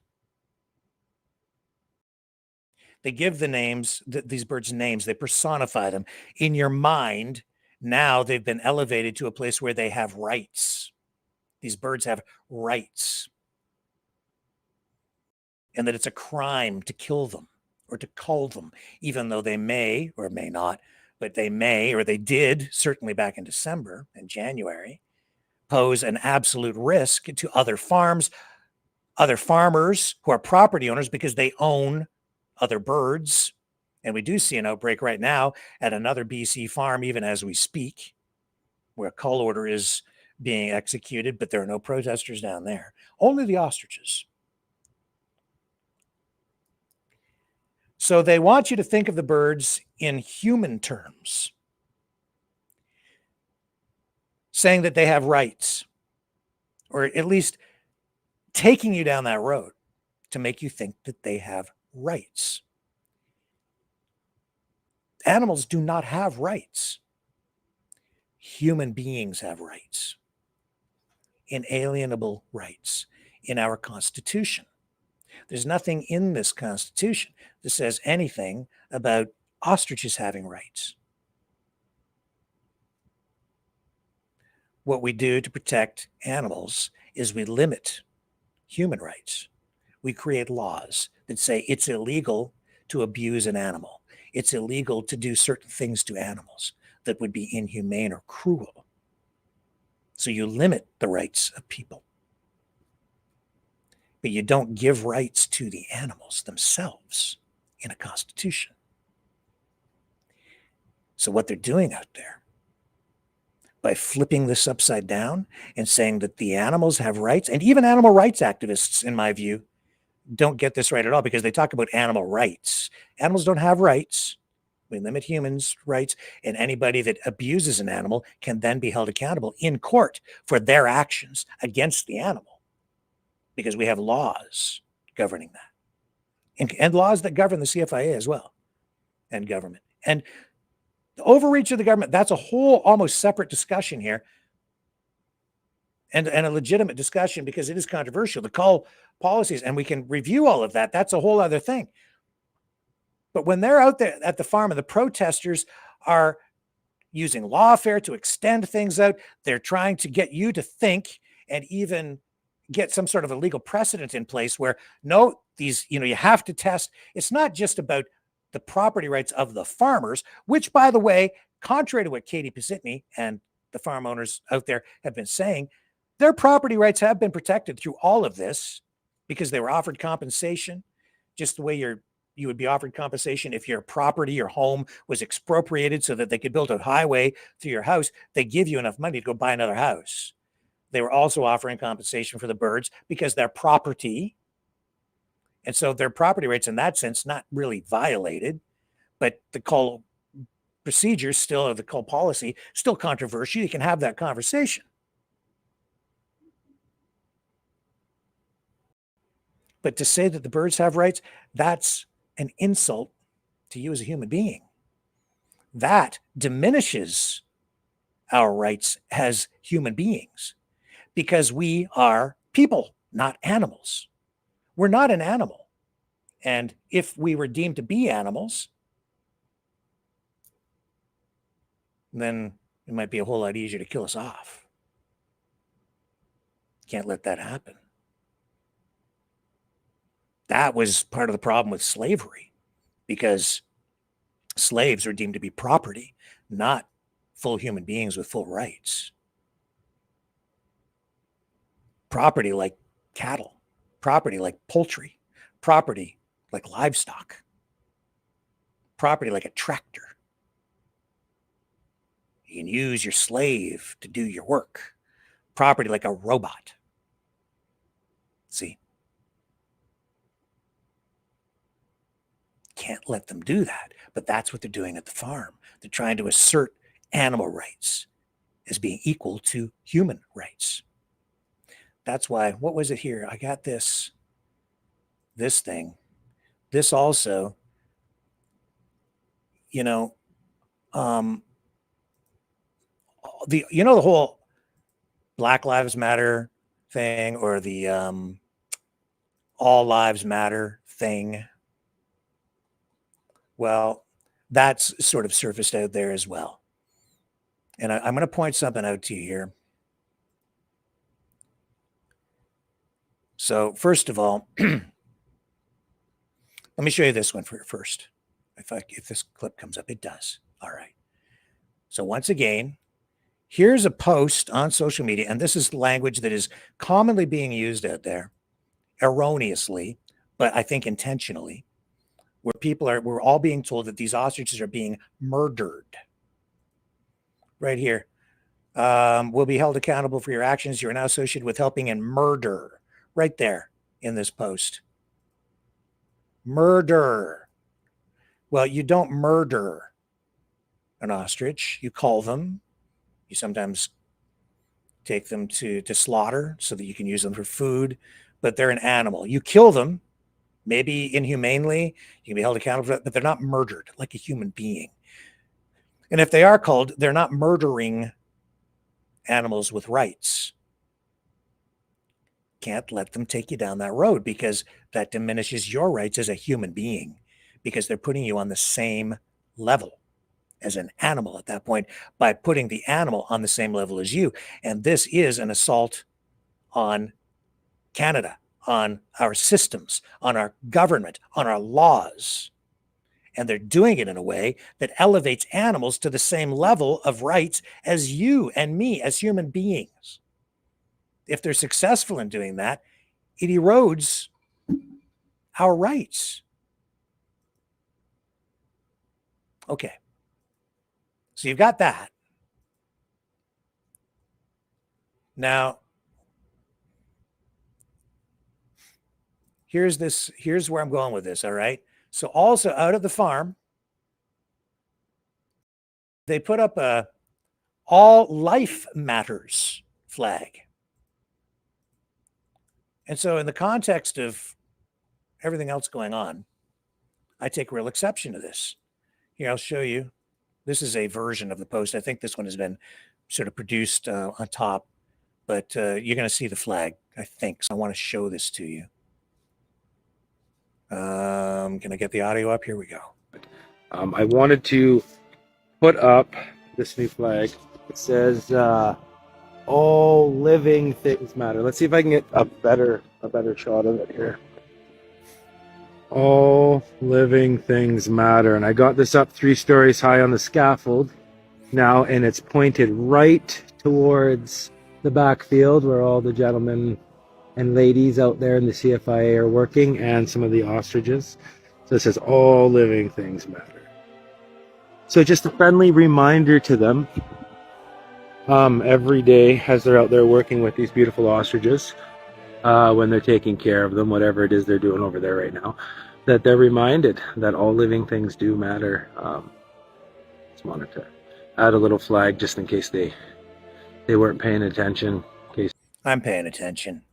They give the names, these birds names, they personify them. In your mind, now they've been elevated to a place where they have rights. These birds have rights. And that it's a crime to kill them or to cull them, even though they may or may not, but they may, or they did, certainly back in December and January, pose an absolute risk to other farms, other farmers who are property owners because they own other birds. And we do see an outbreak right now at another BC farm, even as we speak, where a cull order is being executed, but there are no protesters down there, only the ostriches. So they want you to think of the birds in human terms, saying that they have rights, or at least taking you down that road to make you think that they have rights. Animals do not have rights. Human beings have rights, inalienable rights in our Constitution. There's nothing in this Constitution that says anything about ostriches having rights. What we do to protect animals is we limit human rights. We create laws that say it's illegal to abuse an animal. It's illegal to do certain things to animals that would be inhumane or cruel. So you limit the rights of people. But you don't give rights to the animals themselves in a constitution. So what they're doing out there, by flipping this upside down and saying that the animals have rights, and even animal rights activists, in my view, don't get this right at all, because they talk about animal rights. Animals don't have rights. We limit humans' rights, and anybody that abuses an animal can then be held accountable in court for their actions against the animal, because we have laws governing that, and laws that govern the CFIA as well, and government. And the overreach of the government, that's a whole almost separate discussion here, and a legitimate discussion, because it is controversial. The cull policies, and we can review all of that. That's a whole other thing. But when they're out there at the farm and the protesters are using lawfare to extend things out, they're trying to get you to think and even get some sort of a legal precedent in place where, no, these, you have to test. It's not just about the property rights of the farmers, which, by the way, contrary to what Katie Pisitny and the farm owners out there have been saying, their property rights have been protected through all of this, because they were offered compensation, just the way you would be offered compensation if your property, your home, was expropriated so that they could build a highway through your house. They give you enough money to go buy another house. They were also offering compensation for the birds because they're property. And so their property rights in that sense, not really violated, but the cull procedures still, or the whole policy, still controversial. You can have that conversation. But to say that the birds have rights, that's an insult to you as a human being. That diminishes our rights as human beings because we are people, not animals. We're not an animal. And if we were deemed to be animals, then it might be a whole lot easier to kill us off. Can't let that happen. That was part of the problem with slavery, because slaves were deemed to be property, not full human beings with full rights. Property like cattle, property like poultry, property like livestock, property like a tractor. You can use your slave to do your work. Property like a robot. See? Can't let them do that, but that's what they're doing at the farm. They're trying to assert animal rights as being equal to human rights. That's why, what was it here? I got this thing. This also, the whole Black Lives Matter thing, or the All Lives Matter thing. Well, that's sort of surfaced out there as well. And I'm going to point something out to you here. So first of all, let me show you this one first. If this clip comes up, it does. All right. So once again, here's a post on social media, and this is language that is commonly being used out there, erroneously, but I think intentionally, where we're all being told that these ostriches are being murdered. Right here. Will be held accountable for your actions. You are now associated with helping in murder. Right there in this post. Murder. Well, you don't murder an ostrich. You cull them. You sometimes take them to slaughter so that you can use them for food, but they're an animal. You kill them, maybe inhumanely. You can be held accountable for that, but they're not murdered like a human being. And if they are culled, they're not murdering animals with rights. Can't let them take you down that road, because that diminishes your rights as a human being, because they're putting you on the same level as an animal at that point by putting the animal on the same level as you. And this is an assault on Canada, on our systems, on our government, on our laws. And they're doing it in a way that elevates animals to the same level of rights as you and me as human beings. If they're successful in doing that, it erodes our rights. Okay. So you've got that. Now, here's where I'm going with this, all right? So also out at the farm, they put up a All Life Matters flag. And so in the context of everything else going on, I take real exception to this. Here, I'll show you. This is a version of the post. I think this one has been sort of produced on top, but you're going to see the flag, I think. So I want to show this to you. Can I get the audio up? Here we go. I wanted to put up this new flag. It says, all living things matter. Let's see if I can get a better shot of it here. All living things matter. And I got this up 3 stories high on the scaffold now, and it's pointed right towards the backfield where all the gentlemen and ladies out there in the CFIA are working, and some of the ostriches. So it says all living things matter. So just a friendly reminder to them every day as they're out there working with these beautiful ostriches, when they're taking care of them, whatever it is they're doing over there right now, that they're reminded that all living things do matter. Just wanted to add a little flag just in case they weren't paying attention. In case I'm paying attention.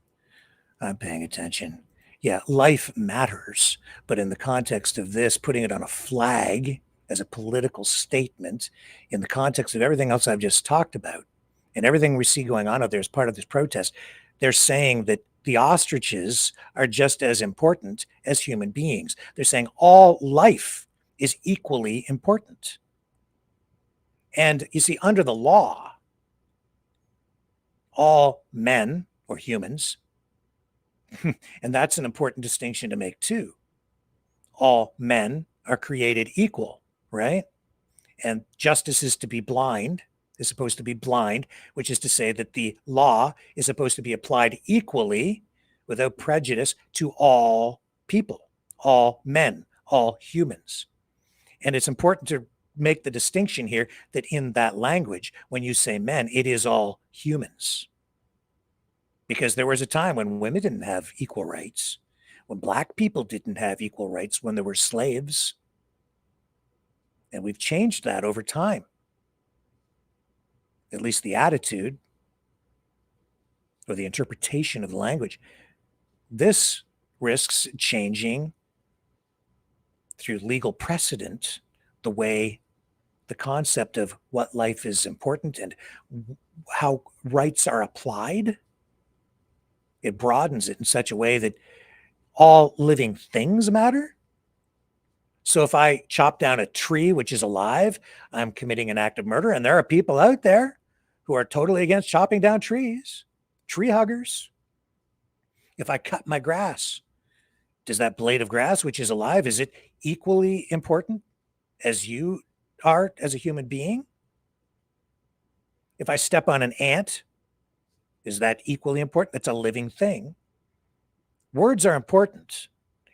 Yeah, life matters, but in the context of this, putting it on a flag as a political statement, in the context of everything else I've just talked about, and everything we see going on out there as part of this protest, they're saying that the ostriches are just as important as human beings. They're saying all life is equally important. And you see, under the law, all men or humans, and that's an important distinction to make too. All men are created equal, right? And justice is supposed to be blind, which is to say that the law is supposed to be applied equally without prejudice to all people, all men, all humans. And it's important to make the distinction here that in that language, when you say men, it is all humans. Because there was a time when women didn't have equal rights, when black people didn't have equal rights, when there were slaves. And we've changed that over time. At least the attitude or the interpretation of the language. This risks changing through legal precedent the way the concept of what life is important and how rights are applied. It broadens it in such a way that all living things matter. So if I chop down a tree which is alive, I'm committing an act of murder. And there are people out there who are totally against chopping down trees, tree huggers. If I cut my grass, does that blade of grass which is alive, is it equally important as you are as a human being? If I step on an ant, is that equally important? It's a living thing. Words are important.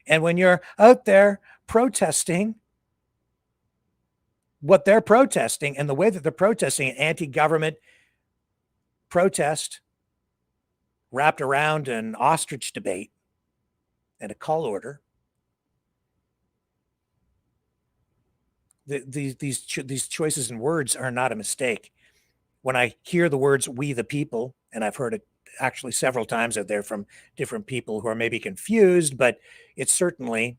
And when you're out there protesting what they're protesting and the way that they're protesting, an anti-government protest wrapped around an ostrich debate and a call order, these choices in words are not a mistake. When I hear the words "we the people," and I've heard it actually several times out there from different people who are maybe confused, but it certainly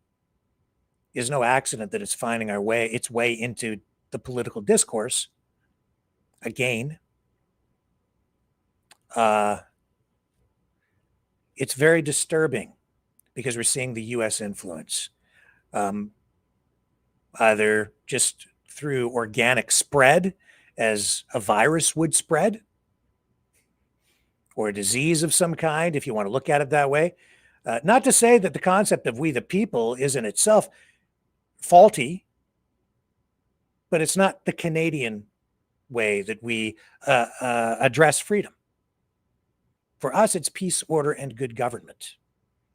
is no accident that it's finding its way into the political discourse. Again, it's very disturbing because we're seeing the U.S. influence, either just through organic spread as a virus would spread, or a disease of some kind, if you want to look at it that way. Not to say that the concept of we the people is in itself faulty, but it's not the Canadian way that we address freedom. For us, it's peace, order, and good government.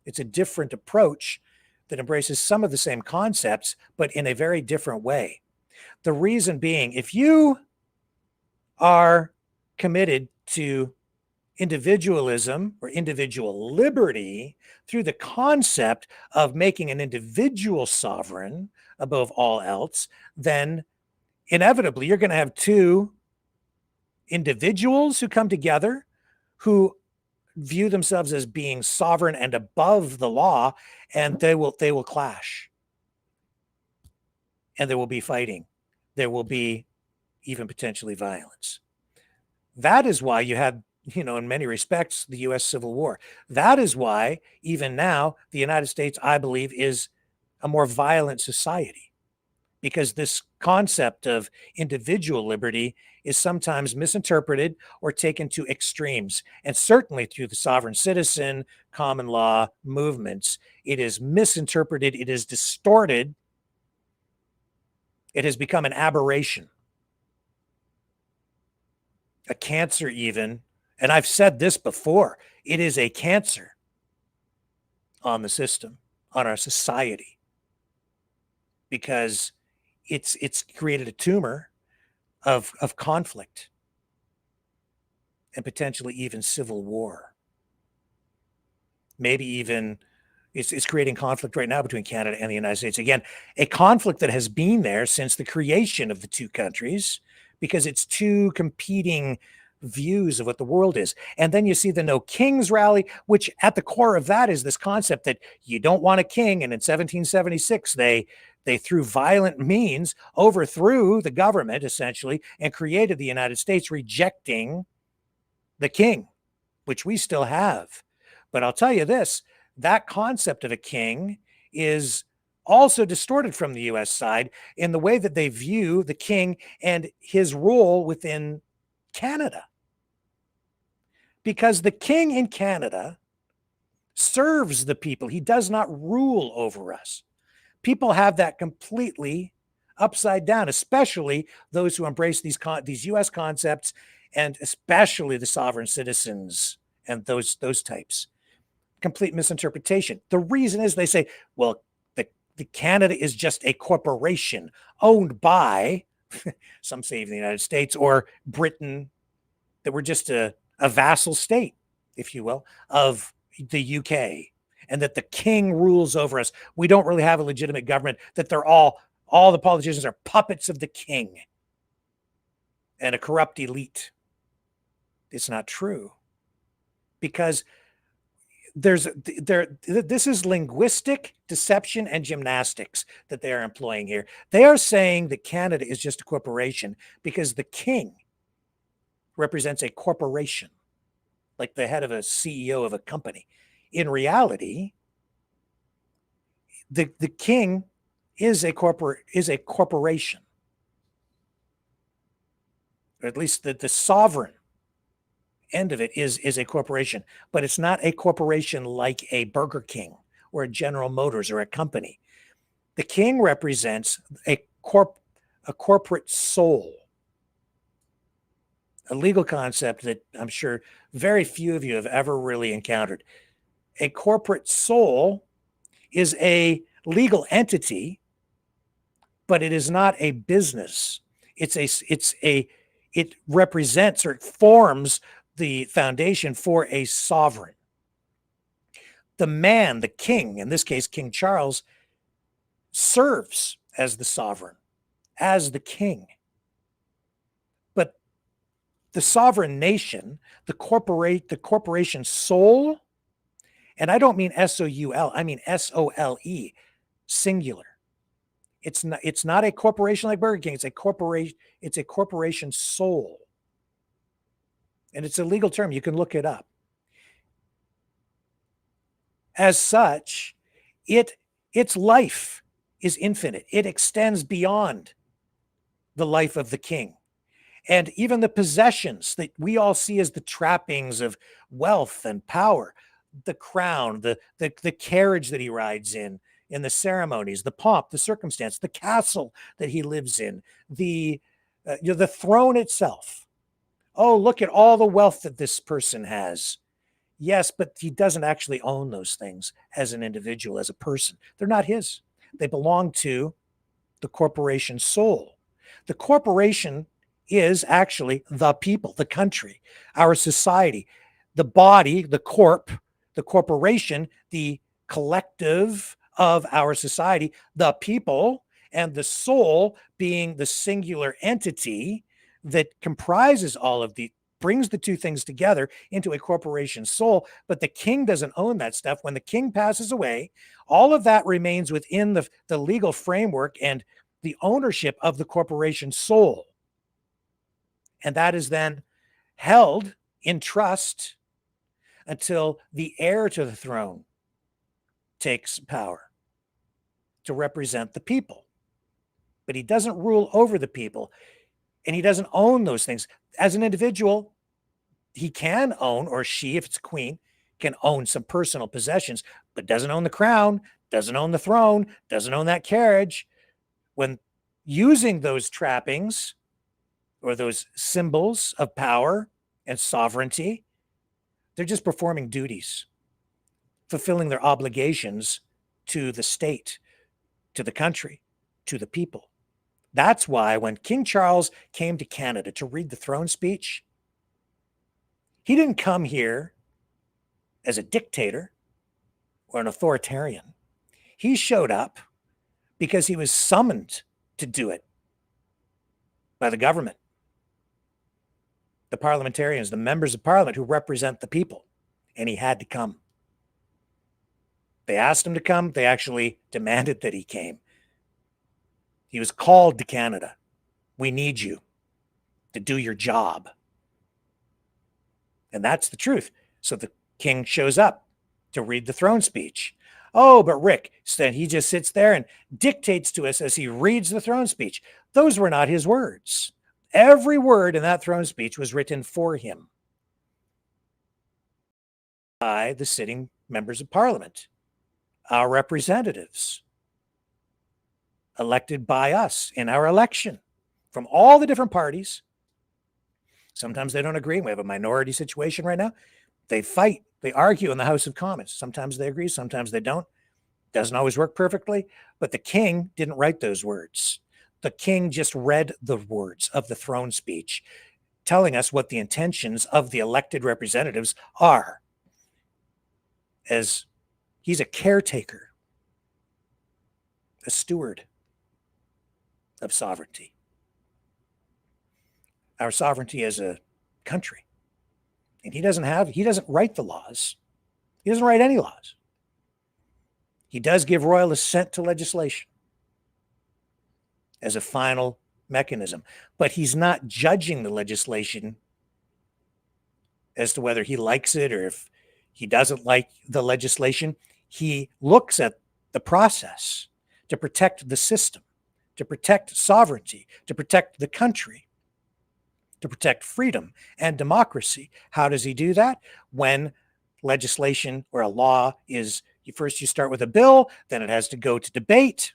It's a different approach that embraces some of the same concepts, but in a very different way. The reason being, if you are committed to individualism or individual liberty through the concept of making an individual sovereign above all else, then inevitably you're going to have two individuals who come together who view themselves as being sovereign and above the law, and they will clash. And there will be fighting. There will be even potentially violence. That is why you had, in many respects, the U.S. Civil War. That is why, even now, the United States, I believe, is a more violent society, because this concept of individual liberty is sometimes misinterpreted or taken to extremes. And certainly through the sovereign citizen, common law movements, it is misinterpreted, it is distorted, it has become an aberration, a cancer even. And I've said this before, it is a cancer on the system, on our society, because it's created a tumor of conflict and potentially even civil war. Maybe even, is creating conflict right now between Canada and the United States. Again, a conflict that has been there since the creation of the two countries, because it's two competing views of what the world is. And then you see the No Kings rally, which at the core of that is this concept that you don't want a king. And in 1776, they through violent means overthrew the government essentially and created the United States, rejecting the king, which we still have. But I'll tell you this, that concept of a king is also distorted from the US side in the way that they view the king and his role within Canada. Because the king in Canada serves the people. He does not rule over us. People have that completely upside down, especially those who embrace these US concepts, and especially the sovereign citizens and those types. Complete misinterpretation. The reason is they say, well, the Canada is just a corporation owned by, some say the United States or Britain, that we're just a vassal state, if you will, of the UK, and that the king rules over us. We don't really have a legitimate government, that they're all the politicians are puppets of the king and a corrupt elite. It's not true, because this is linguistic deception and gymnastics that they are employing here. They are saying that Canada is just a corporation because the king represents a corporation, like the head of a CEO of a company. In reality, the king is a corporation, or at least the sovereign end of it is a corporation, but it's not a corporation like a Burger King or a General Motors or a company. The king represents a corporate soul, a legal concept that I'm sure very few of you have ever really encountered. A corporate soul is a legal entity, but it is not a business. It represents, or it forms the foundation for a sovereign. The man, the king, in this case, King Charles, serves as the sovereign, as the king. But the sovereign nation, the corporation soul, and I don't mean S-O-U-L, I mean S-O-L-E, singular. It's not a corporation like Burger King, it's a corporation soul. And it's a legal term, you can look it up. As such, its life is infinite. It extends beyond the life of the king. And even the possessions that we all see as the trappings of wealth and power, the crown, the carriage that he rides in the ceremonies, the pomp, the circumstance, the castle that he lives in, the throne itself. Oh, look at all the wealth that this person has. Yes, but he doesn't actually own those things as an individual, as a person. They're not his. They belong to the corporation soul. The corporation is actually the people, the country, our society, the body, the corporation, the collective of our society, the people, and the soul being the singular entity that comprises all of brings the two things together into a corporation soul. But the king doesn't own that stuff. When the king passes away, all of that remains within the legal framework and the ownership of the corporation soul. And that is then held in trust until the heir to the throne takes power to represent the people. But he doesn't rule over the people, and he doesn't own those things. As an individual, he can own, or she, if it's a queen, can own some personal possessions, but doesn't own the crown, doesn't own the throne, doesn't own that carriage. When using those trappings or those symbols of power and sovereignty, they're just performing duties, fulfilling their obligations to the state, to the country, to the people. That's why when King Charles came to Canada to read the throne speech, he didn't come here as a dictator. or an authoritarian. He showed up because he was summoned to do it by the government, the parliamentarians, the members of parliament who represent the people, and he had to come. They asked him to come. They actually demanded that he came. He was called to Canada. We need you to do your job. And that's the truth. So the king shows up to read the throne speech. Oh, but Rick, then he just sits there and dictates to us as he reads the throne speech. Those were not his words. Every word in that throne speech was written for him by the sitting members of parliament, our representatives, elected by us in our election from all the different parties. Sometimes they don't agree. We have a minority situation right now. They fight. They argue in the House of Commons. Sometimes they agree. Sometimes they don't. Doesn't always work perfectly. But the king didn't write those words. The king just read the words of the throne speech, telling us what the intentions of the elected representatives are. As he's a caretaker, a steward of sovereignty. Our sovereignty as a country. And he doesn't write the laws. He doesn't write any laws. He does give royal assent to legislation as a final mechanism, but he's not judging the legislation as to whether he likes it or if he doesn't like the legislation. He looks at the process to protect the system, to protect sovereignty, to protect the country, to protect freedom and democracy. How does he do that? When legislation or a law is, first you start with a bill, then it has to go to debate,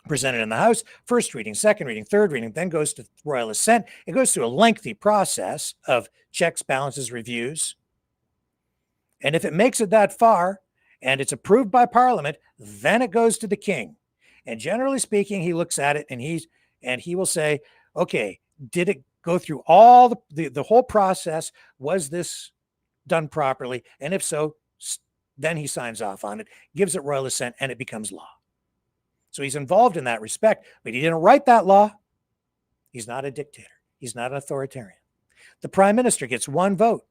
presented in the House, first reading, second reading, third reading, then goes to royal assent. It goes through a lengthy process of checks, balances, reviews. And if it makes it that far and it's approved by Parliament, then it goes to the king. And generally speaking, he looks at it and he will say, okay, did it go through all the whole process? Was this done properly? And if so, then he signs off on it, gives it royal assent, and it becomes law. So he's involved in that respect, but he didn't write that law. He's not a dictator. He's not an authoritarian. The prime minister gets one vote.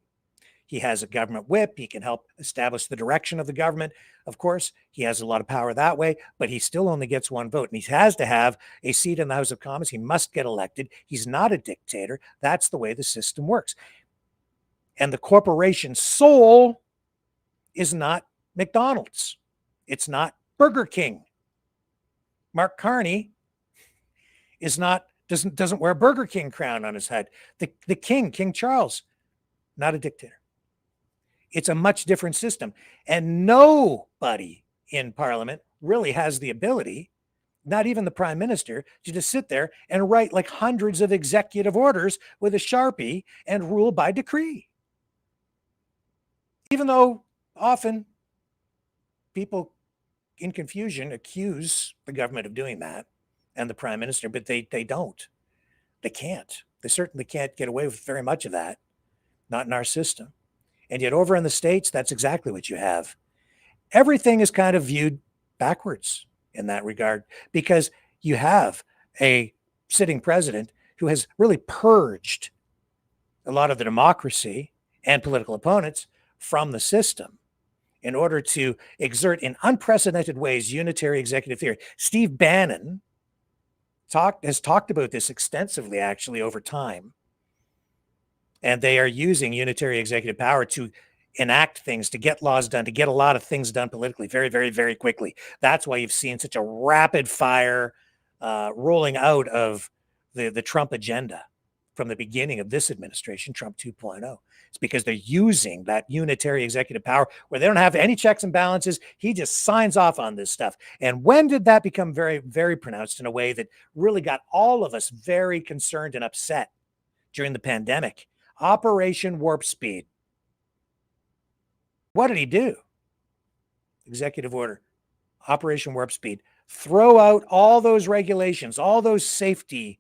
He has a government whip. He can help establish the direction of the government. Of course, he has a lot of power that way, but he still only gets one vote. And he has to have a seat in the House of Commons. He must get elected. He's not a dictator. That's the way the system works. And the corporation's soul is not McDonald's. It's not Burger King. Mark Carney doesn't wear a Burger King crown on his head. The King Charles, not a dictator. It's a much different system. And nobody in Parliament really has the ability, not even the prime minister, to just sit there and write like hundreds of executive orders with a Sharpie and rule by decree. Even though often people in confusion accuse the government of doing that and the prime minister, but they don't. They can't. They certainly can't get away with very much of that, not in our system. And yet over in the States, that's exactly what you have. Everything is kind of viewed backwards in that regard because you have a sitting president who has really purged a lot of the democracy and political opponents from the system in order to exert in unprecedented ways unitary executive theory. Steve Bannon has talked about this extensively, actually, over time. And they are using unitary executive power to enact things, to get laws done, to get a lot of things done politically very, very, very quickly. That's why you've seen such a rapid fire rolling out of the Trump agenda from the beginning of this administration, Trump 2.0. It's because they're using that unitary executive power where they don't have any checks and balances. He just signs off on this stuff. And when did that become very, very pronounced in a way that really got all of us very concerned and upset? During the pandemic. Operation Warp Speed. What did he do? Executive order. Operation Warp Speed. Throw out all those regulations, all those safety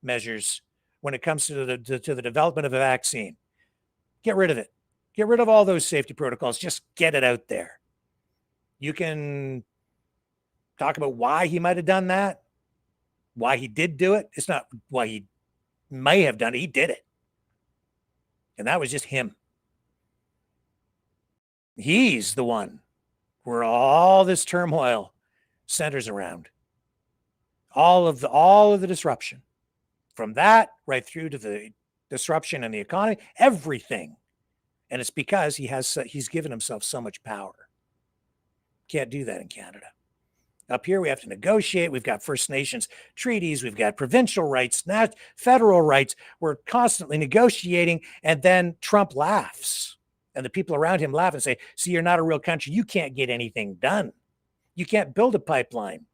measures when it comes to the development of a vaccine. Get rid of it. Get rid of all those safety protocols. Just get it out there. You can talk about why he might have done that, why he did do it. It's not why he may have done it. He did it. And that was just him. He's the one where all this turmoil centers around. All of the disruption. From that right through to the disruption in the economy, everything. And it's because he's given himself so much power. Can't do that in Canada. Up here, we have to negotiate. We've got First Nations treaties. We've got provincial rights, federal rights. We're constantly negotiating. And then Trump laughs. And the people around him laugh and say, see, you're not a real country. You can't get anything done. You can't build a pipeline.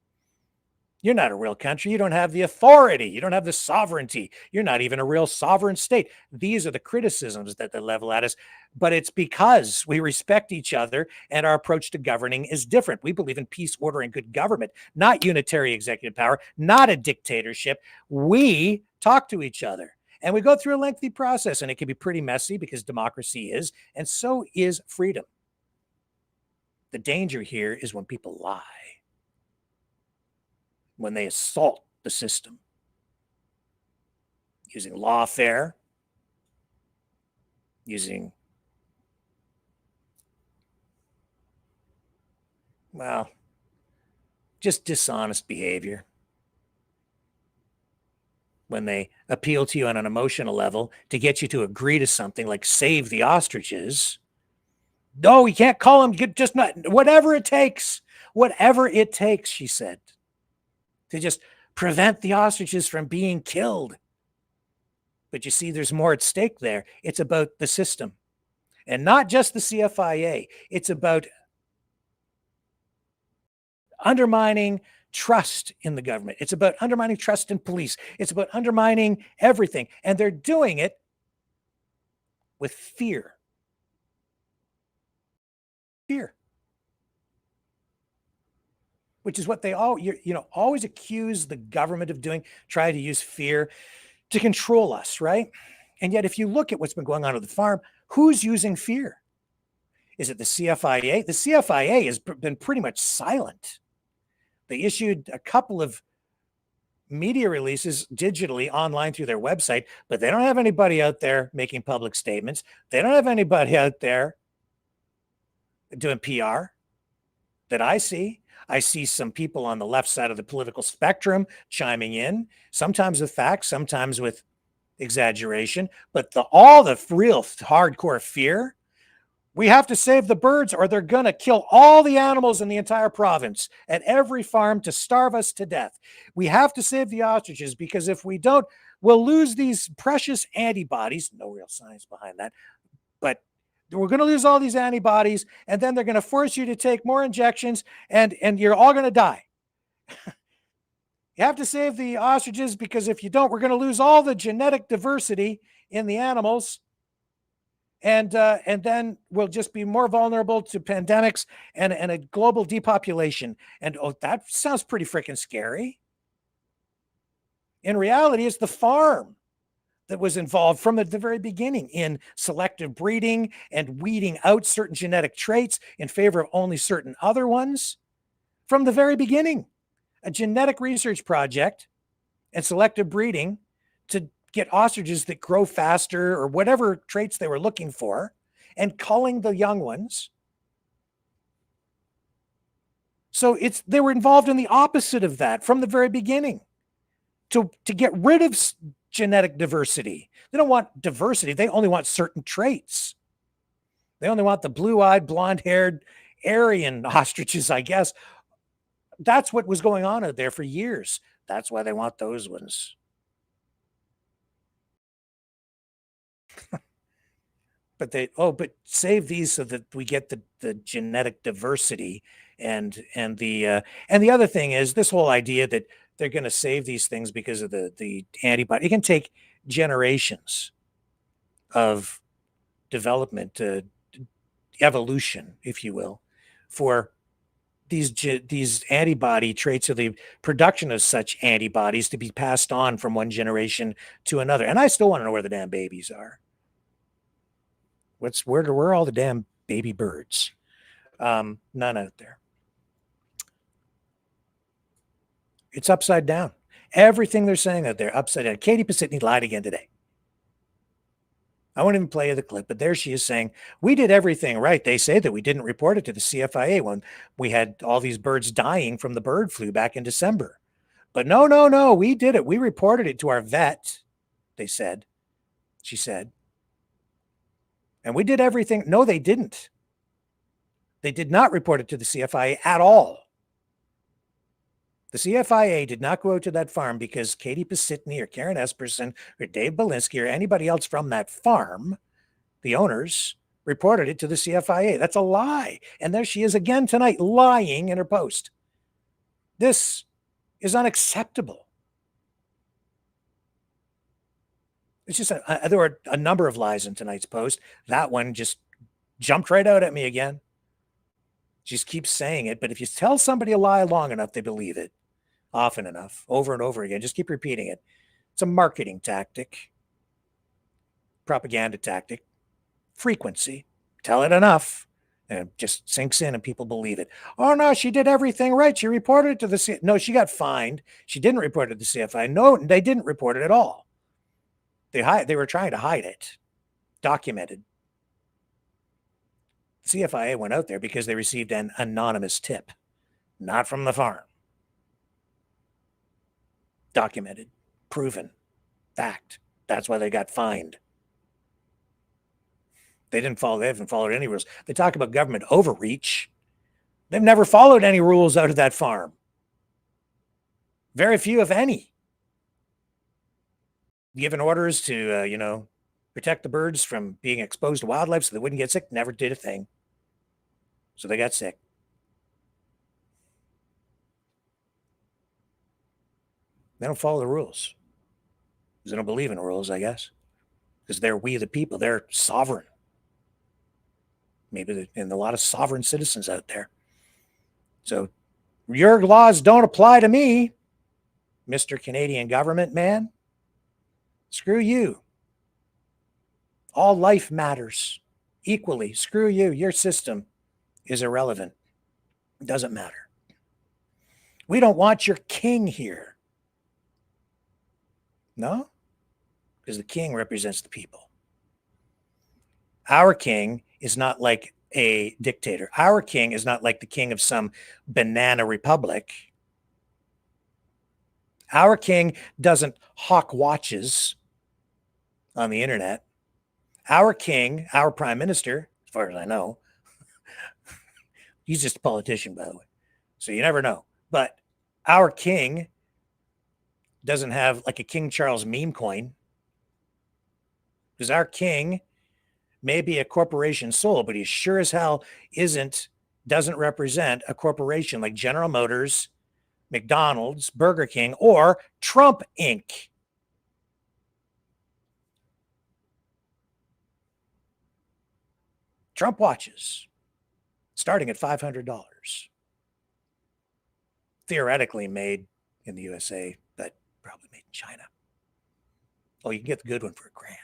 You're not a real country. You don't have the authority. You don't have the sovereignty. You're not even a real sovereign state. These are the criticisms that they level at us. But it's because we respect each other and our approach to governing is different. We believe in peace, order, and good government, not unitary executive power, not a dictatorship. We talk to each other and we go through a lengthy process, and it can be pretty messy because democracy is, and so is freedom. The danger here is when people lie. When they assault the system using lawfare, using, well, just dishonest behavior. When they appeal to you on an emotional level to get you to agree to something like save the ostriches. No, you can't call them, just not, whatever it takes, she said. To just prevent the ostriches from being killed. But you see, there's more at stake there. It's about the system. And not just the CFIA. It's about undermining trust in the government. It's about undermining trust in police. It's about undermining everything. And they're doing it with fear. Fear. Which is what they always accuse the government of doing, try to use fear to control us, right? And yet, if you look at what's been going on at the farm, who's using fear? Is it the CFIA? The CFIA has been pretty much silent. They issued a couple of media releases digitally online through their website, but they don't have anybody out there making public statements. They don't have anybody out there doing PR that I see. I see some people on the left side of the political spectrum chiming in, sometimes with facts, sometimes with exaggeration, but all the real hardcore fear, we have to save the birds or they're going to kill all the animals in the entire province at every farm to starve us to death. We have to save the ostriches because if we don't, we'll lose these precious antibodies. No real science behind that, but we're going to lose all these antibodies, and then they're going to force you to take more injections, and you're all going to die. You have to save the ostriches because if you don't, we're going to lose all the genetic diversity in the animals, and then we'll just be more vulnerable to pandemics and a global depopulation. And that sounds pretty freaking scary. In reality, it's the farm that was involved from the very beginning in selective breeding and weeding out certain genetic traits in favor of only certain other ones. From the very beginning, a genetic research project and selective breeding to get ostriches that grow faster or whatever traits they were looking for and culling the young ones. So they were involved in the opposite of that from the very beginning to get rid of genetic diversity. They don't want diversity. They only want certain traits. They only want the blue-eyed, blonde-haired Aryan ostriches, I guess. That's what was going on out there for years. That's why they want those ones. But save these so that we get the genetic diversity and the other thing is this whole idea that they're going to save these things because of the antibody. It can take generations of development, evolution, if you will, for these antibody traits or the production of such antibodies to be passed on from one generation to another. And I still want to know where the damn babies are. Where are all the damn baby birds? None out there. It's upside down. Everything they're saying out there, upside down. Katie Pasitny lied again today. I won't even play you the clip, but there she is saying, we did everything right. They say that we didn't report it to the CFIA when we had all these birds dying from the bird flu back in December. But no, we did it. We reported it to our vet, they said. She said. And we did everything. No, they didn't. They did not report it to the CFIA at all. The CFIA did not go out to that farm because Katie Pasitny or Karen Esperson or Dave Belinsky or anybody else from that farm, the owners, reported it to the CFIA. That's a lie. And there she is again tonight, lying in her post. This is unacceptable. It's just, there were a number of lies in tonight's post. That one just jumped right out at me again. She just keeps saying it. But if you tell somebody a lie long enough, they believe it. Often enough, over and over again. Just keep repeating it. It's a marketing tactic, propaganda tactic, frequency. Tell it enough, and it just sinks in and people believe it. Oh, no, she did everything right. She reported it to the CFI. No, she got fined. She didn't report it to the CFI. No, they didn't report it at all. They were trying to hide it. Documented. CFIA went out there because they received an anonymous tip, not from the farm. Documented, proven, fact. That's why they got fined. They haven't followed any rules. They talk about government overreach. They've never followed any rules out of that farm. Very few, if any. Given orders to, protect the birds from being exposed to wildlife so they wouldn't get sick, never did a thing. So they got sick. They don't follow the rules. Because they don't believe in rules, I guess. Because they're we the people. They're sovereign. Maybe and a lot of sovereign citizens out there. So your laws don't apply to me, Mr. Canadian government man. Screw you. All life matters equally. Screw you. Your system is irrelevant. It doesn't matter. We don't want your king here. No? Because the king represents the people. Our king is not like a dictator. Our king is not like the king of some banana republic. Our king doesn't hawk watches on the internet. Our king, our prime minister, as far as I know, he's just a politician, by the way. So you never know. But our king doesn't have like a King Charles meme coin. Because our king may be a corporation soul, but he sure as hell doesn't represent a corporation like General Motors, McDonald's, Burger King, or Trump Inc. Trump watches, starting at $500. Theoretically made in the USA, but probably made in China. Oh, you can get the good one for $1,000.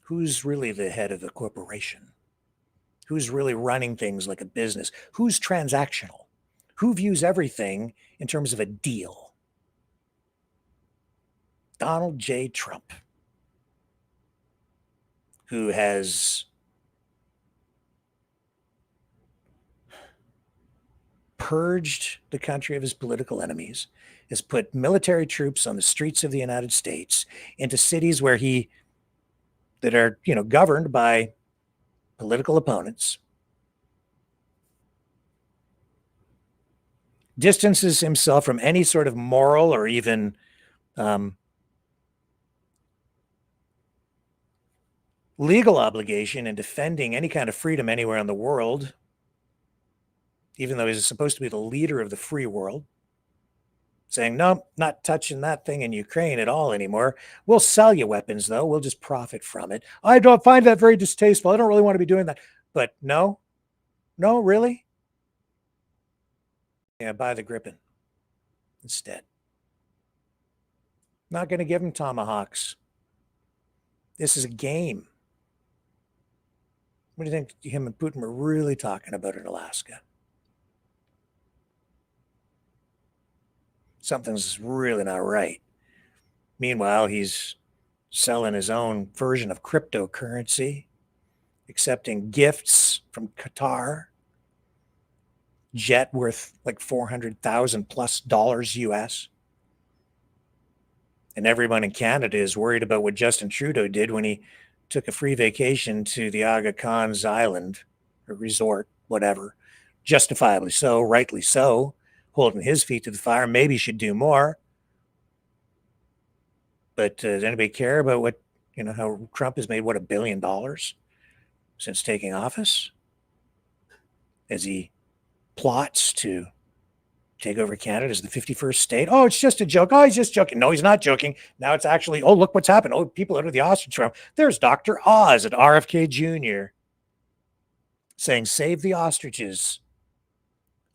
Who's really the head of the corporation? Who's really running things like a business? Who's transactional? Who views everything in terms of a deal? Donald J. Trump, who has purged the country of his political enemies, has put military troops on the streets of the United States into cities where that are, governed by political opponents, distances himself from any sort of moral or even legal obligation in defending any kind of freedom anywhere in the world, even though he's supposed to be the leader of the free world, saying, no, not touching that thing in Ukraine at all anymore. We'll sell you weapons, though. We'll just profit from it. I don't find that very distasteful. I don't really want to be doing that. But no, really? Yeah, buy the Gripen instead. Not going to give them tomahawks. This is a game. What do you think him and Putin were really talking about in Alaska? Something's really not right. Meanwhile, he's selling his own version of cryptocurrency, accepting gifts from Qatar, jet worth like $400,000+ US. And everyone in Canada is worried about what Justin Trudeau did when he took a free vacation to the Aga Khan's island or resort, whatever. Justifiably so, rightly so, holding his feet to the fire. Maybe he should do more. But does anybody care about what, how Trump has made, $1 billion since taking office? As he plots to take over Canada as the 51st state. Oh, it's just a joke. Oh, he's just joking. No, he's not joking. Now it's actually, oh, look what's happened. Oh, people out of the Ostrich farm. There's Dr. Oz at RFK Jr. saying, save the ostriches.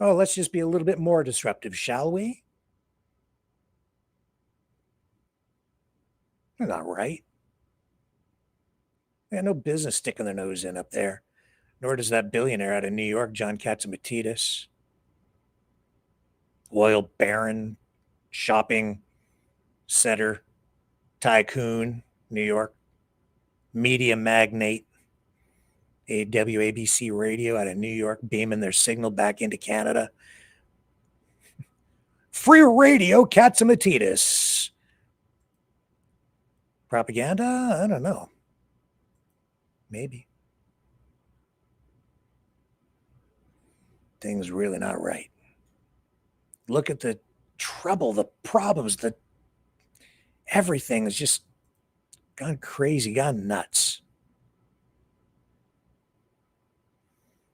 Oh, let's just be a little bit more disruptive, shall we? They're not right. They had no business sticking their nose in up there. Nor does that billionaire out of New York, John Katzimatidis. Oil baron, shopping center tycoon, New York, media magnate, WABC radio out of New York, beaming their signal back into Canada. Free radio, Katzimatidis. Propaganda? I don't know. Maybe. Things really not right. Look at the trouble, the problems, everything is just gone crazy, gone nuts.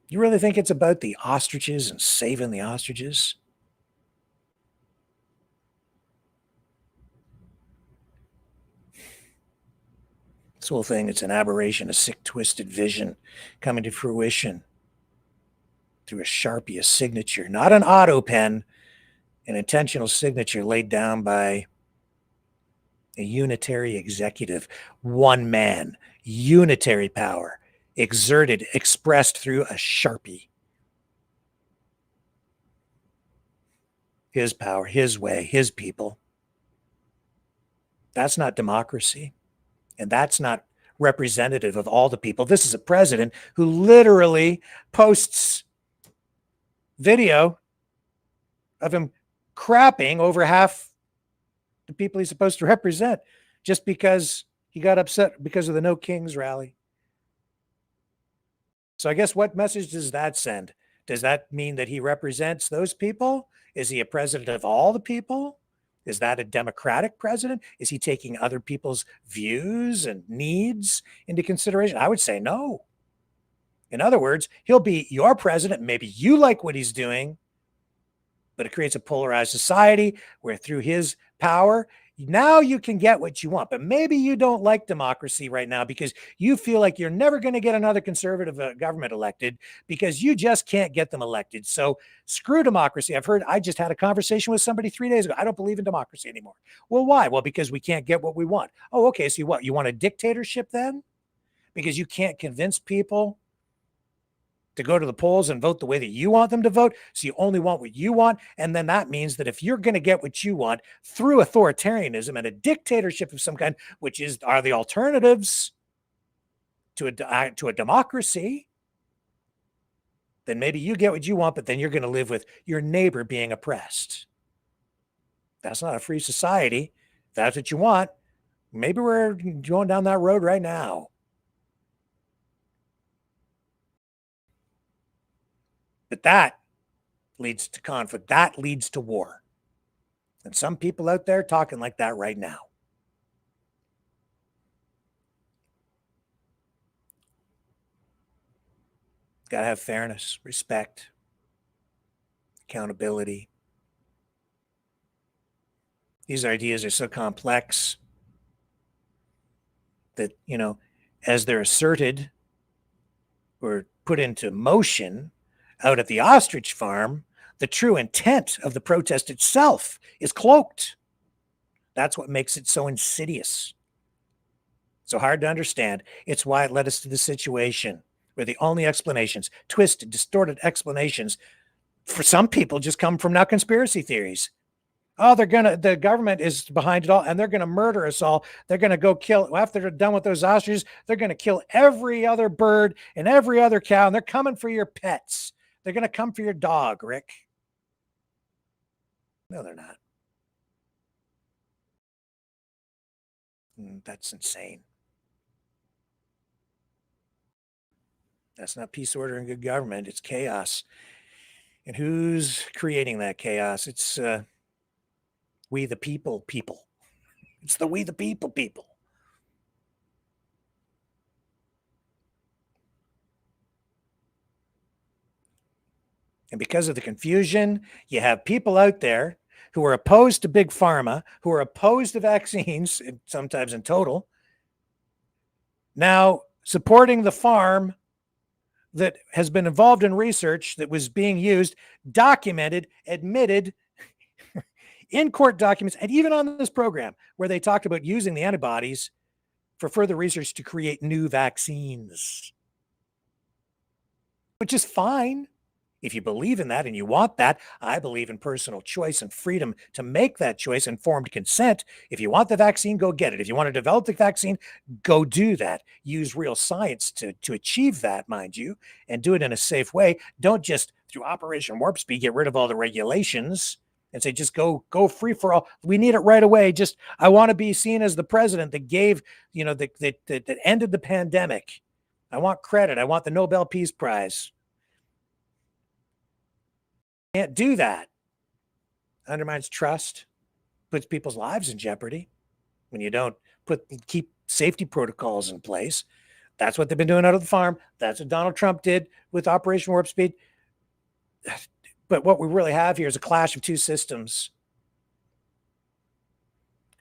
You really think it's about the ostriches and saving the ostriches? This whole thing, it's an aberration, a sick, twisted vision coming to fruition through a Sharpie, a signature, not an auto pen, an intentional signature laid down by a unitary executive, one man, unitary power, exerted, expressed through a Sharpie. His power, his way, his people. That's not democracy. And that's not representative of all the people. This is a president who literally posts video of him crapping over half the people he's supposed to represent just because he got upset because of the No Kings rally. So I guess what message does that send? Does that mean that he represents those people? Is he a president of all the people? Is that a democratic president? Is he taking other people's views and needs into consideration? I would say no. In other words, he'll be your president. Maybe you like what he's doing, but it creates a polarized society where through his power, now you can get what you want. But maybe you don't like democracy right now because you feel like you're never going to get another conservative government elected because you just can't get them elected. So screw democracy. I just had a conversation with somebody 3 days ago. I don't believe in democracy anymore. Well, why? Well, because we can't get what we want. Oh, okay. So you want a dictatorship then? Because you can't convince people to go to the polls and vote the way that you want them to vote. So you only want what you want. And then that means that if you're going to get what you want through authoritarianism and a dictatorship of some kind, which are the alternatives to a democracy, then maybe you get what you want, but then you're going to live with your neighbor being oppressed. That's not a free society. If that's what you want, maybe we're going down that road right now. But that leads to conflict. That leads to war. And some people out there talking like that right now. Got to have fairness, respect, accountability. These ideas are so complex that, as they're asserted or put into motion, out at the Ostrich farm, the true intent of the protest itself is cloaked. That's what makes it so insidious. So hard to understand. It's why it led us to the situation where the only explanations, twisted, distorted explanations, for some people just come from now conspiracy theories. Oh, the government is behind it all, and they're going to murder us all. They're going to go kill, after they're done with those ostriches, they're going to kill every other bird and every other cow, and they're coming for your pets. They're going to come for your dog, Rick. No, they're not. That's insane. That's not peace, order, and good government. It's chaos. And who's creating that chaos? It's we the people. It's the we the people. And because of the confusion, you have people out there who are opposed to big pharma, who are opposed to vaccines, sometimes in total, now supporting the farm that has been involved in research that was being used, documented, admitted in court documents, and even on this program where they talked about using the antibodies for further research to create new vaccines, which is fine. If you believe in that and you want that, I believe in personal choice and freedom to make that choice, informed consent. If you want the vaccine, go get it. If you want to develop the vaccine, go do that. Use real science to achieve that, mind you, and do it in a safe way. Don't just, through Operation Warp Speed, get rid of all the regulations and say, just go free for all. We need it right away. Just, I want to be seen as the president that gave, that ended the pandemic. I want credit. I want the Nobel Peace Prize. Can't do that. Undermines trust, puts people's lives in jeopardy when you don't keep safety protocols in place. That's what they've been doing out of the farm. That's what Donald Trump did with Operation Warp Speed. But what we really have here is a clash of two systems.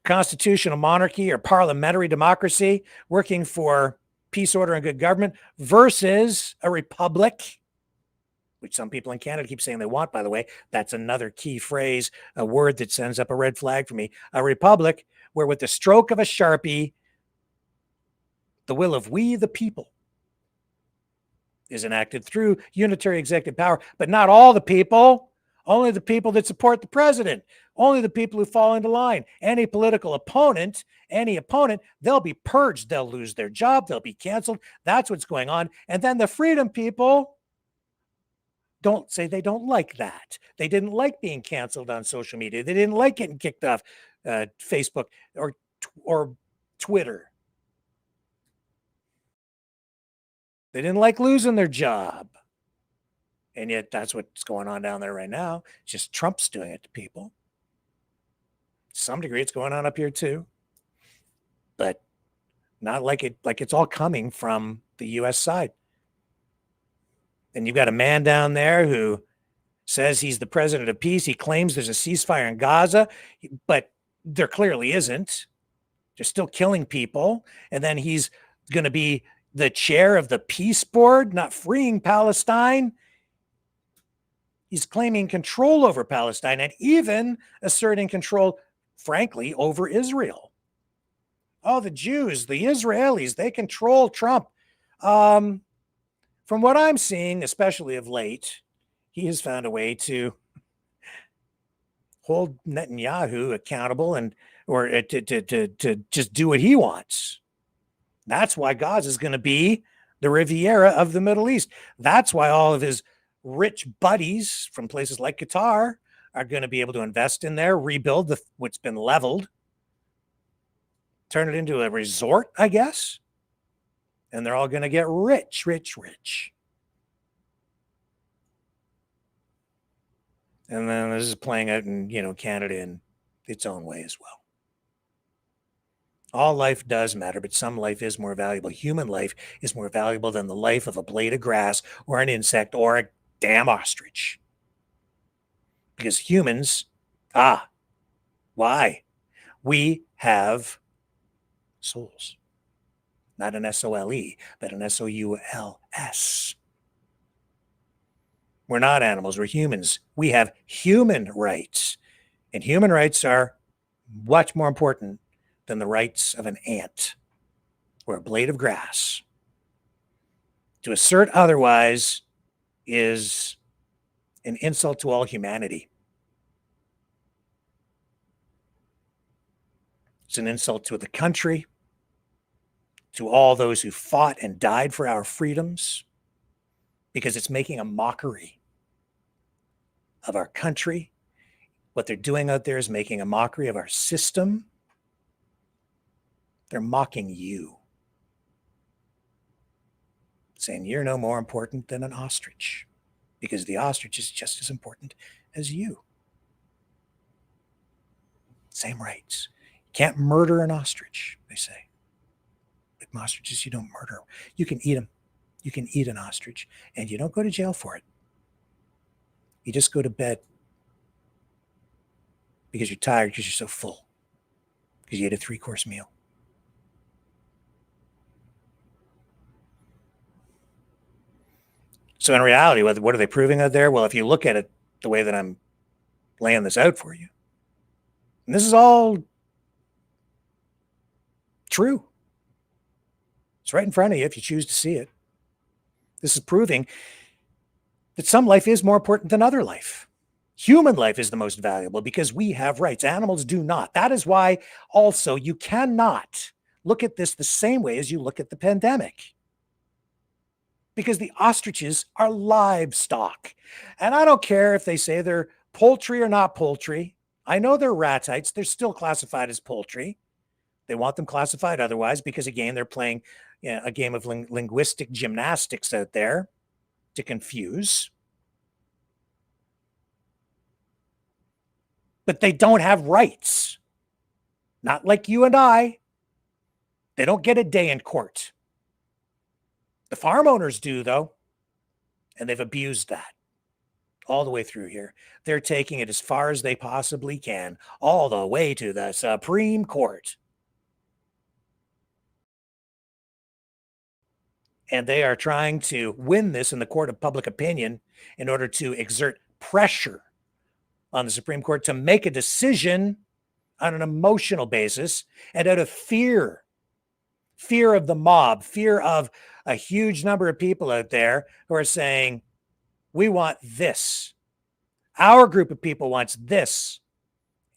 Constitutional monarchy or parliamentary democracy working for peace, order, and good government versus a republic, which some people in Canada keep saying they want, by the way. That's another key phrase, a word that sends up a red flag for me. A republic where with the stroke of a Sharpie, the will of we the people is enacted through unitary executive power, but not all the people, only the people that support the president, only the people who fall into line. Any political opponent, they'll be purged. They'll lose their job. They'll be canceled. That's what's going on. And then the freedom people don't say they don't like that. They didn't like being canceled on social media. They didn't like getting kicked off Facebook or Twitter. They didn't like losing their job. And yet that's what's going on down there right now. It's just Trump's doing it to people. To some degree, it's going on up here too. But not like it's all coming from the U.S. side. And you've got a man down there who says he's the president of peace. He claims there's a ceasefire in Gaza, but there clearly isn't. They're still killing people. And then he's going to be the chair of the peace board, not freeing Palestine. He's claiming control over Palestine and even asserting control, frankly, over Israel. Oh, the Jews, the Israelis, they control Trump. From what I'm seeing, especially of late, he has found a way to hold Netanyahu accountable or to just do what he wants. That's why Gaza is going to be the Riviera of the Middle East. That's why all of his rich buddies from places like Qatar are going to be able to invest in there, rebuild what's been leveled, turn it into a resort, I guess. And they're all going to get rich. And then this is playing out in, Canada in its own way as well. All life does matter, but some life is more valuable. Human life is more valuable than the life of a blade of grass or an insect or a damn ostrich. Because humans, why? We have souls. Not an S-O-L-E, but an S-O-U-L-S. We're not animals, we're humans. We have human rights. And human rights are much more important than the rights of an ant or a blade of grass. To assert otherwise is an insult to all humanity. It's an insult to the country, to all those who fought and died for our freedoms, because it's making a mockery of our country. What they're doing out there is making a mockery of our system. They're mocking you, saying you're no more important than an ostrich, because the ostrich is just as important as you. Same rights. You can't murder an ostrich, they say. Like ostriches, you don't murder. You can eat them. You can eat an ostrich, and you don't go to jail for it. You just go to bed because you're tired, because you're so full, because you ate a 3-course meal. So in reality, what are they proving out there? Well, if you look at it the way that I'm laying this out for you, and this is all true. It's right in front of you if you choose to see it. This is proving that some life is more important than other life. Human life is the most valuable because we have rights. Animals do not. That is why also you cannot look at this the same way as you look at the pandemic. Because the ostriches are livestock. And I don't care if they say they're poultry or not poultry. I know they're ratites. They're still classified as poultry. They want them classified otherwise because, again, they're playing a game of linguistic gymnastics out there to confuse. But they don't have rights. Not like you and I. They don't get a day in court. The farm owners do, though, and they've abused that all the way through here. They're taking it as far as they possibly can, all the way to the Supreme Court. And they are trying to win this in the court of public opinion in order to exert pressure on the Supreme Court to make a decision on an emotional basis and out of fear of the mob, fear of a huge number of people out there who are saying, we want this. Our group of people wants this.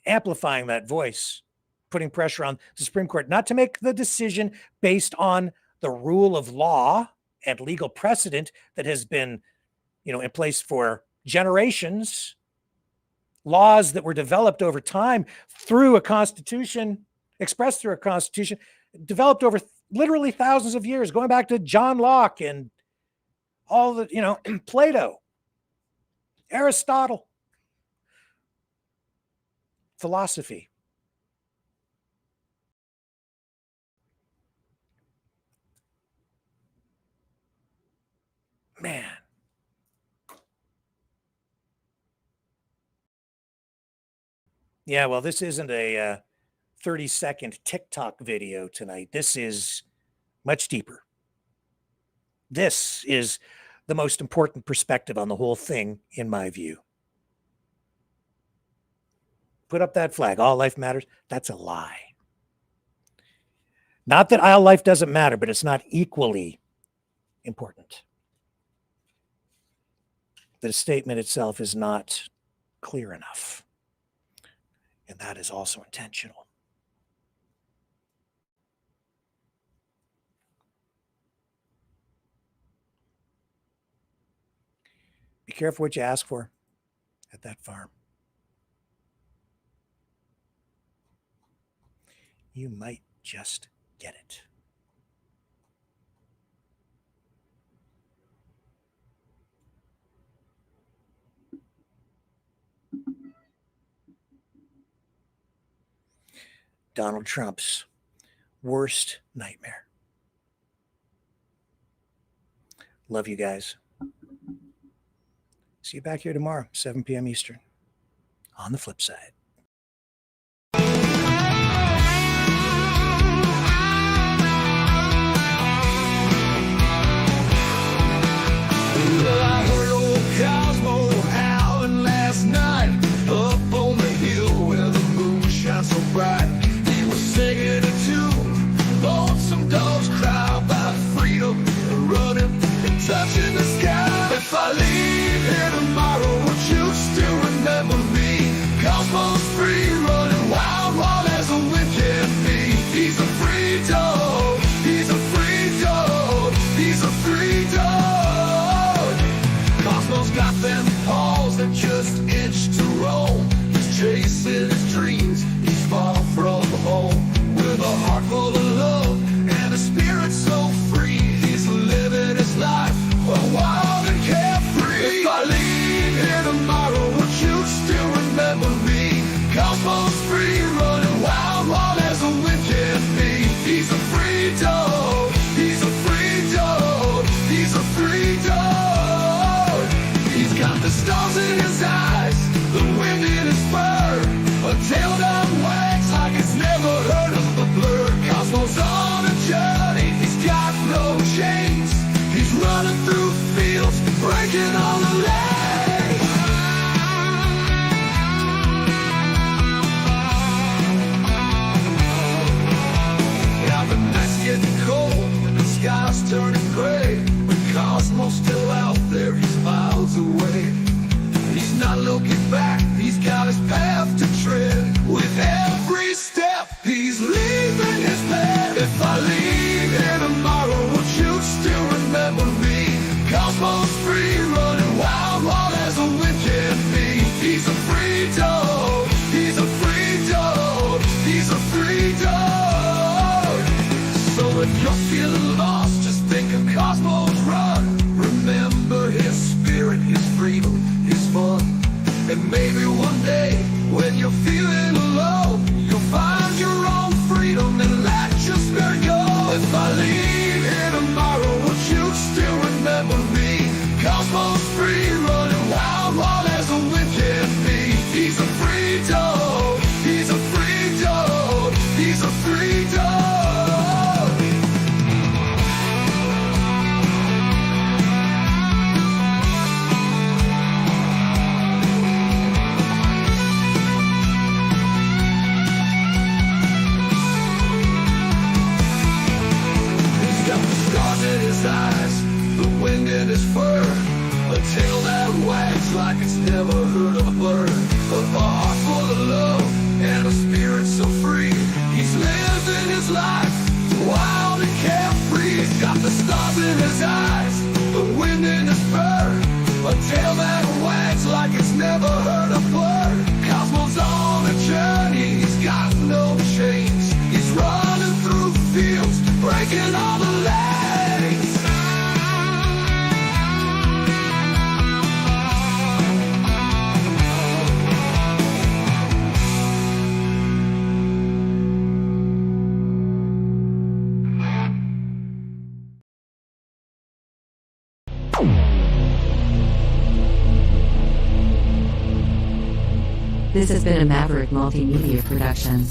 Amplifying that voice, putting pressure on the Supreme Court not to make the decision based on the rule of law and legal precedent that has been, in place for generations, laws that were developed over time through a constitution, expressed through a constitution, developed over literally thousands of years, going back to John Locke and all the, Plato, Aristotle, philosophy. Man. Yeah, well, this isn't a 30-second TikTok video tonight. This is much deeper. This is the most important perspective on the whole thing, in my view. Put up that flag. All life matters. That's a lie. Not that all life doesn't matter, but it's not equally important. The statement itself is not clear enough. And that is also intentional. Be careful what you ask for at that farm. You might just get it. Donald Trump's worst nightmare. Love you guys. See you back here tomorrow, 7 p.m. Eastern, on the flip side. I heard old Cosmo howling last night up on the hill where the moon shines so bright. He was singing a tune, lonesome dogs cry about freedom, running If I leave here tomorrow, would you still remember me? Cosmos free, running wild, wild as a wind can be. He's a free dog, he's a free dog, he's a free dog. Cosmos got them paws that just itch to roam. He's chasing his dreams, he's far from home. With a heart full of love and a spirit so free, he's living his life wild and carefree. If I leave here tomorrow, would you still remember me? Cosmos free, running wild, wild as a wind can be. He's a free dog, he's a free dog, he's a free dog. He's got the stars in his eyes, the wind in his fur, a tail that wags like it's never heard of a blur. Cosmos on a journey, he's got no chains. He's running through fields, breaking all the lanes. Now the night's getting cold, the sky's turning gray. But Cosmo's still out there, he's miles away. He's not looking back, he's got his path to tread. With every step, he's leaving his path. If I leave here tomorrow, would you still remember me? Cosmos free, running wild, wild as a wind can be. He's a free dog, he's a free dog, he's a free dog. So if you're feeling lost, just think of Cosmos Run. Remember his spirit, his freedom, his fun. And maybe one day, when you're feeling alone, you'll find your own freedom and let your spirit go. If I leave here tomorrow, would you still remember me? Cosmos free, running wild, wild as a wind can be. He's a free dog, he's a free dog, he's a free dog. He's got the stars in his eyes, the wind in his fur, a tail that wags like it's never heard of a bird. A heart full of love and a spirit so free. He's living his life wild and carefree. He's got the stars in his eyes, the wind in his fur, a tail that wags like it's never heard a bird. Cosmos on a journey, he's got no chains. He's running through fields, breaking all the lanes. This has been a Maverick Multimedia production.